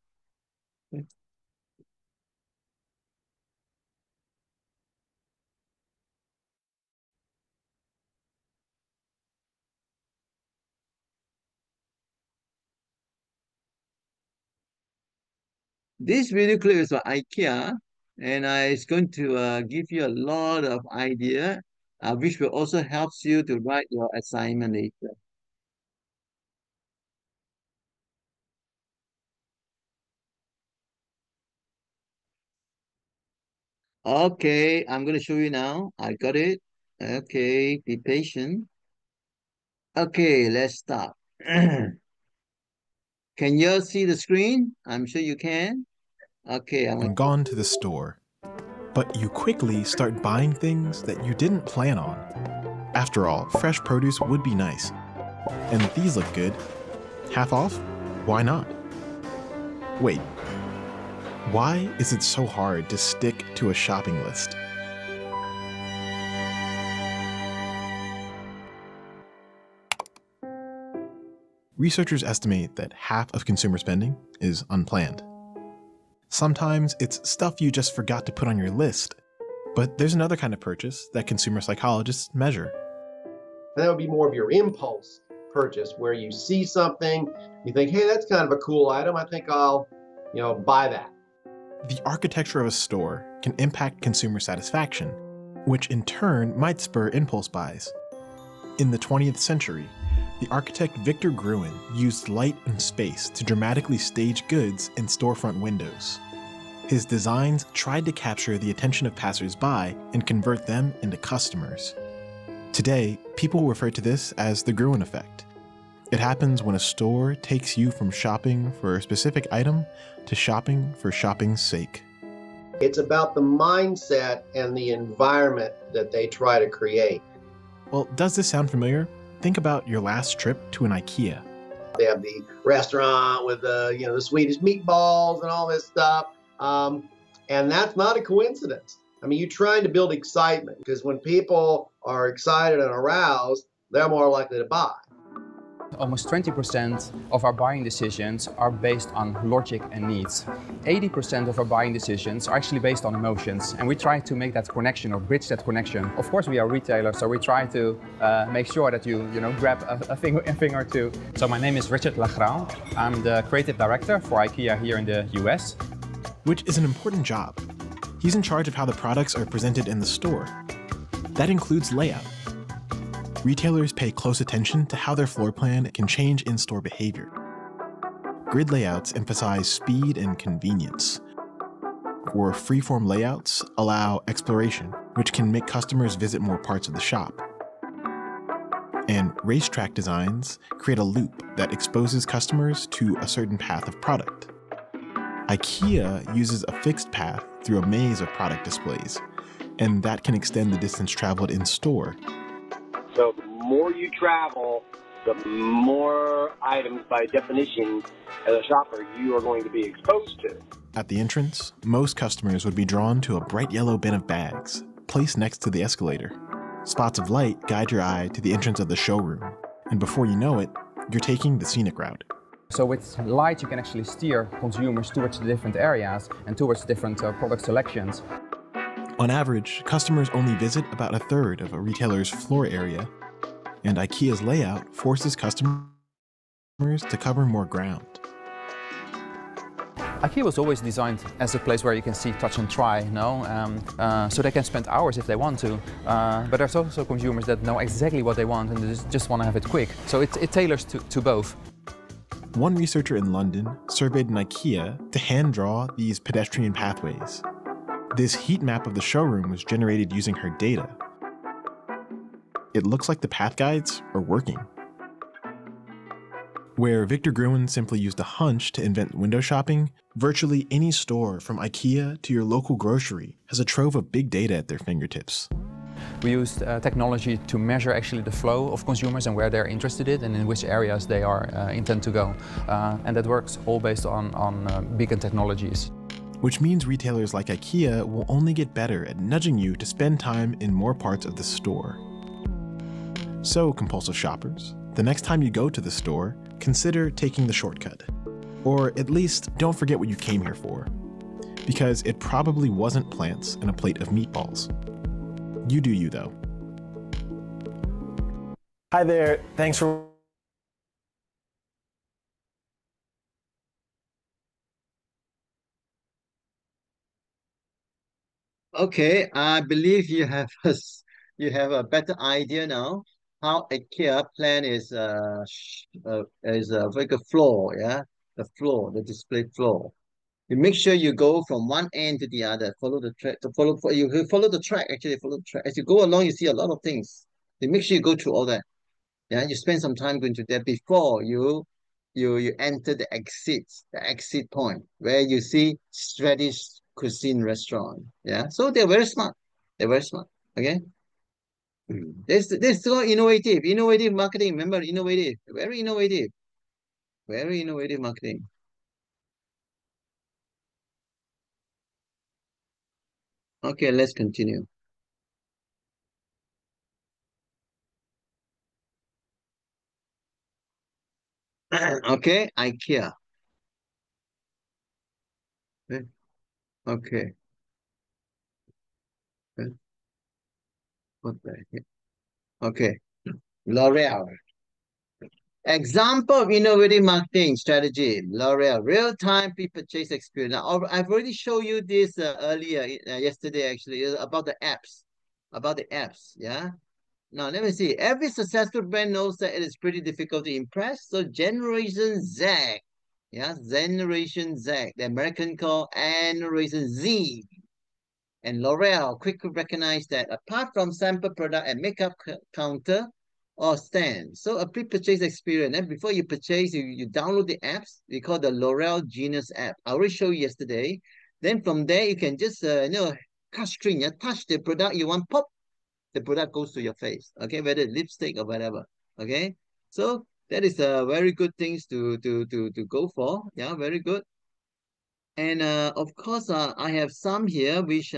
This video clip is for IKEA, and it's going to give you a lot of idea, which will also helps you to write your assignment later. Okay, I'm going to show you now. I got it. Okay, be patient. Okay, let's start. Can you see the screen? I'm sure you can. Okay, and gone to the store. But you quickly start buying things that you didn't plan on. After all, fresh produce would be nice. And these look good. Half off? Why not? Wait. Why is it so hard to stick to a shopping list? Researchers estimate that half of consumer spending is unplanned. Sometimes it's stuff you just forgot to put on your list. But there's another kind of purchase that consumer psychologists measure. That would be more of your impulse purchase, where you see something, you think, hey, that's kind of a cool item. I think I'll, buy that. The architecture of a store can impact consumer satisfaction, which in turn might spur impulse buys. In the 20th century, the architect Victor Gruen used light and space to dramatically stage goods in storefront windows. His designs tried to capture the attention of passers-by and convert them into customers. Today, people refer to this as the Gruen effect. It happens when a store takes you from shopping for a specific item to shopping for shopping's sake. It's about the mindset and the environment that they try to create. Well, does this sound familiar? Think about your last trip to an IKEA. They have the restaurant with the Swedish meatballs and all this stuff. And that's not a coincidence. I mean, you're trying to build excitement, because when people are excited and aroused, they're more likely to buy. Almost 20% of our buying decisions are based on logic and needs. 80% of our buying decisions are actually based on emotions, and we try to make that connection or bridge that connection. Of course, we are retailers, so we try to make sure that you grab a thing or two. So my name is Richard Lagrand. I'm the creative director for IKEA here in the US. Which is an important job. He's in charge of how the products are presented in the store. That includes layout. Retailers pay close attention to how their floor plan can change in-store behavior. Grid layouts emphasize speed and convenience. Or freeform layouts allow exploration, which can make customers visit more parts of the shop. And racetrack designs create a loop that exposes customers to a certain path of product. IKEA uses a fixed path through a maze of product displays, and that can extend the distance traveled in-store. So the more you travel, the more items by definition as a shopper you are going to be exposed to. At the entrance, most customers would be drawn to a bright yellow bin of bags, placed next to the escalator. Spots of light guide your eye to the entrance of the showroom, and before you know it, you're taking the scenic route. So with light, you can actually steer consumers towards the different areas and towards different product selections. On average, customers only visit about a third of a retailer's floor area, and IKEA's layout forces customers to cover more ground. IKEA was always designed as a place where you can see, touch and try, so they can spend hours if they want to. But there's also consumers that know exactly what they want and they just want to have it quick. So it tailors to both. One researcher in London surveyed an IKEA to hand draw these pedestrian pathways. This heat map of the showroom was generated using her data. It looks like the path guides are working. Where Victor Gruen simply used a hunch to invent window shopping, virtually any store from IKEA to your local grocery has a trove of big data at their fingertips. We used technology to measure actually the flow of consumers and where they're interested in and in which areas they are intend to go. And that works all based on beacon technologies. Which means retailers like IKEA will only get better at nudging you to spend time in more parts of the store. So, compulsive shoppers, the next time you go to the store, consider taking the shortcut. Or at least, don't forget what you came here for. Because it probably wasn't plants and a plate of meatballs. You do you, though. Hi there, thanks for Okay, I believe you have you have a better idea now how IKEA plan is like a floor, yeah, the floor, the display floor. You make sure you go from one end to the other. Follow the track. You follow the track. Actually, follow the track. As you go along, you see a lot of things. You make sure you go through all that. Yeah, you spend some time going to there before you enter the exit point where you see Swedish cuisine restaurant. Yeah, so they're very smart. They're very smart. Okay. This so innovative marketing. Remember, very innovative marketing. Okay, let's continue. Okay, IKEA. Okay. Okay. What the heck? Okay. L'Oreal. Example of innovative marketing strategy. L'Oreal, real-time pre-purchase experience. Now, I've already showed you this earlier, yesterday actually, about the apps. About the apps, yeah? Now, let me see. Every successful brand knows that it is pretty difficult to impress. So, Generation Z, yeah? Generation Z, the American call Generation Z. And L'Oreal quickly recognized that apart from sample product and makeup counter or stand, so a pre-purchase experience. And before you purchase, you download the apps. We call the L'Oreal Genius app. I already showed you yesterday. Then from there, you can just touch screen, touch the product you want, pop, the product goes to your face. Okay, whether it's lipstick or whatever. Okay, so that is a very good things to go for. Yeah, very good. And of course, I have some here which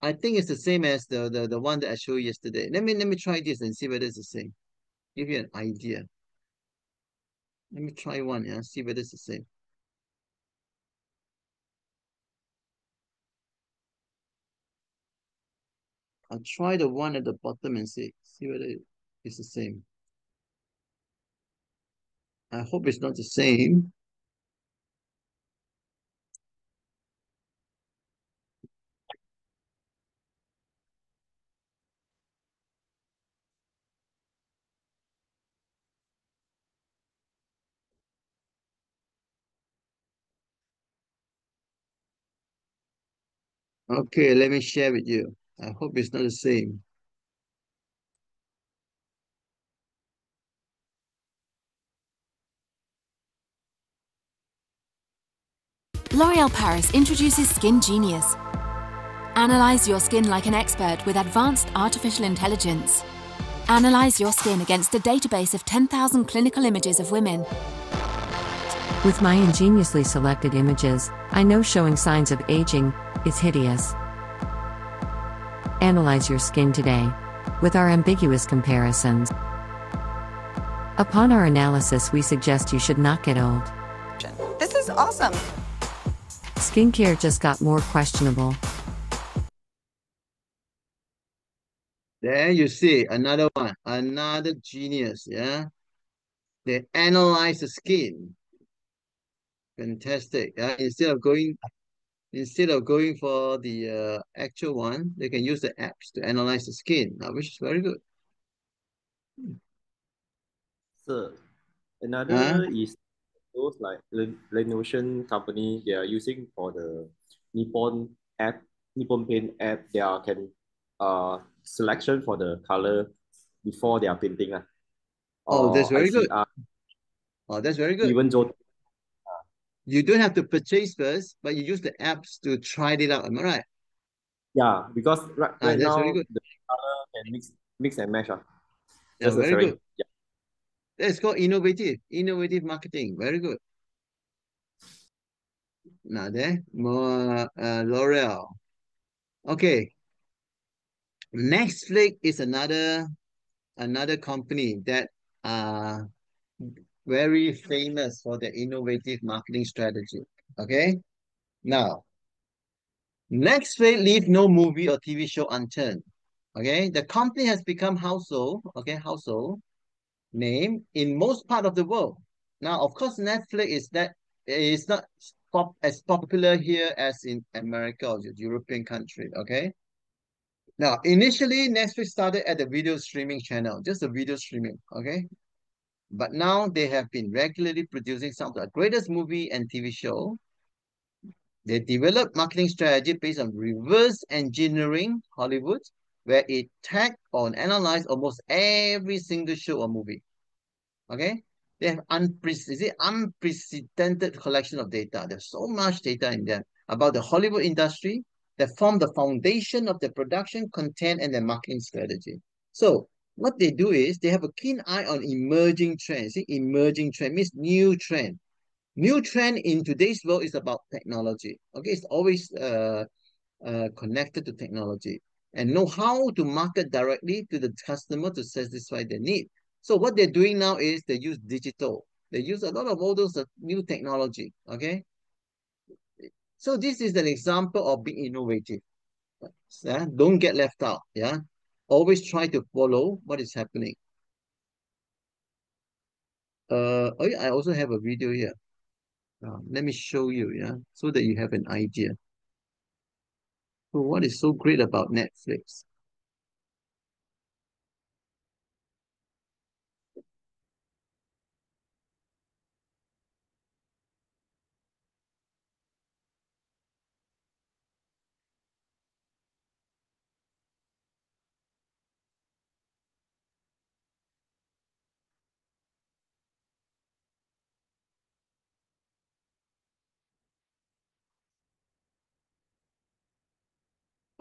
I think it's the same as the one that I showed you yesterday. Let me try this and see whether it's the same. Give you an idea. Let me try one, yeah, see whether it's the same. I'll try the one at the bottom and see whether it's the same. I hope it's not the same. Okay, let me share with you. I hope it's not the same. L'Oréal Paris introduces Skin Genius. Analyze your skin like an expert with advanced artificial intelligence. Analyze your skin against a database of 10,000 clinical images of women. With my ingeniously selected images, I know showing signs of aging is hideous. Analyze your skin today with our ambiguous comparisons. Upon our analysis, we suggest you should not get old. This is awesome. Skincare just got more questionable. There you see another one, another genius, yeah. They analyze the skin. Fantastic. Yeah, instead of going for the actual one, they can use the apps to analyze the skin, which is very good. So another is those like Renovation company they are using for the Nippon Paint app. They are can selection for the color before they are painting. Oh, that's very good. ICR, Oh, that's very good. even though you don't have to purchase first, but you use the apps to try it out. Am I right? yeah, because right that's now very good. the color can mix and match. Yeah, Just very showing. good. Yeah. That's called innovative marketing. Very good. Now there, more L'Oreal. Okay. Netflix is another company that are very famous for their innovative marketing strategy. Okay. Now, Netflix leave no movie or TV show unturned. Okay. The company has become household name in most part of the world. Now, of course, Netflix is not as popular here as in America or the European country. Okay. Now, initially, Netflix started at the video streaming channel, just a video streaming. Okay. But now they have been regularly producing some of the greatest movie and TV show. They developed marketing strategy based on reverse engineering Hollywood, where it tagged or analyzed almost every single show or movie. Okay, they have unprecedented collection of data. There's so much data in them about the Hollywood industry that form the foundation of the production, content, and the marketing strategy. So what they do is they have a keen eye on emerging trends. See, emerging trend means new trend. New trend in today's world is about technology. Okay, it's always connected to technology and know how to market directly to the customer to satisfy their need. So what they're doing now is they use digital. They use a lot of all those new technology. Okay, so this is an example of being innovative. Yeah? Don't get left out. Yeah, always try to follow what is happening. Oh yeah, I also have a video here. Let me show you, yeah, so that you have an idea. So what is so great about Netflix?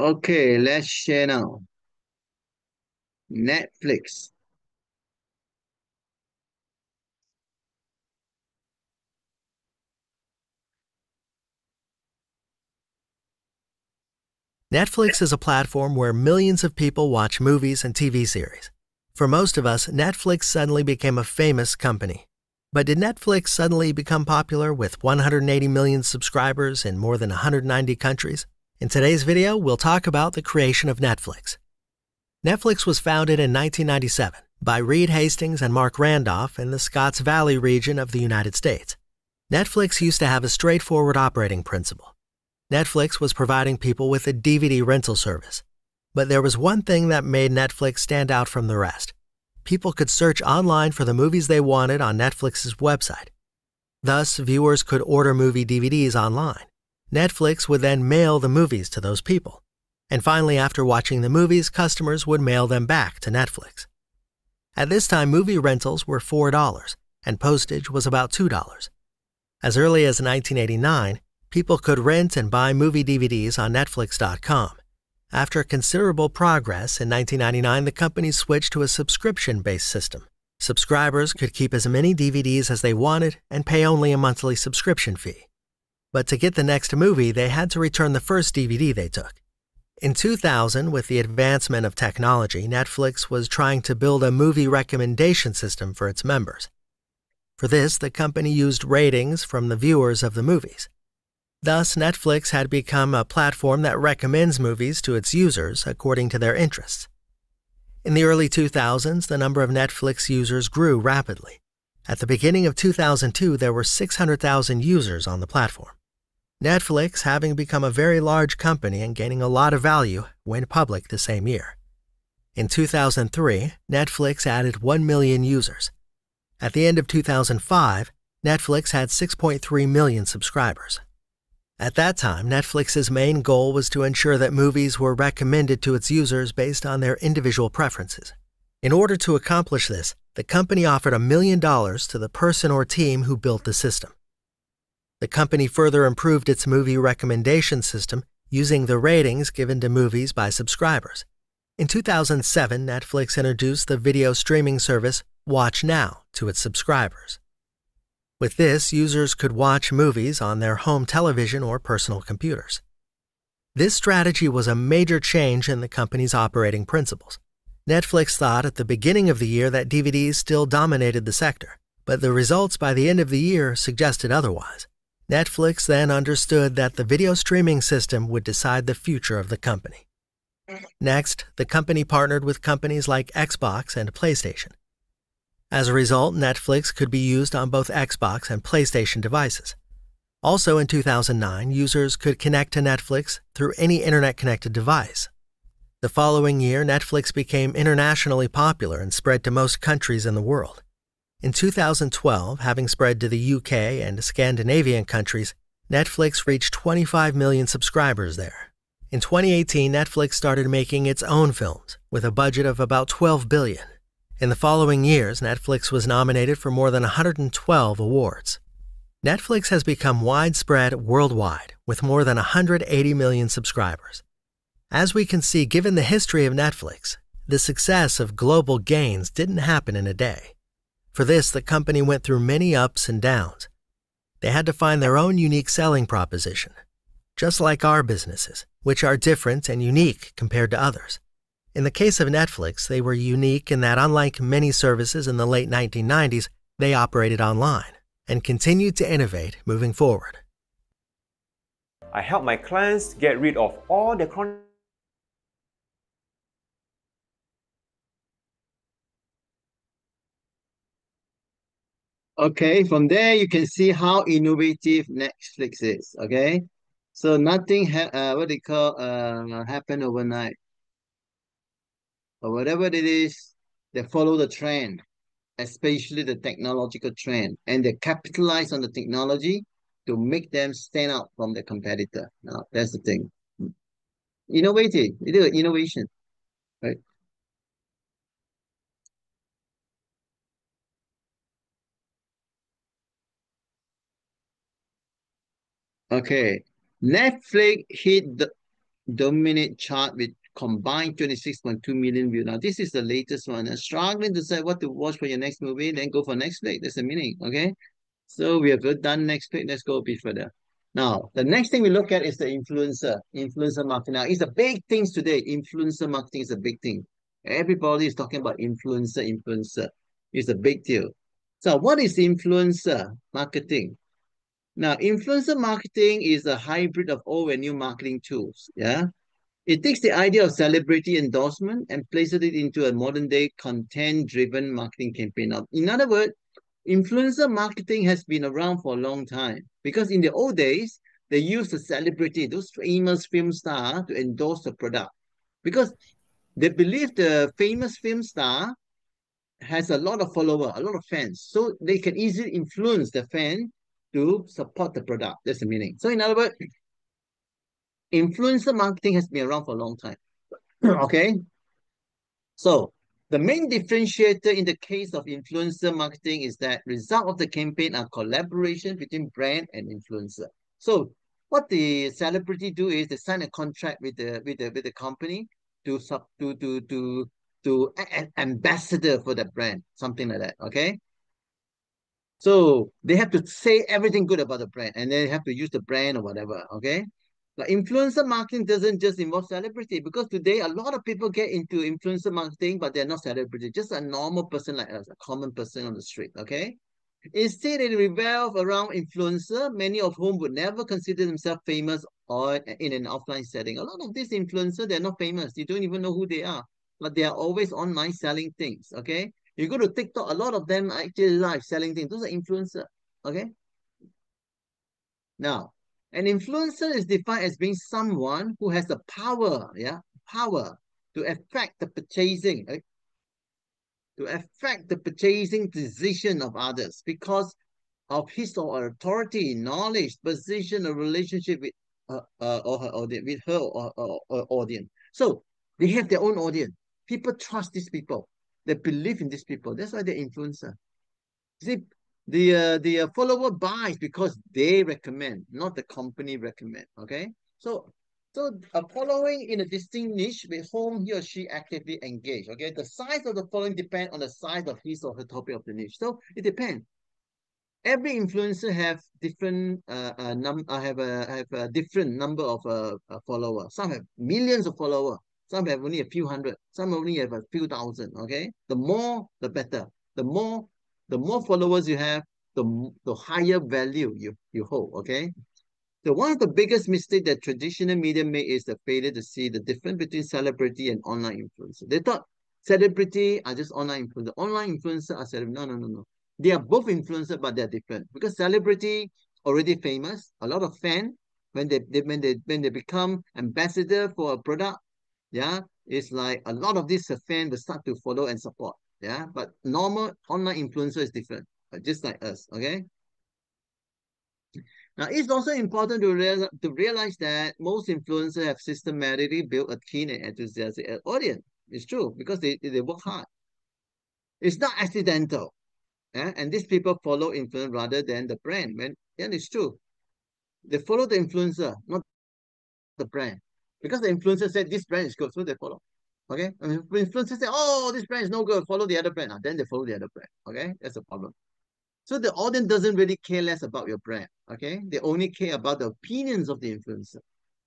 Okay, let's share now. Netflix. Netflix is a platform where millions of people watch movies and TV series. For most of us, Netflix suddenly became a famous company. But did Netflix suddenly become popular with 180 million subscribers in more than 190 countries? In today's video, we'll talk about the creation of Netflix. Netflix was founded in 1997 by Reed Hastings and Mark Randolph in the Scotts Valley region of the United States. Netflix used to have a straightforward operating principle. Netflix was providing people with a DVD rental service. But there was one thing that made Netflix stand out from the rest. People could search online for the movies they wanted on Netflix's website. Thus, viewers could order movie DVDs online. Netflix would then mail the movies to those people. And finally, after watching the movies, customers would mail them back to Netflix. At this time, movie rentals were $4, and postage was about $2. As early as 1989, people could rent and buy movie DVDs on Netflix.com. After considerable progress, in 1999, the company switched to a subscription-based system. Subscribers could keep as many DVDs as they wanted and pay only a monthly subscription fee. But to get the next movie, they had to return the first DVD they took. In 2000, with the advancement of technology, Netflix was trying to build a movie recommendation system for its members. For this, the company used ratings from the viewers of the movies. Thus, Netflix had become a platform that recommends movies to its users according to their interests. In the early 2000s, the number of Netflix users grew rapidly. At the beginning of 2002, there were 600,000 users on the platform. Netflix, having become a very large company and gaining a lot of value, went public the same year. In 2003, Netflix added 1 million users. At the end of 2005, Netflix had 6.3 million subscribers. At that time, Netflix's main goal was to ensure that movies were recommended to its users based on their individual preferences. In order to accomplish this, the company offered $1 million to the person or team who built the system. The company further improved its movie recommendation system using the ratings given to movies by subscribers. In 2007, Netflix introduced the video streaming service Watch Now to its subscribers. With this, users could watch movies on their home television or personal computers. This strategy was a major change in the company's operating principles. Netflix thought at the beginning of the year that DVDs still dominated the sector, but the results by the end of the year suggested otherwise. Netflix then understood that the video streaming system would decide the future of the company. Next, the company partnered with companies like Xbox and PlayStation. As a result, Netflix could be used on both Xbox and PlayStation devices. Also in 2009, users could connect to Netflix through any internet-connected device. The following year, Netflix became internationally popular and spread to most countries in the world. In 2012, having spread to the UK and Scandinavian countries, Netflix reached 25 million subscribers there. In 2018, Netflix started making its own films with a budget of about $12 billion. In the following years, Netflix was nominated for more than 112 awards. Netflix has become widespread worldwide with more than 180 million subscribers. As we can see, given the history of Netflix, the success of global gains didn't happen in a day. For this, the company went through many ups and downs. They had to find their own unique selling proposition, just like our businesses, which are different and unique compared to others. In the case of Netflix, they were unique in that unlike many services in the late 1990s, they operated online and continued to innovate moving forward. I help my clients get rid of all the chronic Okay, from there you can see how innovative Netflix is. Okay, so nothing happen overnight, or whatever it is, they follow the trend, especially the technological trend, and they capitalize on the technology to make them stand out from the competitor. Now that's the thing. Innovative, it is innovation, right? Okay, Netflix hit the dominate chart with combined 26.2 million views. Now, this is the latest one. And struggling to decide what to watch for your next movie, then go for Netflix. That's the meaning, okay? So we have done Netflix. Let's go a bit further. Now, the next thing we look at is the influencer marketing. Now, it's a big thing today. Influencer marketing is a big thing. Everybody is talking about influencer. It's a big deal. So what is influencer marketing? Now, influencer marketing is a hybrid of old and new marketing tools. Yeah. It takes the idea of celebrity endorsement and places it into a modern-day content-driven marketing campaign. Now, in other words, influencer marketing has been around for a long time because in the old days, they used the celebrity, those famous film stars, to endorse the product because they believe the famous film star has a lot of followers, a lot of fans, so they can easily influence the fan to support the product. That's the meaning. So in other words, influencer marketing has been around for a long time. Okay. So the main differentiator in the case of influencer marketing is that result of the campaign are collaboration between brand and influencer. So what the celebrity do is they sign a contract with the company to ambassador for the brand, something like that. Okay. So they have to say everything good about the brand and they have to use the brand or whatever, okay? But influencer marketing doesn't just involve celebrity because today a lot of people get into influencer marketing, but they're not celebrity, just a normal person like us, a common person on the street, okay? Instead, it revolves around influencer, many of whom would never consider themselves famous or in an offline setting. A lot of these influencers, they're not famous. You don't even know who they are, but they are always online selling things, okay? You go to TikTok, a lot of them are actually live selling things. Those are influencers, okay? Now, an influencer is defined as being someone who has the power, power to affect the purchasing, right? To affect the purchasing decision of others because of his or her authority, knowledge, position, or relationship with her audience. So they have their own audience. People trust these people. They believe in these people. That's why they're influencer. See, the follower buys because they recommend, not the company recommend. Okay, so a following in a distinct niche with whom he or she actively engage. Okay, the size of the following depends on the size of his or her topic of the niche. So it depends. Every influencer have different have a different number of followers. Some have millions of followers. Some have only a few hundred. Some only have a few thousand. Okay, the more the better. The more followers you have, the higher value you hold. Okay. So one of the biggest mistakes that traditional media make is the failure to see the difference between celebrity and online influencer. They thought celebrity are just online influencer. Online influencer are celebrity. No. They are both influencer, but they're different. Because celebrity already famous, a lot of fan, when they become ambassador for a product, yeah, it's like a lot of these fan will start to follow and support. Yeah, but normal online influencer is different, just like us. Okay. Now, it's also important to realize that most influencers have systematically built a keen and enthusiastic audience. It's true, because they work hard. It's not accidental. And these people follow influence rather than the brand. And it's true. They follow the influencer, not the brand. Because the influencer said this brand is good, so they follow. Okay? And if the influencer say, oh, this brand is no good, follow the other brand. Then they follow the other brand. Okay? That's the problem. So the audience doesn't really care less about your brand, okay? They only care about the opinions of the influencer,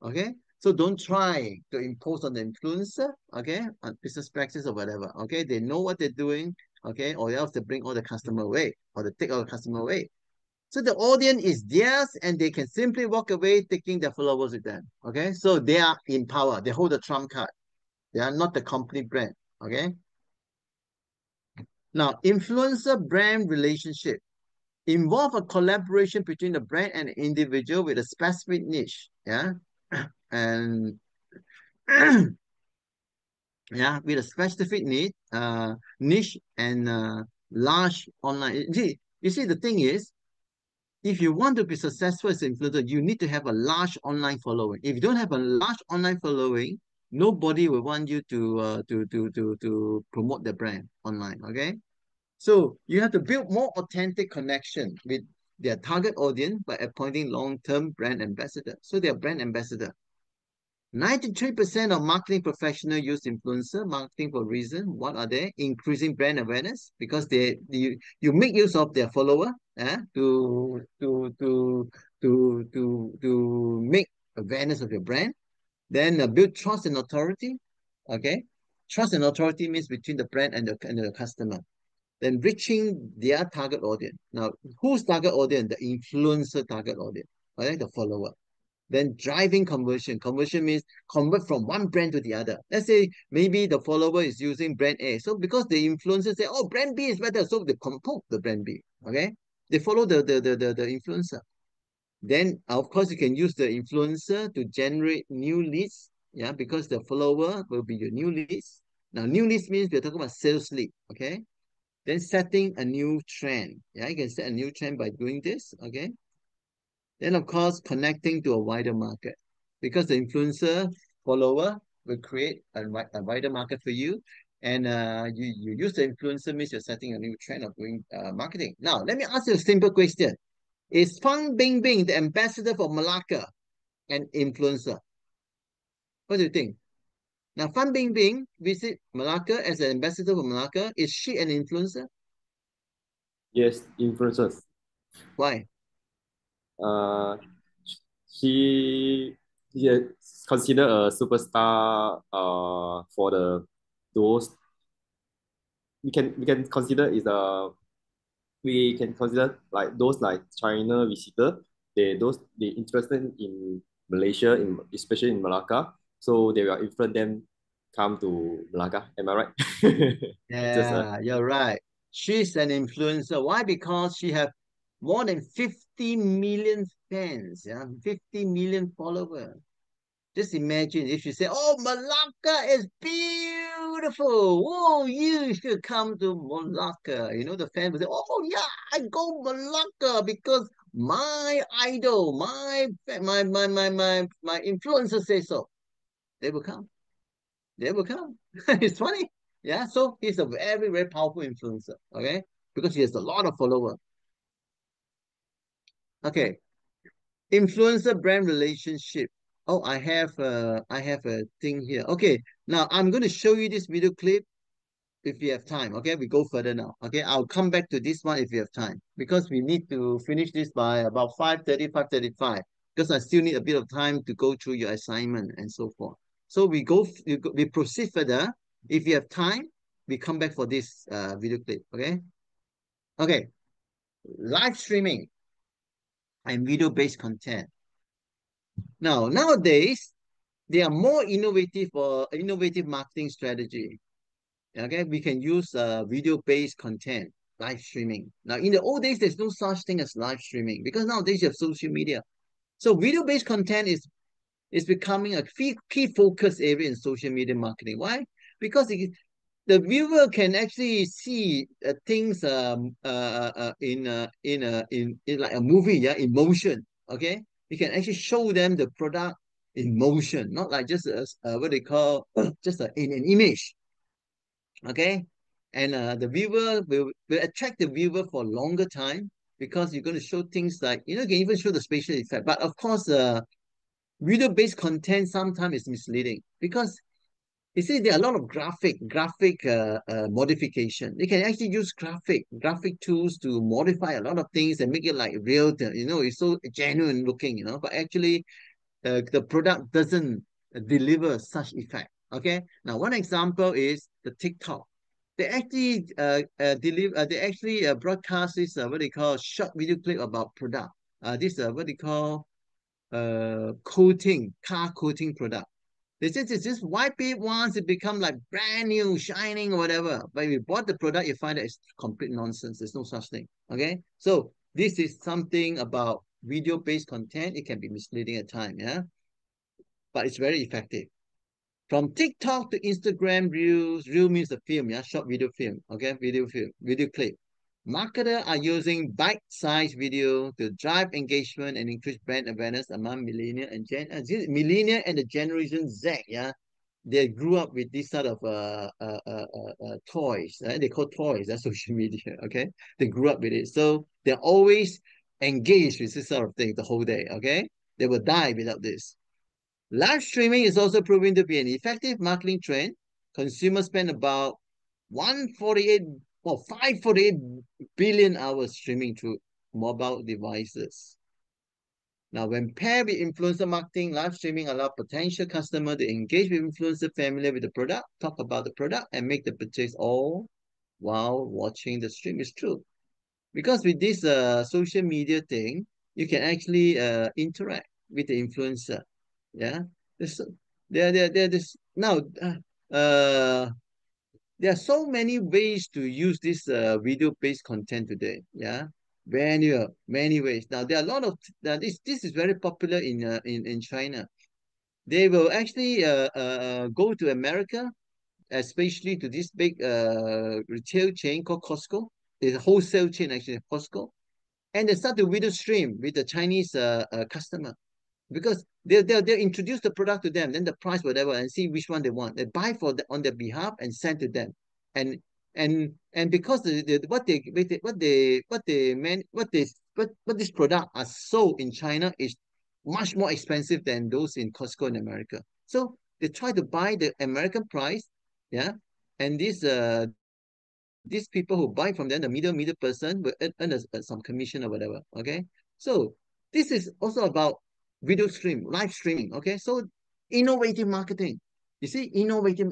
okay? So don't try to impose on the influencer, okay, on business practice or whatever, okay? They know what they're doing, okay, or else they bring all the customer away, or they take all the customer away. So the audience is theirs, and they can simply walk away taking their followers with them, okay? So they are in power. They hold the trump card. They are not the company brand, okay? Now, influencer brand relationship involve a collaboration between the brand and the individual with a specific niche. Yeah. And yeah, with a specific need, niche and large online. You see, the thing is, if you want to be successful as an influencer, you need to have a large online following. If you don't have a large online following, nobody will want you to promote the brand online. Okay. So you have to build more authentic connection with their target audience by appointing long-term brand ambassador. So they're brand ambassador. 93% of marketing professionals use influencer marketing for reason. What are they? Increasing brand awareness, because you make use of their follower to make awareness of your brand. Then build trust and authority. Okay, trust and authority means between the brand and the customer. Then reaching their target audience. Now, whose target audience? The influencer target audience, right? The follower. Then driving conversion. Conversion means convert from one brand to the other. Let's say maybe the follower is using brand A. So because the influencer say, oh, brand B is better, so they promote the brand B. Okay? They follow the influencer. Then, of course, you can use the influencer to generate new leads. Yeah, because the follower will be your new leads. Now, new leads means we're talking about sales lead. Okay? Then setting a new trend. Yeah, you can set a new trend by doing this, okay? Then, of course, connecting to a wider market, because the influencer follower will create a wider market for you. And you use the influencer means you're setting a new trend of doing marketing. Now, let me ask you a simple question. Is Fan Bingbing the ambassador for Malacca an influencer? What do you think? Now, Fan Bingbing visit Malacca as an ambassador for Malacca. Is she an influencer? Yes, influencers. Why? She is considered a superstar. For those we can consider is we can consider like those like China visitor. They interested in Malaysia, especially in Malacca. So they will influence them come to Malacca. Am I right? Yeah, you're right. She's an influencer. Why? Because she have more than 50 million fans, yeah, 50 million followers. Just imagine if you say, oh, Malacca is beautiful. Oh, you should come to Malacca. You know, the fans will say, oh, yeah, I go Malacca because my idol, my influencer says so. They will come. They will come. It's funny. Yeah, so he's a very, very powerful influencer, okay? Because he has a lot of followers. Okay. Influencer brand relationship. Oh, I have a thing here. Okay, now I'm going to show you this video clip if you have time. Okay, we go further now. Okay, I'll come back to this one if you have time, because we need to finish this by about 5:30, 5:35, because I still need a bit of time to go through your assignment and so forth. So we proceed further. If you have time, we come back for this video clip. Okay. Okay. Live streaming and video-based content. Now, nowadays, there are more innovative marketing strategy. Okay, we can use video-based content. live streaming. Now, in the old days, there's no such thing as live streaming because nowadays you have social media. So video-based content is becoming a key focus area in social media marketing. Why? Because the viewer can actually see things in like a movie, yeah, in motion. Okay, you can actually show them the product in motion, not like just what they call just in an image. Okay, and the viewer will attract the viewer for a longer time because you're going to show things like, you can even show the spatial effect. But of course, video-based content sometimes is misleading because you see there are a lot of graphic modification. You can actually use graphic tools to modify a lot of things and make it like real. It's so genuine looking. But actually, the product doesn't deliver such effect. Okay. Now, one example is the TikTok. They actually broadcast this what they call short video clip about product. This what they call car coating product. They just wipe it once, it become like brand new, shining or whatever. But if you bought the product, you find that it's complete nonsense. There's no such thing. Okay. So this is something about video-based content. It can be misleading at times, yeah. But it's very effective. From TikTok to Instagram Reels, Reel means the film, yeah, short video film, okay, video clip. Marketers are using bite-sized video to drive engagement and increase brand awareness among millennial and the Generation Z, yeah. They grew up with this sort of toys. They call toys, that's social media, okay? They grew up with it. So they're always engaged with this sort of thing the whole day, okay? They will die without this. Live streaming is also proving to be an effective marketing trend. Consumers spend about 548 billion hours streaming through mobile devices. Now, when paired with influencer marketing, live streaming allows potential customers to engage with influencers familiar with the product, talk about the product, and make the purchase all while watching the stream. It's true. Because with this social media thing, you can actually interact with the influencer. Yeah, there's now there are so many ways to use this video-based content today. Yeah, many ways. Now there are a lot of this is very popular in China. They will actually go to America, especially to this big retail chain called Costco. It's a wholesale chain actually, Costco, and they start to video stream with the Chinese customer. Because they'll introduce the product to them, then the price, whatever, and see which one they want. They buy on their behalf and send to them. And because what this product are sold in China is much more expensive than those in Costco in America. So they try to buy the American price, yeah, and these people who buy from them, the middle person, will earn some commission or whatever. Okay, so this is also about live streaming. Okay, so innovative marketing. Innovative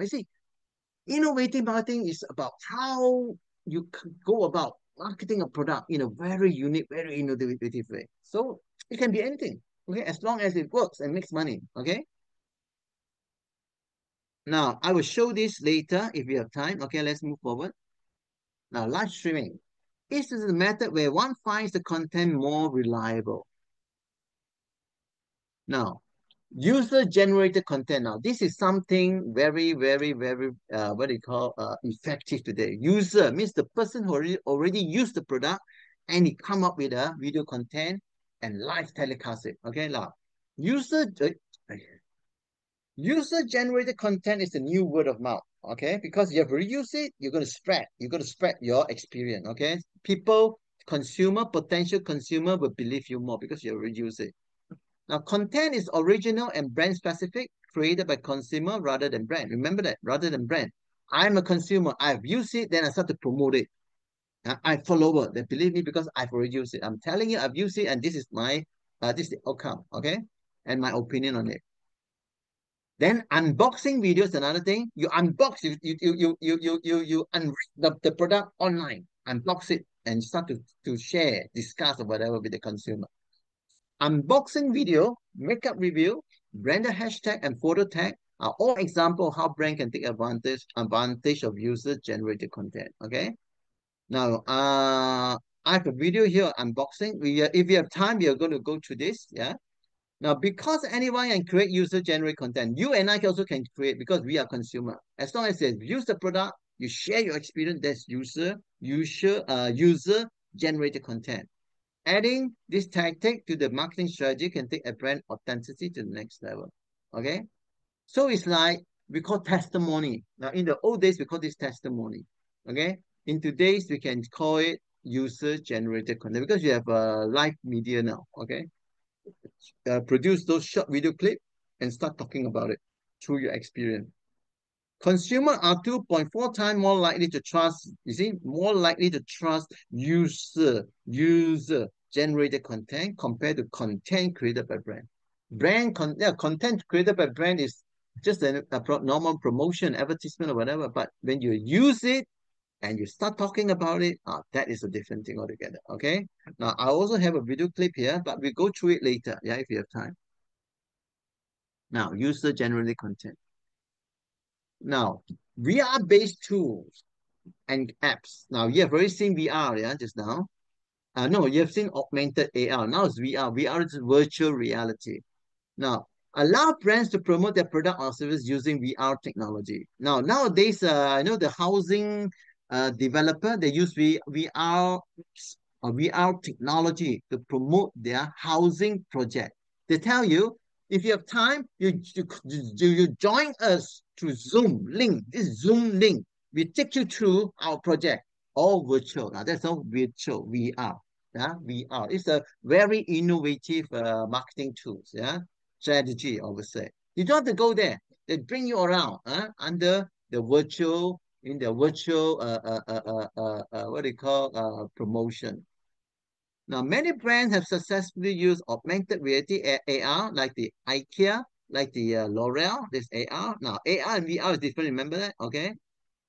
marketing is about how you go about marketing a product in a very unique, very innovative way. So it can be anything. Okay, as long as it works and makes money. Okay. Now I will show this later if we have time. Okay, let's move forward. Now, live streaming. This is a method where one finds the content more reliable. Now, user-generated content. Now, this is something very, very, very, what do you call, effective today. User means the person who already used the product and he come up with a video content and live telecast it. Okay, now, user-generated content is the new word of mouth. Okay, because you have reused it, you're going to spread your experience. Okay, potential consumer will believe you more because you reuse it. Now, content is original and brand specific, created by consumer rather than brand. Remember that, rather than brand. I'm a consumer, I've used it, then I start to promote it. I follow it. They believe me because I've already used it. I'm telling you, I've used it, and this is my this is the outcome. Okay, and my opinion on it. Then unboxing video is another thing. You unbox, you unwrap the product online, unbox it, and start to share, discuss, or whatever with the consumer. Unboxing video, makeup review, branded hashtag, and photo tag are all examples of how brand can take advantage of user-generated content. Okay. Now, I have a video here unboxing. If you have time, we are going to go through this. Yeah. Now, because anyone can create user-generated content, you and I also can create because we are consumer. As long as you use the product, you share your experience, that's user-generated content. Adding this tactic to the marketing strategy can take a brand authenticity to the next level. Okay? So it's like we call testimony. Now, in the old days, we call this testimony. Okay? In today's, we can call it user-generated content because you have a live media now. Okay? Produce those short video clip and start talking about it through your experience. Consumers are 2.4 times more likely to trust, you see, more likely to trust user-generated content compared to content created by brand. Content created by brand is just a normal promotion, advertisement or whatever, but when you use it and you start talking about it, that is a different thing altogether, okay? Now, I also have a video clip here, but we'll go through it later, yeah, if you have time. Now, user-generated content. Now, VR-based tools and apps. Now, you have already seen VR, yeah, just now. No, you have seen augmented AR. Now it's VR. VR is virtual reality. Now, allow brands to promote their product or service using VR technology. Now, nowadays, I know the housing developer, they use VR technology to promote their housing project. They tell you, if you have time, you join us through Zoom link. This Zoom link, we take you through our project, all virtual. Now, that's all virtual, VR. Yeah, VR. It's a very innovative marketing tools, yeah, strategy, I would say. You don't have to go there. They bring you around under the virtual, in the virtual, what do you call, promotion. Now, many brands have successfully used augmented reality AR, like the IKEA, like the L'Oreal, this AR. Now, AR and VR is different, remember that? Okay.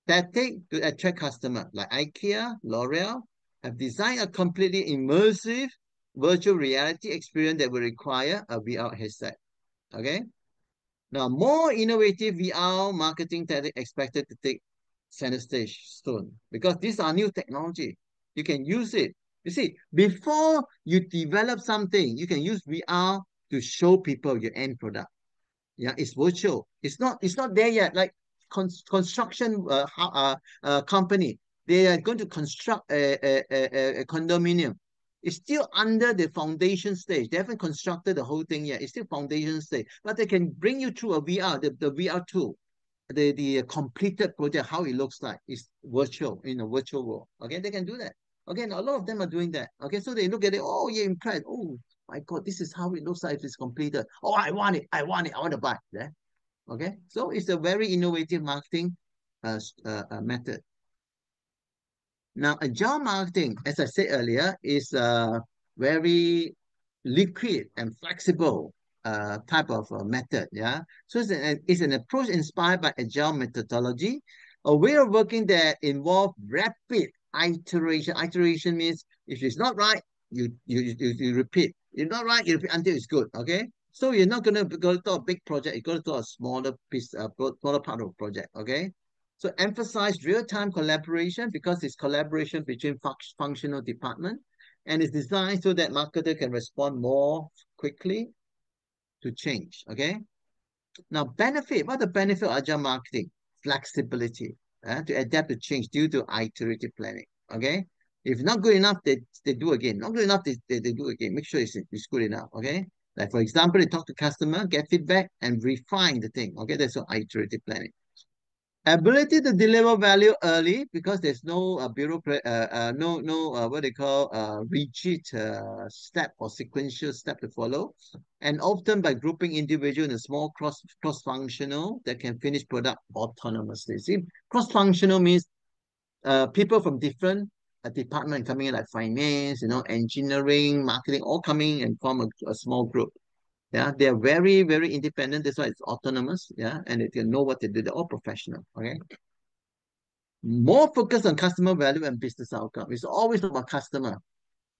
Tactic to attract customers, like IKEA, L'Oreal, have designed a completely immersive virtual reality experience that will require a VR headset. Okay. Now, more innovative VR marketing tactics expected to take center stage soon because these are new technology. You can use it. You see, before you develop something, you can use VR to show people your end product. Yeah, it's virtual. It's not there yet. Like construction company, they are going to construct a condominium. It's still under the foundation stage. They haven't constructed the whole thing yet. It's still foundation stage. But they can bring you through a VR, the VR tool, the completed project, how it looks like. It's virtual, in a virtual world. Okay, they can do that. Okay, now a lot of them are doing that. Okay, so they look at it, oh, you're impressed. Oh, my God, this is how it looks like if it's completed. Oh, I want it. I want to buy. Yeah. Okay, so it's a very innovative marketing method. Now, agile marketing, as I said earlier, is a very liquid and flexible type of method. Yeah, so it's an approach inspired by agile methodology, a way of working that involves rapid iteration. Iteration means if it's not right, you repeat. If not right, you repeat until it's good. Okay, so you're not going to go to a big project. You go to a smaller piece, smaller part of a project. Okay. So emphasize real-time collaboration because it's collaboration between functional department, and it's designed so that marketer can respond more quickly to change. Okay. Now, benefit. What the benefit of agile marketing? Flexibility to adapt to change due to iterative planning. Okay. If not good enough, they do again. Not good enough, they do again. Make sure it's good enough. Okay. Like for example, they talk to customer, get feedback, and refine the thing. Okay, that's what iterative planning. Ability to deliver value early because there's no what they call rigid step or sequential step to follow, and often by grouping individual in a small cross-functional that can finish product autonomously. See, cross-functional means people from different department coming in, like finance, engineering, marketing, all coming and form a small group. Yeah, they're very, very independent. That's why it's autonomous. Yeah, and they can know what they do. They're all professional. Okay. More focus on customer value and business outcome. It's always about customer,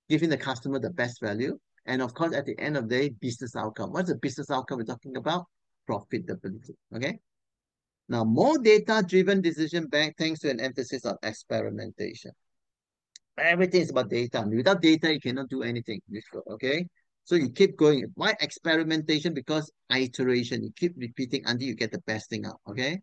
giving the customer the best value. And of course, at the end of the day, business outcome. What's the business outcome we're talking about? Profitability. Okay. Now, more data-driven decision bank thanks to an emphasis on experimentation. Everything is about data. Without data, you cannot do anything. Okay? So you keep going. Why experimentation? Because iteration. You keep repeating until you get the best thing out. Okay?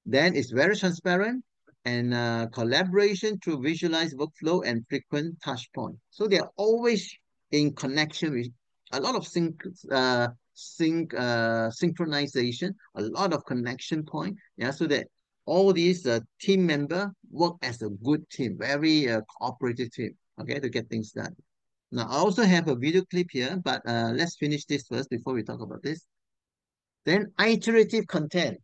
Then it's very transparent and collaboration through visualized workflow and frequent touch point. So they're always in connection with a lot of synchronization, a lot of connection point. Yeah, so that all these team member work as a good team, very cooperative team. Okay, to get things done. Now I also have a video clip here, but let's finish this first before we talk about this. Then iterative content.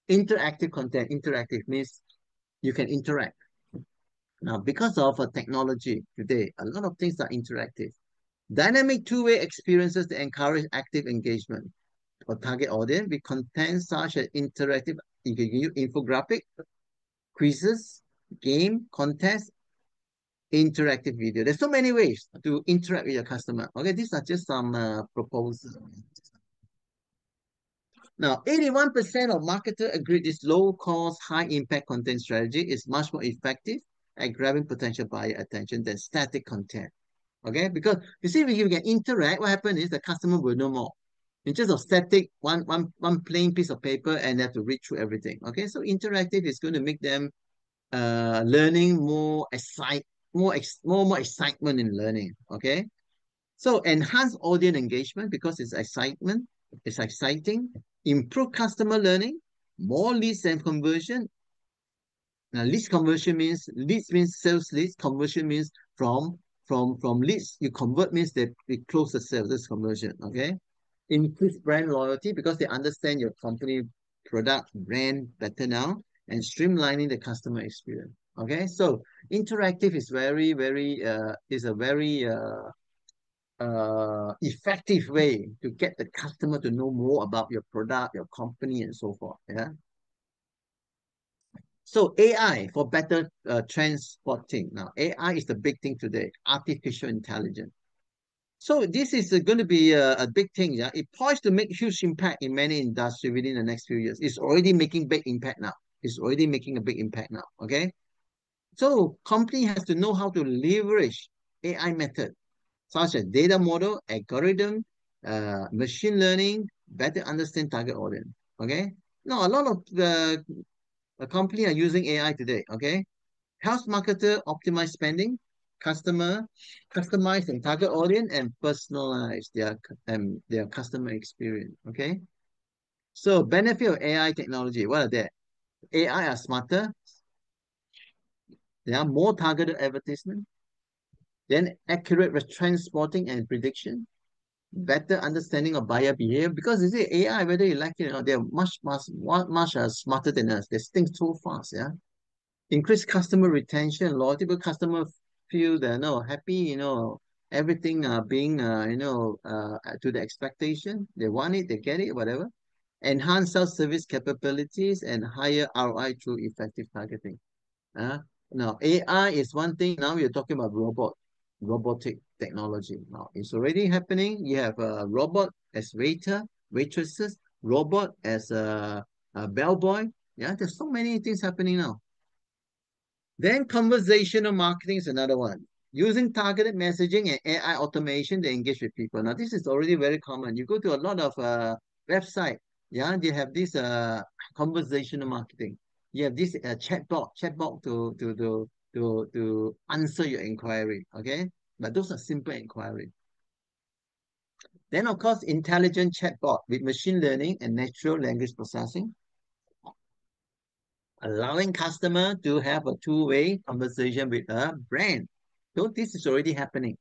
Interactive content. Interactive means you can interact. Now, because of technology today, a lot of things are interactive. Dynamic two-way experiences that encourage active engagement for target audience with content such as interactive, you can use infographic, quizzes, game, contest, interactive video. There's so many ways to interact with your customer. Okay, these are just some proposals. Now, 81% of marketers agree this low-cost, high-impact content strategy is much more effective at grabbing potential buyer attention than static content. Okay, because you see, when you can interact, what happens is the customer will know more. Instead of static, one plain piece of paper and they have to read through everything. Okay, so interactive is going to make them learning more excitement in learning. Okay, so enhance audience engagement because it's exciting, improve customer learning, more leads and conversion. Now, leads means sales leads. Conversion means from leads you convert means that we close the sales. That's conversion. Okay, increase brand loyalty because they understand your company, product, brand better now, and streamlining the customer experience. Okay, so interactive is a very effective way to get the customer to know more about your product, your company, and so forth. Yeah. So AI for better transporting. Now, AI is the big thing today, artificial intelligence. So this is going to be a big thing. Yeah, it poised to make huge impact in many industries within the next few years. It's already making big impact now. It's already making a big impact now. Okay. So company has to know how to leverage AI method, such as data model, algorithm, machine learning, better understand target audience. Okay. Now, a lot of company are using AI today. Okay. Helps marketer optimize spending, customize and target audience, and personalize their customer experience. Okay. So benefit of AI technology, what are they? AI are smarter. They are more targeted advertisement. Then accurate transporting and prediction. Better understanding of buyer behavior because you see AI, whether you like it or not, they're much smarter than us. They think so fast. Yeah. Increase customer retention, loyalty, but customer feel they're happy, everything being to the expectation. They want it, they get it, whatever. Enhance self-service capabilities and higher ROI through effective targeting. Now AI is one thing. Now we're talking about robotic technology. Now it's already happening. You have a robot as waitresses, robot as a bellboy. Yeah, there's so many things happening now. Then conversational marketing is another one. Using targeted messaging and AI automation to engage with people. Now, this is already very common. You go to a lot of website, yeah, they have this conversational marketing. You have this chatbot to answer your inquiry. Okay, but those are simple inquiry. Then, of course, intelligent chatbot with machine learning and natural language processing, allowing customer to have a two-way conversation with a brand. So this is already happening.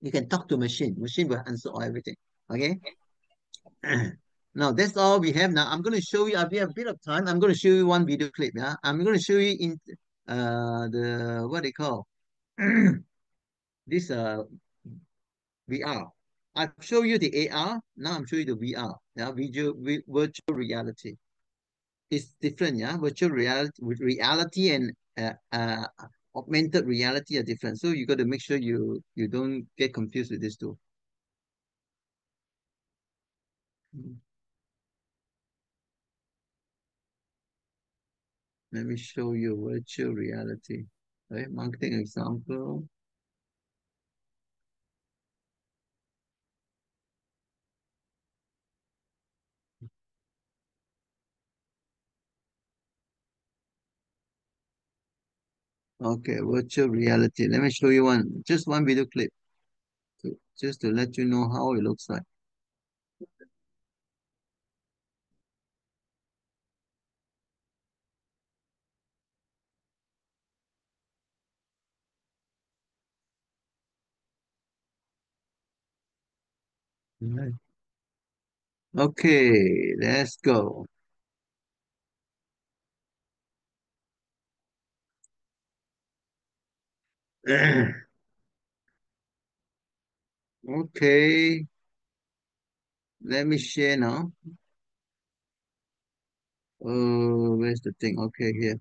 You can talk to machine. Machine will answer everything. Okay. Now that's all we have. Now I'm going to show you. I have a bit of time. I'm going to show you one video clip. Yeah, I'm going to show you in the what they call this VR. I've shown you the AR. Now I'm showing you the VR. Yeah, virtual reality. It's different, yeah. Virtual reality and augmented reality are different. So you got to make sure you don't get confused with these two. Let me show you virtual reality. Okay, marketing example. Okay, virtual reality. Let me show you just one video clip, just to let you know how it looks like. Right. Okay, let's go. Okay, let me share now. Where's the thing? Okay, here.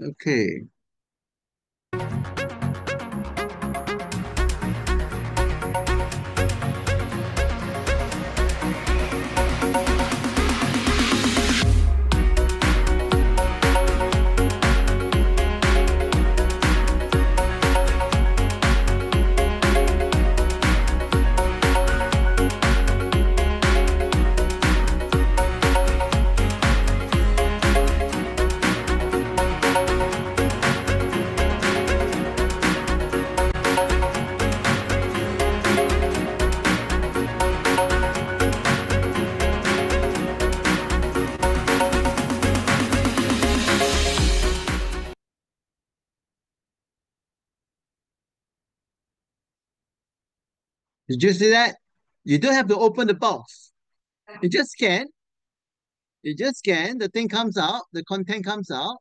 Okay. Did you see that? You don't have to open the box. You just scan. You just scan. The thing comes out. The content comes out,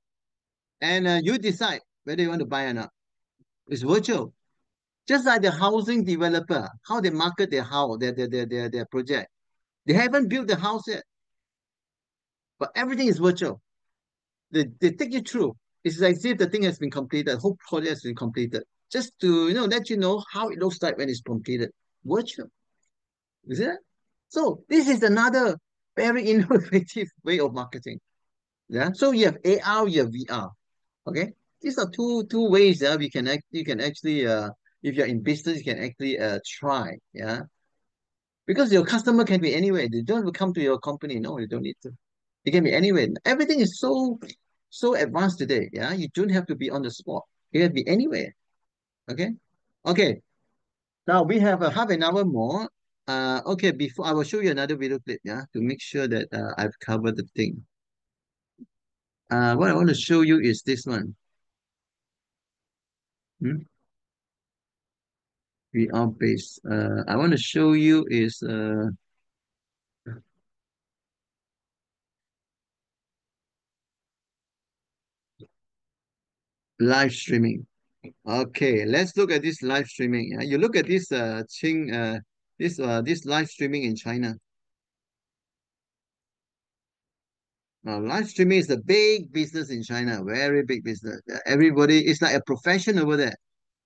and you decide whether you want to buy or not. It's virtual. Just like the housing developer, how they market their house, their project. They haven't built the house yet, but everything is virtual. They take you through. It's like as if the thing has been completed, the whole project has been completed. Just to let you know how it looks like when it's completed. Virtual. Is it? So this is another very innovative way of marketing. Yeah. So you have AR, you have VR. Okay. These are two ways that you can actually if you're in business, you can actually try. Yeah. Because your customer can be anywhere. They don't have to come to your company. No, you don't need to. It can be anywhere. Everything is so advanced today. Yeah. You don't have to be on the spot. You can be anywhere. Okay. Okay. Now we have a half an hour more. Okay, before I will show you another video clip, yeah, to make sure that I've covered the thing. What I want to show you is this one. VR based. I want to show you is live streaming. Okay, let's look at this live streaming. You look at this thing, this live streaming in China. Live streaming is a big business in China, very big business. Everybody, it's like a profession over there.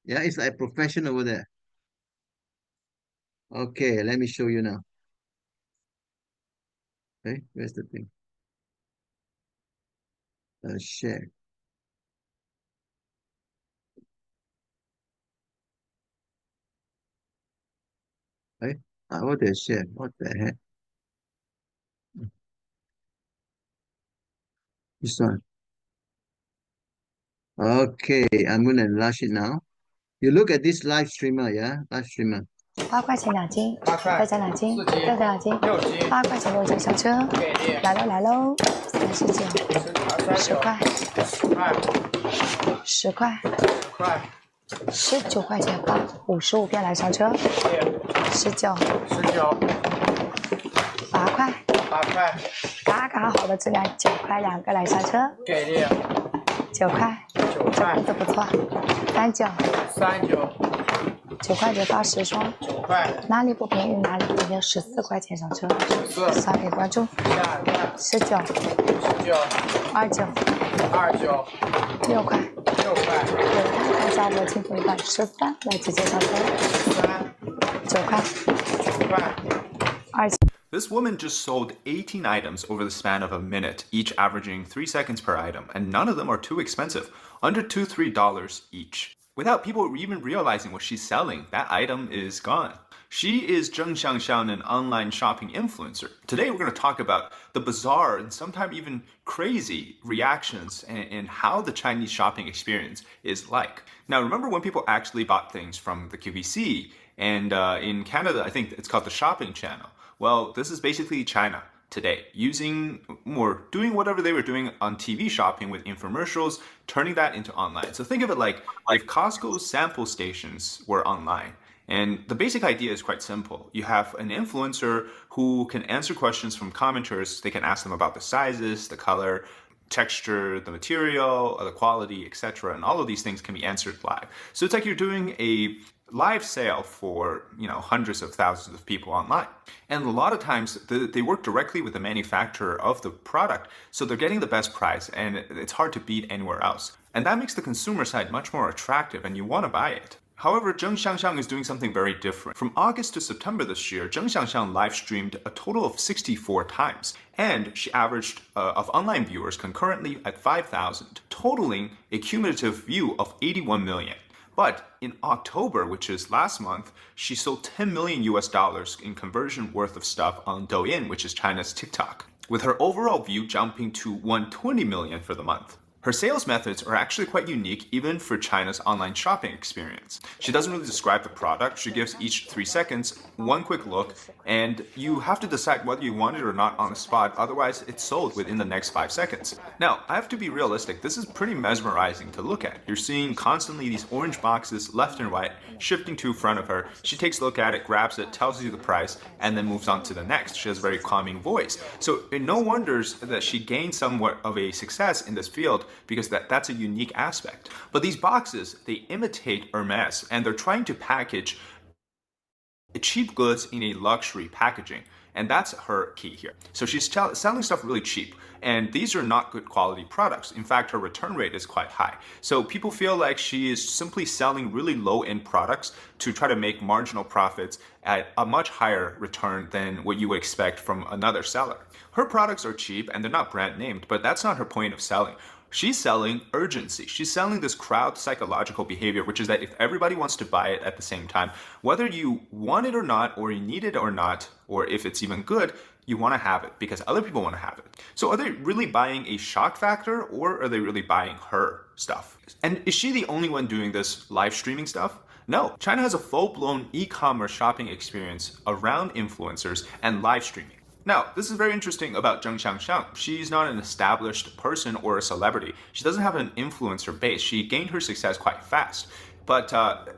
Yeah, it's like a profession over there. Okay, let me show you now. Okay, where's the thing? Share. Okay, what the share? What the heck? This one. Okay, I'm gonna enlarge it now. You look at this live streamer, yeah, live streamer. 8块钱2斤，再加2斤，再加2斤，8块钱6斤小车，来喽，39，10块，10块，19块钱8 55遍来上车，19，8块，嘎嘎好的质量，9块2个来上车，给力，9块，这裤子不错，39。9块钱80双，9块，哪里不便宜哪里便宜，14块钱上车，14，刷屏关注，19，29，6块，有看下我清楚一半，13来直接上车，9块，27。This woman just sold 18 items over the span of a minute, each averaging 3 seconds per item, and none of them are too expensive, under $2-3 each. Without people even realizing what she's selling, that item is gone. She is Zheng Xiangxiang, an online shopping influencer. Today we're going to talk about the bizarre and sometimes even crazy reactions and how the Chinese shopping experience is like. Now remember when people actually bought things from the QVC, and in Canada I think it's called the shopping channel. Well, this is basically China today, doing whatever they were doing on TV shopping with infomercials, turning that into online. So think of it like if Costco's sample stations were online. And the basic idea is quite simple. You have an influencer who can answer questions from commenters. They can ask them about the sizes, the color, texture, the material, the quality, etc. And all of these things can be answered live. So it's like you're doing a live sale for hundreds of thousands of people online. And a lot of times they work directly with the manufacturer of the product, so they're getting the best price and it's hard to beat anywhere else. And that makes the consumer side much more attractive and you want to buy it. However, Zheng Xiangxiang is doing something very different. From August to September this year, Zheng Xiangxiang live streamed a total of 64 times, and she averaged of online viewers concurrently at 5,000, totaling a cumulative view of 81 million. But in October, which is last month, she sold $10 million in conversion worth of stuff on Douyin, which is China's TikTok, with her overall view jumping to 120 million for the month. Her sales methods are actually quite unique even for China's online shopping experience. She doesn't really describe the product, she gives each 3 seconds one quick look, and you have to decide whether you want it or not on the spot, otherwise it's sold within the next 5 seconds. Now, I have to be realistic, this is pretty mesmerizing to look at. You're seeing constantly these orange boxes left and right, shifting to in front of her. She takes a look at it, grabs it, tells you the price, and then moves on to the next. She has a very calming voice. So it no wonders that she gained somewhat of a success in this field, because that's a unique aspect. But these boxes, they imitate Hermes, and they're trying to package cheap goods in a luxury packaging. And that's her key here. So she's selling stuff really cheap, and these are not good quality products. In fact, her return rate is quite high. So people feel like she is simply selling really low-end products to try to make marginal profits at a much higher return than what you would expect from another seller. Her products are cheap and they're not brand named, but that's not her point of selling. She's selling urgency. She's selling this crowd psychological behavior, which is that if everybody wants to buy it at the same time, whether you want it or not, or you need it or not, or if it's even good, you want to have it because other people want to have it. So are they really buying a shock factor, or are they really buying her stuff? And is she the only one doing this live streaming stuff? No, China has a full-blown e-commerce shopping experience around influencers and live streaming. Now, this is very interesting about Zheng Xiangxiang. She's not an established person or a celebrity. She doesn't have an influencer base. She gained her success quite fast. But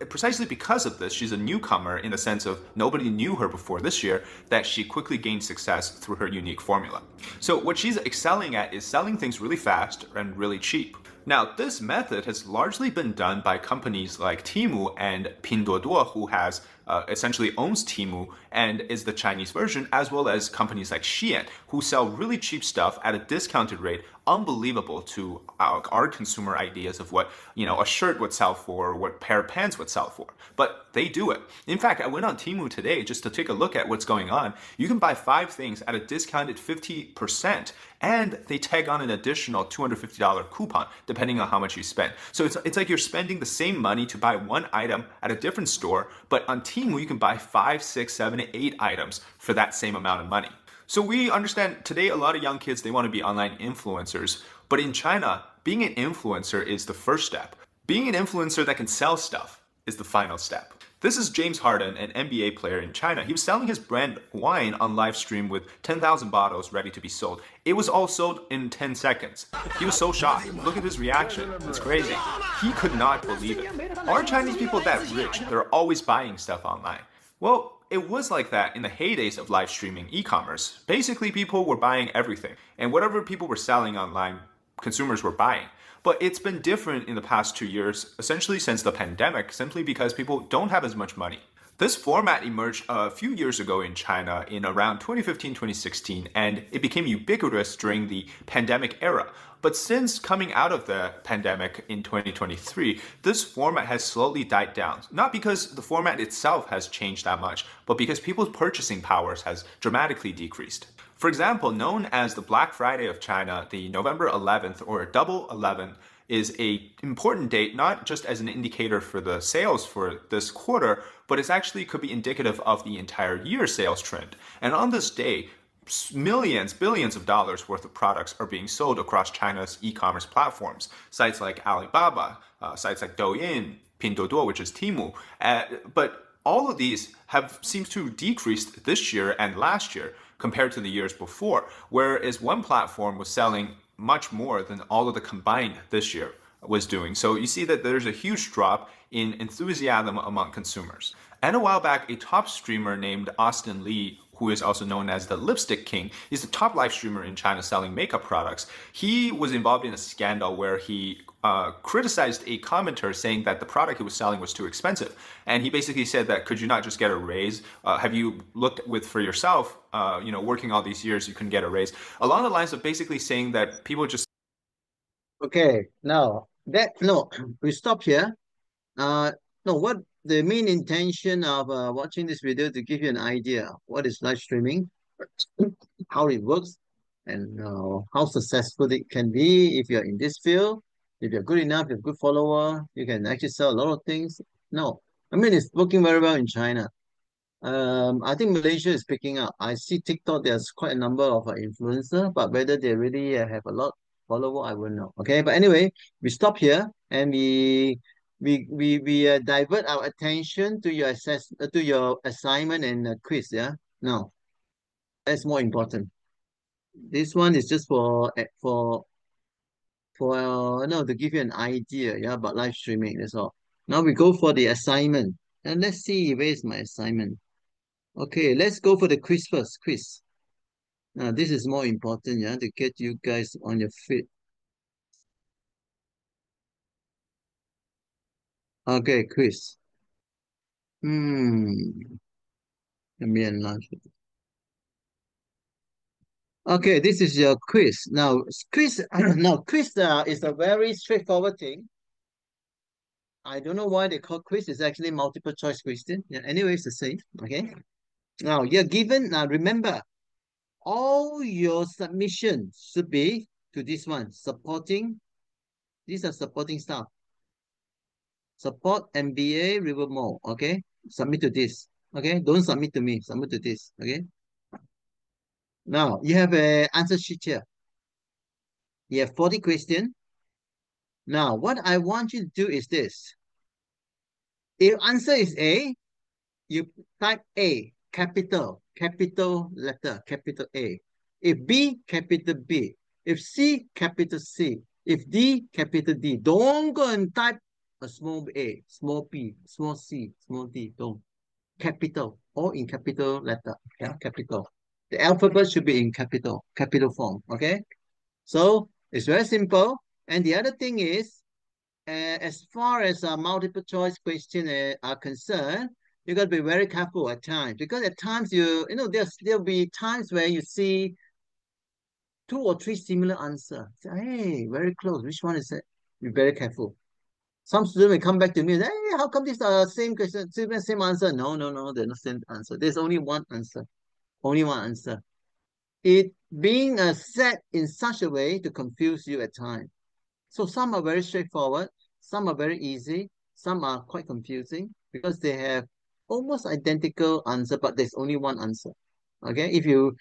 precisely because of this, she's a newcomer in the sense of nobody knew her before this year, that she quickly gained success through her unique formula. So what she's excelling at is selling things really fast and really cheap. Now, this method has largely been done by companies like Temu and Pinduoduo, who has essentially owns Temu and is the Chinese version, as well as companies like Shein, who sell really cheap stuff at a discounted rate, unbelievable to our consumer ideas of what a shirt would sell for, or what a pair of pants would sell for. But they do it. In fact, I went on Temu today just to take a look at what's going on. You can buy 5 things at a discounted 50%, and they tag on an additional $250 coupon, depending on how much you spend. So it's like you're spending the same money to buy one item at a different store, but on Temu you can buy 5, 6, 7, 8 items for that same amount of money. So we understand today a lot of young kids, they want to be online influencers, but in China, being an influencer is the first step. Being an influencer that can sell stuff is the final step. This is James Harden, an NBA player in China. He was selling his brand wine on live stream with 10,000 bottles ready to be sold. It was all sold in 10 seconds. He was so shocked. Look at his reaction. It's crazy. He could not believe it. Are Chinese people that rich? They're always buying stuff online. Well, it was like that in the heydays of live streaming e-commerce. Basically, people were buying everything, and whatever people were selling online, consumers were buying. But it's been different in the past 2 years, essentially since the pandemic, simply because people don't have as much money. This format emerged a few years ago in China in around 2015-2016, and it became ubiquitous during the pandemic era. But since coming out of the pandemic in 2023, this format has slowly died down. Not because the format itself has changed that much, but because people's purchasing powers has dramatically decreased. For example, known as the Black Friday of China, the November 11th or Double 11 is an important date, not just as an indicator for the sales for this quarter, but it actually could be indicative of the entire year sales trend. And on this day, millions, billions of dollars worth of products are being sold across China's e-commerce platforms. Sites like Alibaba, sites like Douyin, Pinduoduo, which is Temu. But all of these have seemed to decrease this year and last year compared to the years before, whereas one platform was selling much more than all of the combined this year was doing. So you see that there's a huge drop in enthusiasm among consumers. And a while back, a top streamer named Austin Lee, who is also known as the Lipstick King, is the top live streamer in China selling makeup products. He was involved in a scandal where he criticized a commenter saying that the product he was selling was too expensive. And he basically said that, could you not just get a raise? Have you looked for yourself, working all these years, you couldn't get a raise? Along the lines of basically saying that people just... Okay, now, we stop here. No, what the main intention of watching this video to give you an idea what is live streaming, how it works, and how successful it can be if you're in this field. If you're good enough, you're a good follower, you can actually sell a lot of things. No, I mean, it's working very well in China. I think Malaysia is picking up. I see TikTok, there's quite a number of influencers, but whether they really have a lot follower, I won't know. Okay, but anyway, we stop here and we divert our attention to your assignment and quiz. Yeah, now that's more important. This one is just to give you an idea, yeah, about live streaming. That's all. Now we go for the assignment, and let's see where is my assignment. Okay, let's go for the quiz first. Quiz. Now this is more important, yeah, to get you guys on your feet. Okay, quiz. Let me enlarge it. Okay, this is your quiz. Now, quiz is a very straightforward thing. I don't know why they call quiz. It's actually multiple choice question. Yeah, anyway, it's the same. Okay. Now, you're given, remember, all your submissions should be to this one, supporting. These are supporting stuff. Support MBA River Mall. Okay. Submit to this. Okay. Don't submit to me. Submit to this. Okay. Now, you have an answer sheet here. You have 40 questions. Now, what I want you to do is this. If answer is A, you type A, capital letter, capital A. If B, capital B. If C, capital C. If D, capital D. Don't go and type a small a, small b, small c, small d. Don't. Capital, all in capital letter. Yeah, capital. The alphabet should be in capital form. Okay. So it's very simple. And the other thing is, as far as multiple choice questions are concerned, you got to be very careful at times, because at times there'll be times where you see 2 or 3 similar answers. Hey, very close. Which one is it? Be very careful. Some student will come back to me and say, hey, how come these are same question, same answer? No, they're not same answer. There's only one answer. Only one answer. It being set in such a way to confuse you at times. So some are very straightforward, some are very easy, some are quite confusing because they have almost identical answer, but there's only one answer. Okay, if you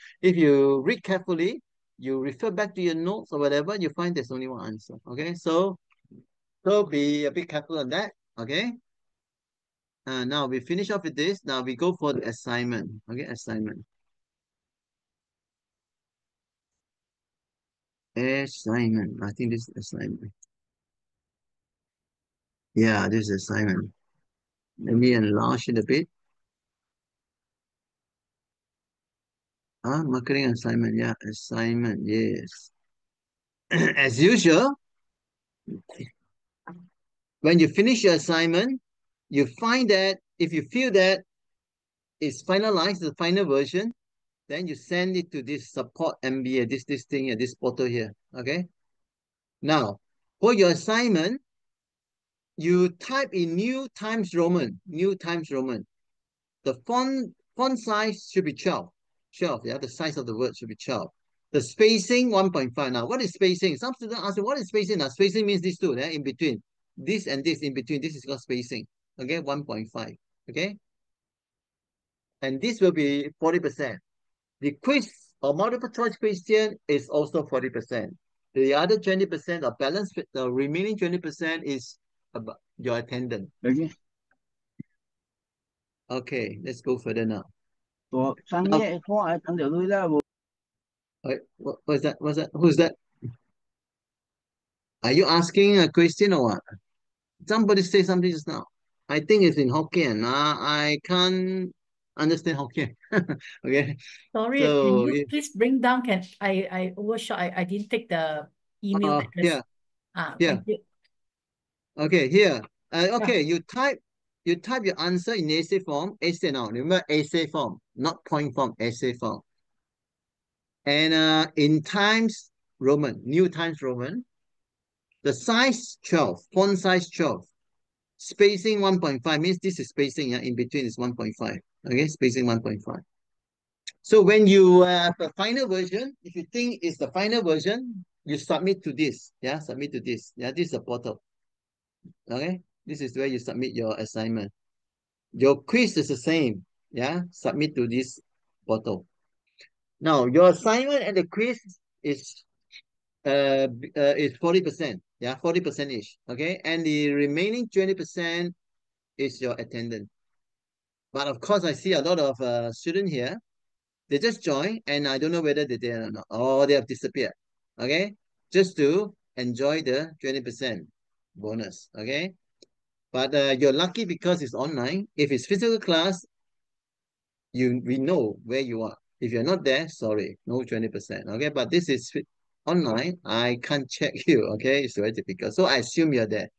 read carefully, you refer back to your notes or whatever, you find there's only one answer. Okay, so be a bit careful on that. Okay. Now we finish off with this. Now we go for the assignment. Okay, assignment. Assignment. I think this is assignment. Yeah, this is assignment. Let me enlarge it a bit. Marketing assignment. Yeah, assignment. Yes. As usual, when you finish your assignment, you find that if you feel that is finalized, the final version, then you send it to this support MBA, this thing here, this portal here. Okay. Now, for your assignment, you type in New Times Roman. The font size should be 12. 12, yeah, the size of the word should be 12. The spacing, 1.5. Now, what is spacing? Some students ask me, what is spacing? Now, spacing means these two, yeah, in between. This and this in between, this is called spacing. Okay, 1.5. Okay. And this will be 40%. The quiz or multiple choice question is also 40%. The other 20% of balance, the remaining 20% is about your attendance. Okay. Okay, let's go further now. What is that? What's that? Who's that? Are you asking a question or what? Somebody say something just now. I think it's in Hokkien. I can't understand Hokkien. Okay. Sorry, can So, you please bring down? I overshot. I didn't take the email address. Yeah. Thank you. Okay, here. Okay, you type your answer in essay form. Essay now. Remember essay form, not point form, essay form. And in Times Roman, New Times Roman, the size 12, font size 12. Spacing 1.5 means this is spacing, yeah, in between is 1.5. Okay, spacing 1.5. So when you have a final version, if you think it's the final version, you submit to this. Yeah, submit to this. Yeah, this is a portal. Okay, this is where you submit your assignment. Your quiz is the same. Yeah, submit to this portal. Now, your assignment and the quiz is 40%. Yeah, 40% each. Okay, and the remaining 20% is your attendance. But of course, I see a lot of students here. They just join, and I don't know whether they're there or not, or they have disappeared. Okay, just to enjoy the 20% bonus. Okay, but you're lucky because it's online. If it's physical class, we know where you are. If you're not there, sorry, no 20%. Okay, but this is online. I can't check you. Okay, it's very difficult. So I assume you're there.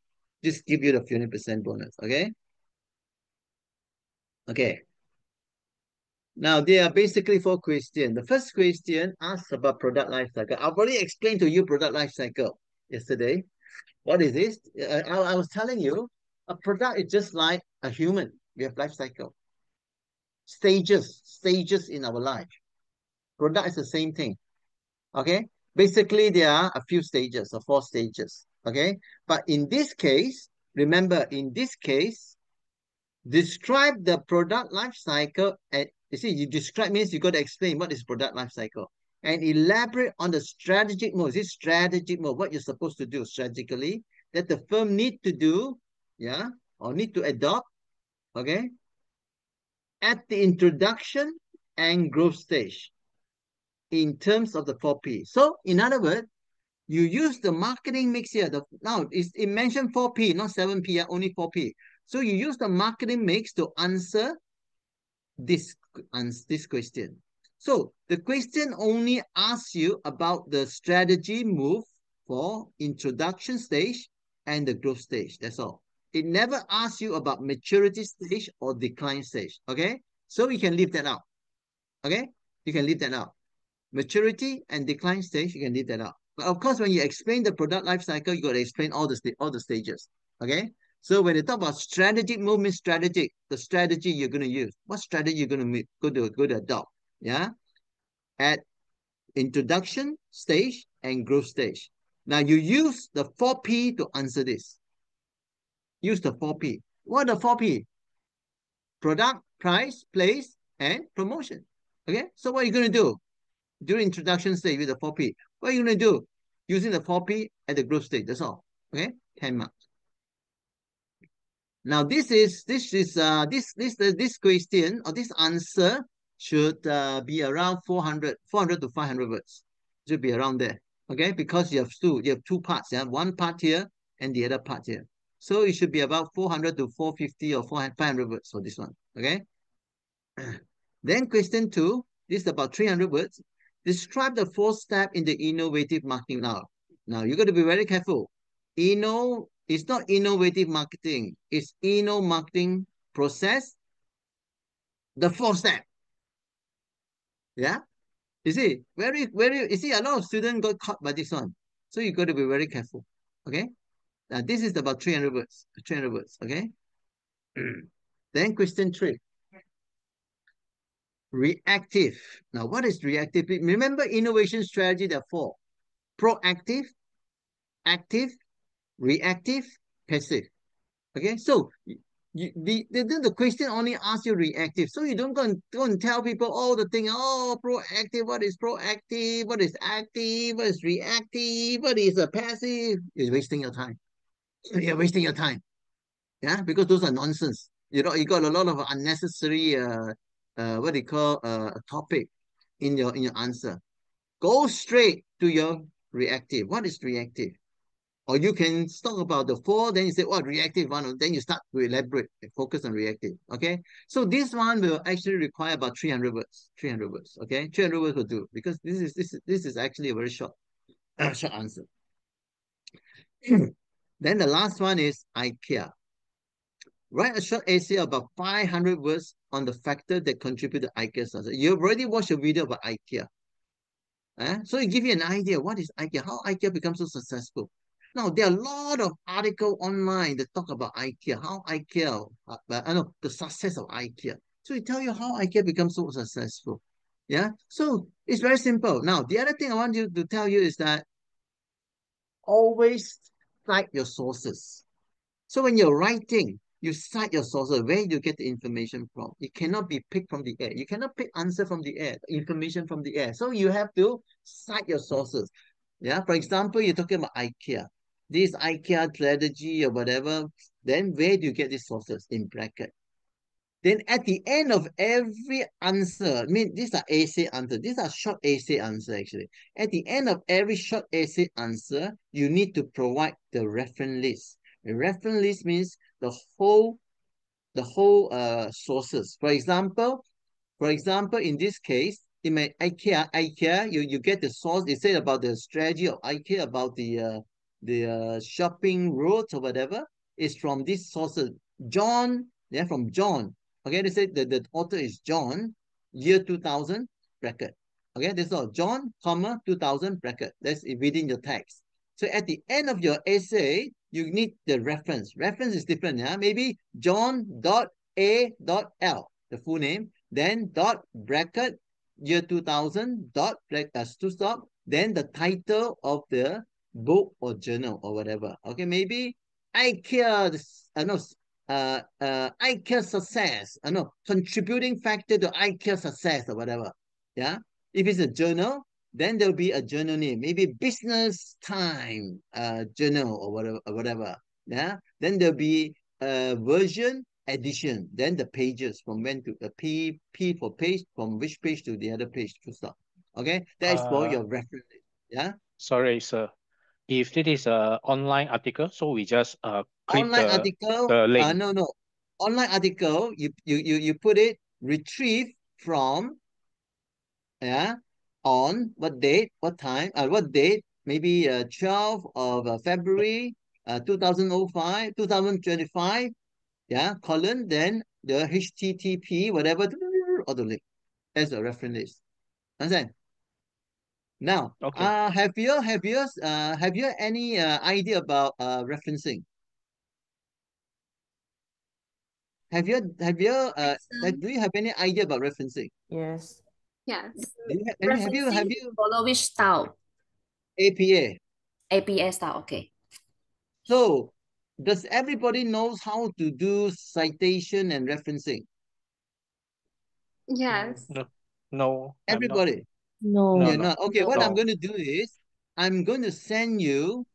Just give you the 20% bonus. Okay. Okay. Now, there are basically 4 questions. The first question asks about product life cycle. I've already explained to you product life cycle yesterday. What is this? I was telling you, a product is just like a human. We have life cycle. Stages in our life. Product is the same thing. Okay? Basically, there are a few stages or 4 stages. Okay? But in this case, remember, in this case, describe the product life cycle. And you see, you describe means you got to explain what is product life cycle and elaborate on the strategic mode. This strategic mode, what you're supposed to do strategically that the firm need to do, yeah, or need to adopt, okay, at the introduction and growth stage in terms of the 4P. So, in other words, you use the marketing mix here. Now, it mentioned 4P, not 7P, only 4P. So you use the marketing mix to answer this question. So the question only asks you about the strategy move for introduction stage and the growth stage. That's all. It never asks you about maturity stage or decline stage. Okay? So you can leave that out. Okay? You can leave that out. Maturity and decline stage, you can leave that out. But of course, when you explain the product life cycle, you got to explain all the stages. Okay? So when you talk about strategic movement, the strategy you're going to use, what strategy you're going to go to adopt, yeah, at introduction stage and growth stage. Now you use the 4P to answer this. Use the 4P. What are the 4P? Product, price, place, and promotion. Okay, so what are you going to do during introduction stage with the 4P? What are you going to do using the 4P at the growth stage? That's all. Okay, 10 marks. Now this question or this answer should be around 400 to 500 words. Should be around there. Okay, because you have two parts. Yeah, one part here and the other part here. So it should be about 400 to 450 or 500 words for this one. Okay. Then question 2. This is about 300 words. Describe the 4th step in the innovative marketing. Now you got to be very careful. It's not innovative marketing. It's marketing process the 4-step. Yeah, you see, you see, a lot of students got caught by this one. So you got to be very careful. Okay. Now this is about 300 words. 300 words. Okay. Then question 3. Reactive. Now, what is reactive? Remember, innovation strategy, there are 4. Proactive, active, reactive, passive. Okay, so the question only asks you reactive. So you don't go and tell people all the thing, oh, proactive, what is proactive, what is active, what is reactive, what is a passive. You're wasting your time. You're wasting your time. Yeah, because those are nonsense. You know, you got a lot of unnecessary what do you call a topic in your answer. Go straight to your reactive. What is reactive? Or you can talk about the 4, then you say, what, reactive one, then you start to elaborate, focus on reactive, okay? So this one will actually require about 300 words, 300 words, okay? 300 words will do, because this is actually a very short, short answer. Then the last one is IKEA. Write a short essay about 500 words on the factor that contribute to IKEA's success. You've already watched a video about IKEA. So it gives you an idea, what is IKEA, how IKEA becomes so successful. Now, there are a lot of articles online that talk about IKEA, how IKEA, the success of IKEA. So it tell you how IKEA becomes so successful. Yeah, so it's very simple. Now, the other thing I want you to tell you is that always cite your sources. So when you're writing, you cite your sources, where you get the information from. It cannot be picked from the air. You cannot pick answer from the air, information from the air. So you have to cite your sources. Yeah, for example, you're talking about IKEA. This IKEA strategy or whatever, then where do you get these sources? In bracket. Then at the end of every answer, I mean, these are essay answers. These are short essay answers, actually. At the end of every short essay answer, you need to provide the reference list. The reference list means the whole sources. For example, in this case, in my IKEA, you get the source. It said about the strategy of IKEA, about the shopping routes or whatever. It's from these sources. John, yeah, from John. Okay, they say that the author is John, year 2000, bracket. Okay, this is all John, comma, 2000, bracket. That's within your text. So at the end of your essay, you need the reference. Reference is different, yeah? Maybe John.A.L, the full name, then dot bracket, year 2000, dot bracket, to stop, then the title of the book or journal or whatever. Okay, maybe IKEA, IKEA success, contributing factor to IKEA success or whatever. Yeah, if it's a journal, then there'll be a journal name, maybe Business Time journal or whatever. Yeah, then there'll be a version edition, then the pages from when to the P for page, from which page to the other page to stop. Okay, that is for your reference. Yeah. Sorry, sir. If it is a online article, so we just click online article. the link. No. Online article. You put it retrieve from. Yeah. On what date? What time? What date? Maybe 12th of February 2005, 2025. Yeah. Colon. Then the HTTP whatever or the link. As a reference list. Understand? Now, Okay. have you any idea about referencing? Do you have any idea about referencing? Yes. Yes. Have you follow which style? APA. APA style, okay. So, does everybody knows how to do citation and referencing? Yes. No. Everybody? No. You're not. Okay, what I'm No. going to do is, I'm going to send you,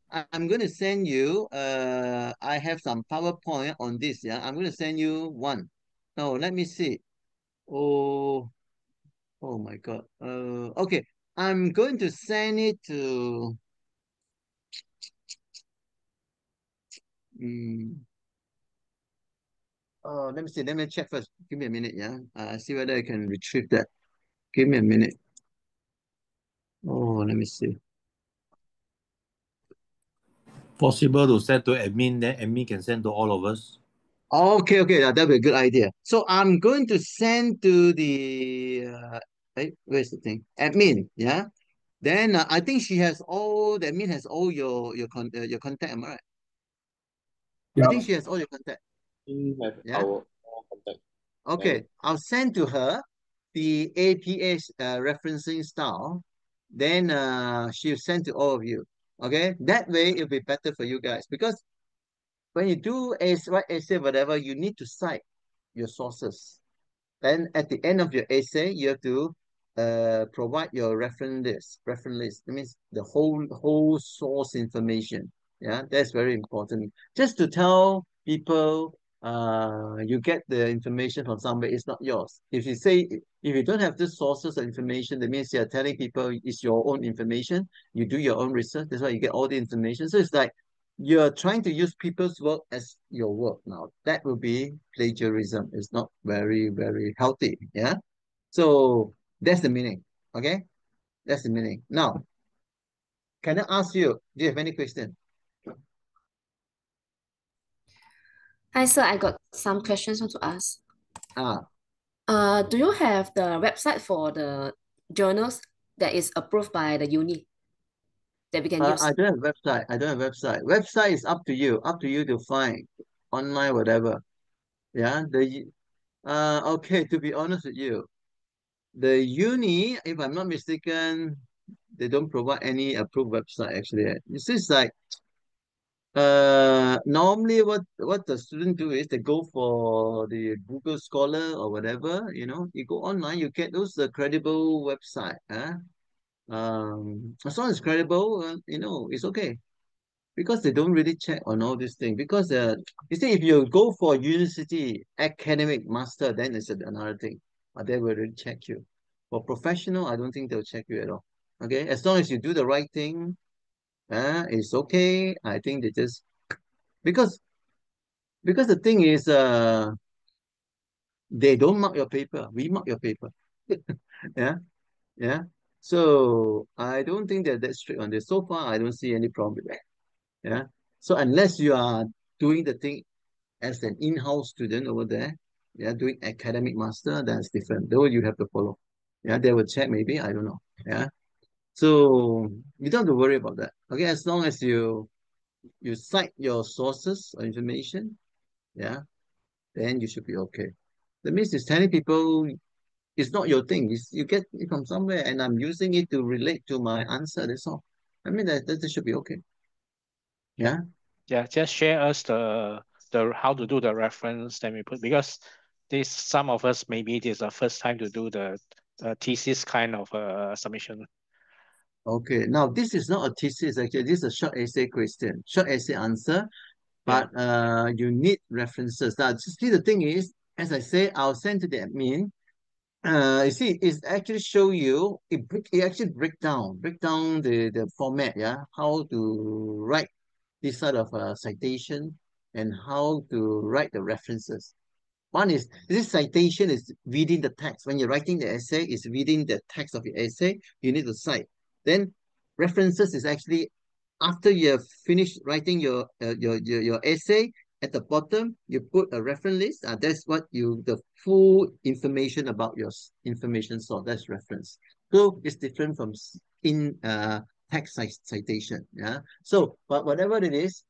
I have some PowerPoint on this, yeah? I'm going to send you one. No, let me see. Oh my God. Okay, I'm going to send it to, let me see. Let me check first. Give me a minute, yeah? See whether I can retrieve that. Give me a minute. Oh, let me see. Possible to send to admin, then admin can send to all of us. Okay, okay, that'll be a good idea. So I'm going to send to the where's the thing? Admin, yeah. Then I think she has all the admin has all your contact, am I right? I think she has all your contact. We have Yeah. our contact. Okay, I'll send to her the APS referencing style. Then she'll send to all of you. Okay, that way it'll be better for you guys because when you do write essay, whatever, you need to cite your sources. Then at the end of your essay, you have to provide your reference list. Reference list. That means the whole source information. Yeah, that's very important. Just to tell people, you get the information from somewhere, it's not yours. If you say if you don't have the sources of information, that means you're telling people it's your own information. You do your own research. That's why you get all the information. So it's like you're trying to use people's work as your work now. That will be plagiarism. It's not very, very healthy. Yeah. So that's the meaning. Okay. That's the meaning. Now, can I ask you, do you have any question? Hi, sir. I got some questions to ask. Ah. Do you have the website for the journals that is approved by the uni that we can use? I don't have website. I don't have website. Website is up to you. Up to you to find online, whatever. Yeah. Okay, to be honest with you, the uni, if I'm not mistaken, they don't provide any approved website actually. It's just like normally what the student do is they go for the Google Scholar or whatever, you go online, you get those credible website. As long as credible, it's okay. Because they don't really check on all these things. Because you see, if you go for university academic master, then it's another thing. But they will really check you. For professional, I don't think they'll check you at all. Okay, as long as you do the right thing, it's okay. I think they just because the thing is, they don't mark your paper. We mark your paper. Yeah, yeah. So I don't think they're that strict on this. So far, I don't see any problem with that. Yeah. So unless you are doing the thing as an in-house student over there, yeah, doing academic master, that's different. Though you have to follow. Yeah, they will check maybe. I don't know. Yeah. So you don't have to worry about that. Okay, as long as you cite your sources of information, yeah, then you should be okay. That means it's telling people it's not your thing. You get it from somewhere, and I'm using it to relate to my answer. That's all. I mean that should be okay. Yeah. Yeah, just share us the how to do the reference. Then we put because this some of us maybe this is the first time to do the thesis kind of submission. Okay, now this is not a thesis actually. This is a short essay question, short essay answer, but you need references. Now, see the thing is, as I say, I'll send to the admin. You see, it actually show you it actually break down the format, yeah, how to write this sort of citation and how to write the references. One is this citation is within the text. When you're writing the essay, it's within the text of your essay. You need to cite. Then references is actually after you have finished writing your essay. At the bottom, you put a reference list. That's what the full information about your information source. That's reference. So it's different from in text citation. Yeah. So, but whatever it is,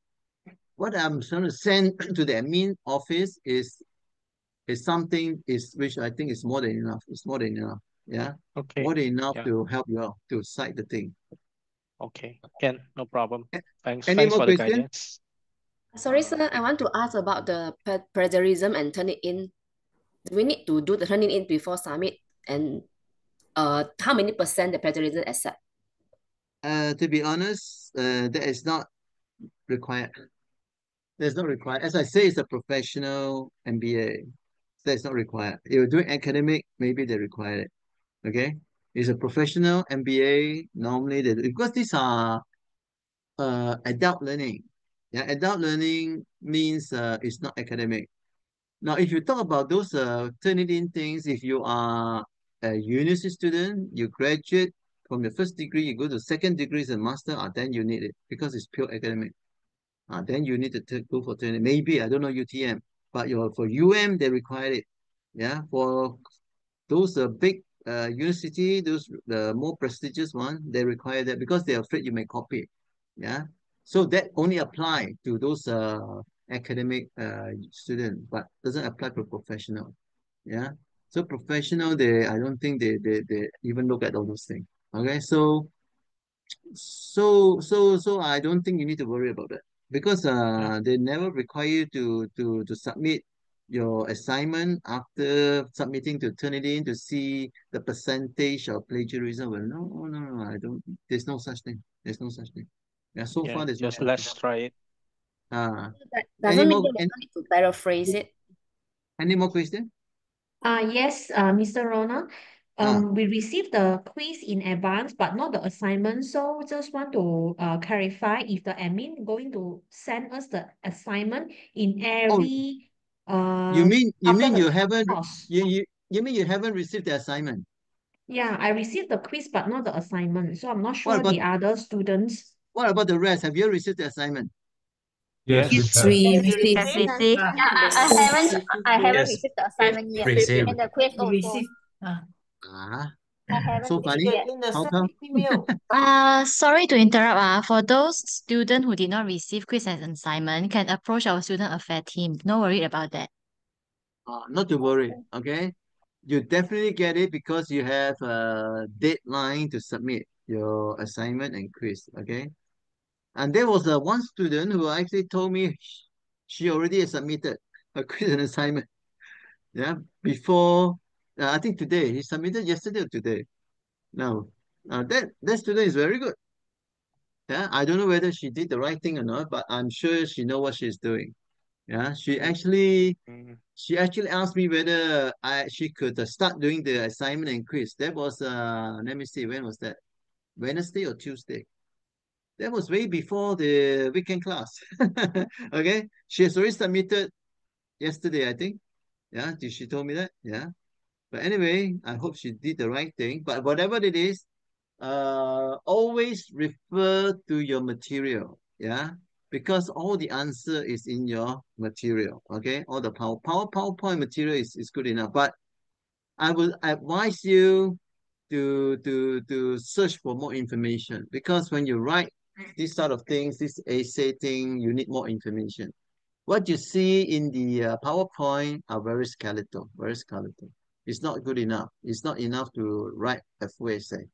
what I'm trying to send to the admin office is something which I think is more than enough. It's more than enough. Yeah. Okay. More than enough Yeah. to help you out to cite the thing. Okay. Can no problem. Thanks. Any Thanks more for the questions? guidance. Sorry, sir. I want to ask about the plagiarism and turn it in. Do we need to do the turning in before submit? And how many percent the plagiarism accept? To be honest, that is not required. That's not required. As I say, it's a professional MBA. That's not required. If you're doing academic, maybe they require it. Okay? It's a professional MBA. Normally, because these are adult learning. Yeah, adult learning means it's not academic. Now, if you talk about those Turnitin things, if you are a university student, you graduate from your first degree, you go to second degree as a master, then you need it because it's pure academic. Then you need to go for Turnitin. Maybe, I don't know UTM. But for UM, they require it. Yeah, for those big university, those the more prestigious one, they require that because they're afraid you may copy. Yeah, so that only apply to those academic student, but doesn't apply for professional. Yeah, so professional, I don't think they even look at all those things. Okay, so I don't think you need to worry about that because they never require you to submit your assignment after submitting to turn it in to see the percentage of plagiarism. Well, no, I don't. There's no such thing. There's no such thing. Yeah, so far there's no just such let's thing. try it. That Any doesn't mean more? that we don't need to paraphrase it. Any more question? Yes, Mr. Ronald. We received the quiz in advance, but not the assignment. So just want to clarify if the admin going to send us the assignment in every You mean after the you haven't course. you mean you haven't received the assignment? Yeah, I received the quiz, but not the assignment. So I'm not What sure about the other students. what about the rest? Have you received the assignment? Yes, We Have you received. received? I haven't Yes. received the assignment yet. Received. And the quiz We also. received. Ah, I haven't so received funny. yet. How come? Sorry to interrupt. For those students who did not receive quiz as assignment, can approach our student affairs team. No worry about that. Not to worry, okay? You definitely get it because you have a deadline to submit your assignment and quiz, okay? And there was one student who actually told me she already submitted a quiz and assignment. Yeah, before I think today he submitted yesterday or today. Now, that student is very good. Yeah, I don't know whether she did the right thing or not, but I'm sure she know what she's doing. Yeah, she actually asked me whether she could start doing the assignment and quiz. That was let me see, when was that? Wednesday or Tuesday? That was way before the weekend class. Okay, she has already submitted yesterday, I think. Yeah, she told me that. Yeah, but anyway, I hope she did the right thing. But whatever it is, always refer to your material. Yeah, because all the answer is in your material. Okay, all the PowerPoint material is good enough. But I will advise you to search for more information because when you write these sort of things, this essay thing, you need more information. What you see in the PowerPoint are very skeletal, very skeletal. It's not good enough. It's not enough to write a full essay.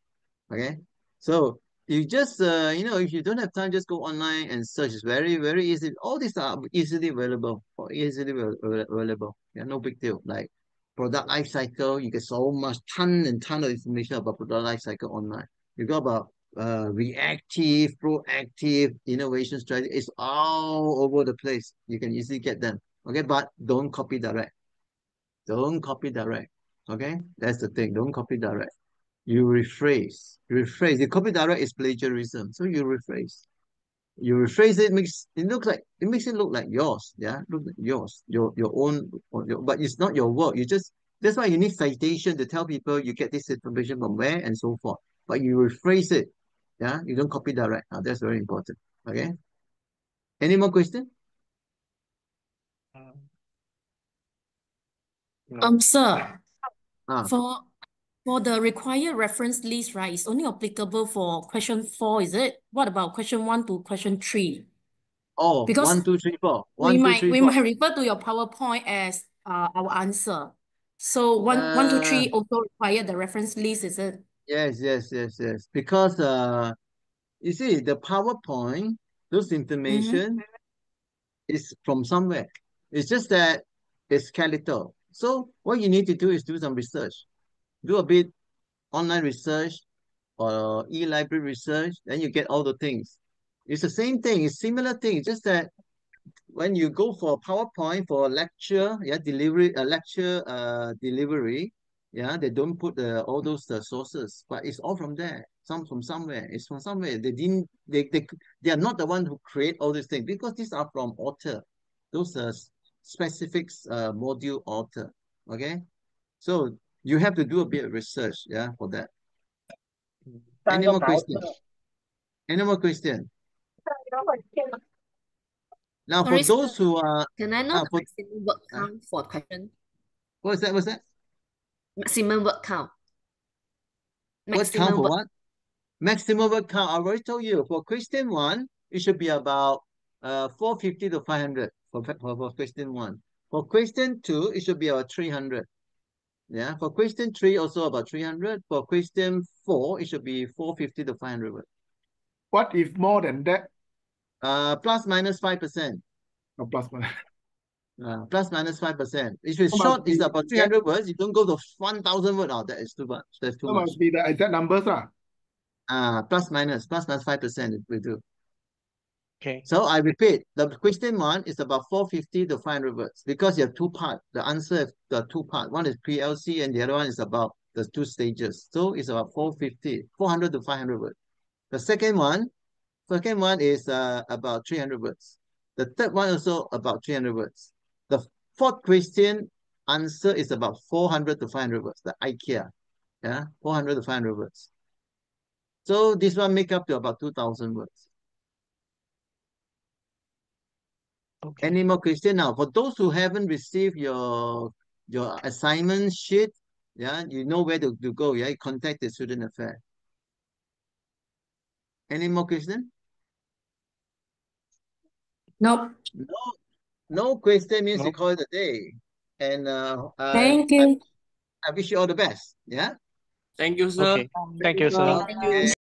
Okay, so you just if you don't have time, just go online and search. It's very easy. All these are easily available or easily available. Yeah, no big deal. Like product life cycle, you get so much ton and ton of information about product life cycle online. You got about reactive, proactive innovation strategy. It's all over the place. You can easily get them. Okay, but don't copy direct. Don't copy direct. Okay, that's the thing. Don't copy direct. You rephrase. Rephrase. The copy direct is plagiarism. So you rephrase. You rephrase it, makes it look like yours. Yeah, look like yours. Your own, but it's not your work. That's why you need citation to tell people you get this information from where and so forth. But you rephrase it. Yeah, you don't copy direct. That's very important. Okay. Any more question? Sir, Ah. for the required reference list, right, it's only applicable for question 4, is it? What about question 1 to question 3? Oh, Because 1, 2, 3, 4. we 1, 2, might 3, we 4. might refer to your PowerPoint as our answer. So one, two, three also require the reference list, is it? Yes. Because you see the PowerPoint, those information is from somewhere. It's just that it's skeletal. So what you need to do is do some research. Do a bit online research or e-library research, then you get all the things. It's the same thing, it's similar thing, just that when you go for PowerPoint for a lecture, delivery, yeah, they don't put all those sources, but it's all from there. Some from somewhere. It's from somewhere. They are not the one who create all these things because these are from author. Those are specific module author. Okay, so you have to do a bit of research, yeah, for that. Any more questions? Any more questions? Now, Sorry, for those sir, who are... can I know the for, maximum word count for question? what's that? What's that? Maximum word count. Word count Maximum for word. what? Maximum word count. I already told you. For question 1, it should be about 450 to 500 for question 1. For question 2, it should be about 300. Yeah. For question 3, also about 300. For question 4, it should be 450 to 500 words. What if more than that? Plus minus 5%. Oh, plus minus. Plus minus 5%. If it's So short, it's must about be 300 words. You don't go to 1,000 words. Oh, that is too much. That's too So much. must be the exact numbers, Plus minus 5% we do. Okay. So I repeat, the question 1 is about 450 to 500 words because you have 2 parts. The answer is the 2 parts. One is pre-LC and the other one is about the 2 stages. So it's about 400 to 500 words. The second one is about 300 words. The third one also about 300 words. The fourth question answer is about 400 to 500 words, the IKEA. Yeah, 400 to 500 words. So this one make up to about 2,000 words. Okay. Any more question now? For those who haven't received your assignment sheet, yeah, you know where to go. Yeah, you contact the student affair. Any more question? Nope. No question means you Nope. call it a day. And Thank you. I wish you all the best. Yeah. Thank you, sir. Okay. Thank you, sir. Okay.